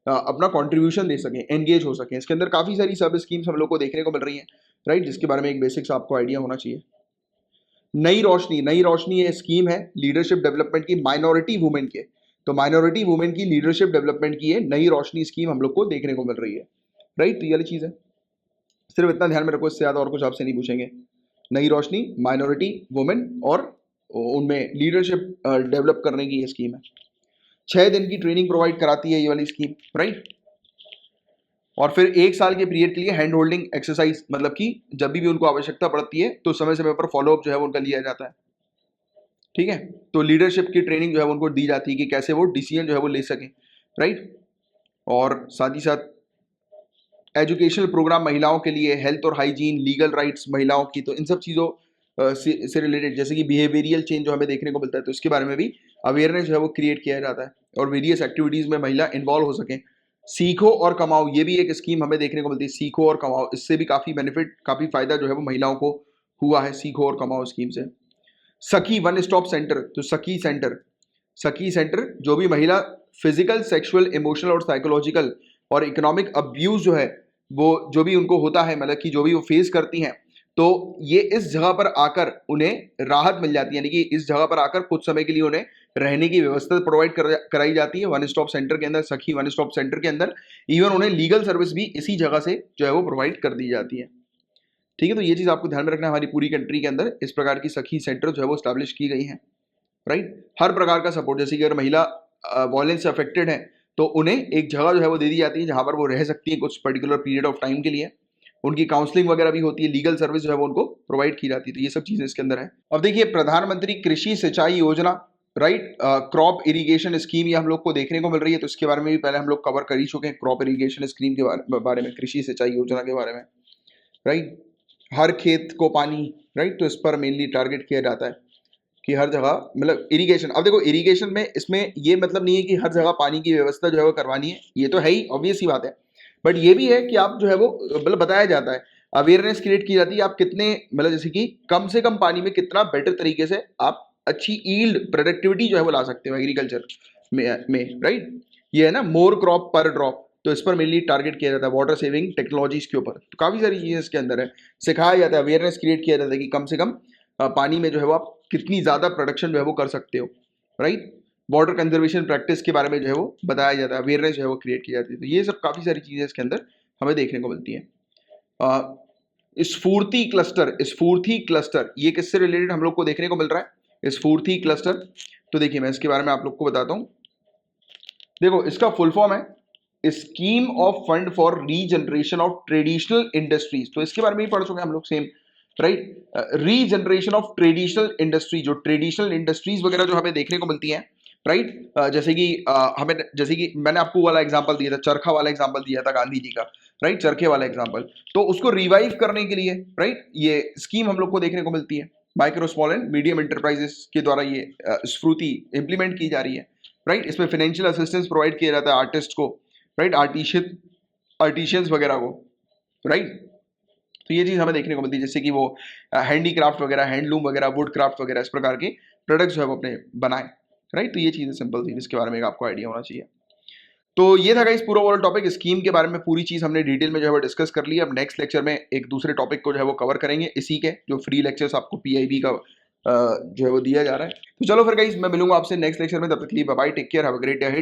अपना कंट्रीब्यूशन दे सकें, एंगेज हो सकें। इसके अंदर काफी सारी सब स्कीम्स हम लोग को देखने को मिल रही हैं, राइट, जिसके बारे में एक बेसिक्स आपको आइडिया होना चाहिए। नई रोशनी ये स्कीम है लीडरशिप डेवलपमेंट की माइनॉरिटी वुमेन के, तो माइनॉरिटी वुमेन की लीडरशिप डेवलपमेंट की है नई रोशनी स्कीम हम लोग को देखने को मिल रही है, राइट। तो ये वाली चीज है, सिर्फ इतना ध्यान में रखो, इससे ज्यादा और कुछ आपसे नहीं पूछेंगे। नई रोशनी, माइनॉरिटी वुमेन और उनमें लीडरशिप डेवलप करने की ये स्कीम है। 6 दिन की ट्रेनिंग प्रोवाइड कराती है ये वाली स्कीम, राइट। और फिर 1 साल के पीरियड के लिए हैंड होल्डिंग एक्सरसाइज, मतलब कि जब भी उनको आवश्यकता पड़ती है तो समय समय पर फॉलोअप जो है वो उनका लिया जाता है, ठीक है। तो लीडरशिप की ट्रेनिंग जो है उनको दी जाती है कि कैसे वो डिसीजन जो है वो ले सकें, राइट। और साथ ही साथ एजुकेशनल प्रोग्राम महिलाओं के लिए, हेल्थ और हाइजीन, लीगल राइट्स महिलाओं की, तो इन सब चीज़ों से रिलेटेड, जैसे कि बिहेवियरियल चेंज जो हमें देखने को मिलता है, तो इसके बारे में भी अवेयरनेस जो है वो क्रिएट किया जाता है, और वेरियस एक्टिविटीज़ में महिला इन्वॉल्व हो सकें। सीखो और कमाओ, ये भी एक स्कीम हमें देखने को मिलती है, सीखो और कमाओ, इससे भी काफ़ी बेनिफिट, काफ़ी फायदा जो है वो महिलाओं को हुआ है सीखो और कमाओ स्कीम से। सखी वन स्टॉप सेंटर, तो सखी सेंटर जो भी महिला फिजिकल, सेक्सुअल, इमोशनल और साइकोलॉजिकल और इकोनॉमिक अब्यूज जो है वो जो भी उनको होता है, मतलब कि जो भी वो फेस करती हैं, तो ये इस जगह पर आकर उन्हें राहत मिल जाती है, यानी कि इस जगह पर आकर कुछ समय के लिए उन्हें रहने की व्यवस्था प्रोवाइड कराई जाती है वन स्टॉप सेंटर के अंदर, सखी वन स्टॉप सेंटर के अंदर। इवन उन्हें लीगल सर्विस भी इसी जगह से जो है वो प्रोवाइड कर दी जाती है, ठीक है। तो ये चीज़ आपको ध्यान में रखना है, हमारी पूरी कंट्री के अंदर इस प्रकार की सखी सेंटर जो है वो स्टैब्लिश की गई हैं, राइट। हर प्रकार का सपोर्ट, जैसे कि अगर महिला वायलेंस से अफेक्टेड है तो उन्हें एक जगह जो है वो दे दी जाती है जहां पर वो रह सकती है कुछ पर्टिकुलर पीरियड ऑफ टाइम के लिए, उनकी काउंसलिंग वगैरह भी होती है, लीगल सर्विस जो है वो उनको प्रोवाइड की जाती है। तो ये सब चीजें इसके अंदर है। अब देखिए प्रधानमंत्री कृषि सिंचाई योजना, राइट, क्रॉप इरिगेशन स्कीम ये हम लोग को देखने को मिल रही है। तो इसके बारे में भी पहले हम लोग कवर कर ही चुके हैं, क्रॉप इरिगेशन स्कीम के बारे में, कृषि सिंचाई योजना के बारे में, राइट। हर खेत को पानी, राइट, तो इस पर मेनली टारगेट किया जाता है कि हर जगह मतलब इरिगेशन। अब देखो इरिगेशन में इसमें ये मतलब नहीं है कि हर जगह पानी की व्यवस्था जो है वो करवानी है, ये तो है ही, ऑब्वियस ही बात है। बट ये भी है कि आप जो है वो मतलब बताया जाता है, अवेयरनेस क्रिएट की जाती है, आप कितने मतलब जैसे कि कम से कम पानी में कितना बेटर तरीके से आप अच्छी ईल्ड प्रोडक्टिविटी जो है वो ला सकते हो एग्रीकल्चर में, राइट। ये है ना मोर क्रॉप पर ड्रॉप, तो इस पर मेनली टारगेट किया जाता है वाटर सेविंग टेक्नोलॉजीज के ऊपर। तो काफी सारी चीजें इसके अंदर है, सिखाया जाता है, अवेयरनेस क्रिएट किया जाता है कि कम से कम पानी में जो है वो आप कितनी ज्यादा प्रोडक्शन जो है वो कर सकते हो, राइट। वाटर कंजर्वेशन प्रैक्टिस के बारे में जो है वो बताया जाता है, अवेयरनेस जो है वो क्रिएट की जाती है। तो ये सब काफी सारी चीजें इसके अंदर हमें देखने को मिलती है। स्फूर्ति क्लस्टर, स्फूर्ति क्लस्टर ये किससे रिलेटेड हम लोग को देखने को मिल रहा है, स्फूर्ति क्लस्टर। तो देखिए मैं इसके बारे में आप लोग को बताता हूं। देखो इसका फुल फॉर्म है scheme of fund for regeneration of traditional industries. तो इसके बारे में ही पढ़ चुके हैं हम लोग same, right. Regeneration of traditional industry, जो ट्रेडिशनल इंडस्ट्रीज वगैरह जो हमें देखने को मिलती हैं, राइट। जैसे कि हमें, जैसे कि मैंने आपको वाला एग्जांपल दिया था, चरखा वाला एग्जांपल दिया था गांधी जी का, राइट, चरखे वाला एग्जांपल। तो उसको रिवाइव करने के लिए, राइट, ये स्कीम हम लोग को देखने को मिलती है। Micro small and medium enterprises के द्वारा ये स्फूर्ति इंप्लीमेंट की जा रही है, राइट। इसमें फाइनेंशियल असिस्टेंस प्रोवाइड किया जाता है आर्टिस्ट को, राइट, आर्टिशियंस वगैरह को, राइट। तो ये चीज हमें देखने को मिलती है, जैसे कि वो हैंडीक्राफ्ट वगैरह, हैंडलूम वगैरह, वुड क्राफ्ट वगैरह, इस प्रकार के प्रोडक्ट्स जो है वो अपने बनाए, राइट। तो ये चीजें सिंपल थी जिसके बारे में आपको आइडिया होना चाहिए। तो ये था गाइस पूरा ओवरऑल टॉपिक, स्कीम के बारे में पूरी चीज हमने डिटेल में जो है वो डिस्कस कर ली। अब नेक्स्ट लेक्चर में एक दूसरे टॉपिक को जो है वो कवर करेंगे, इसी के जो फ्री लेक्चर्स आपको पीआईबी का जो है वो दिया जा रहा है। तो चलो फिर गाइस मैं मिलूंगा आपसे नेक्स्ट लेक्चर में, तब तक के लिए bye bye, take care, have a great day ahead.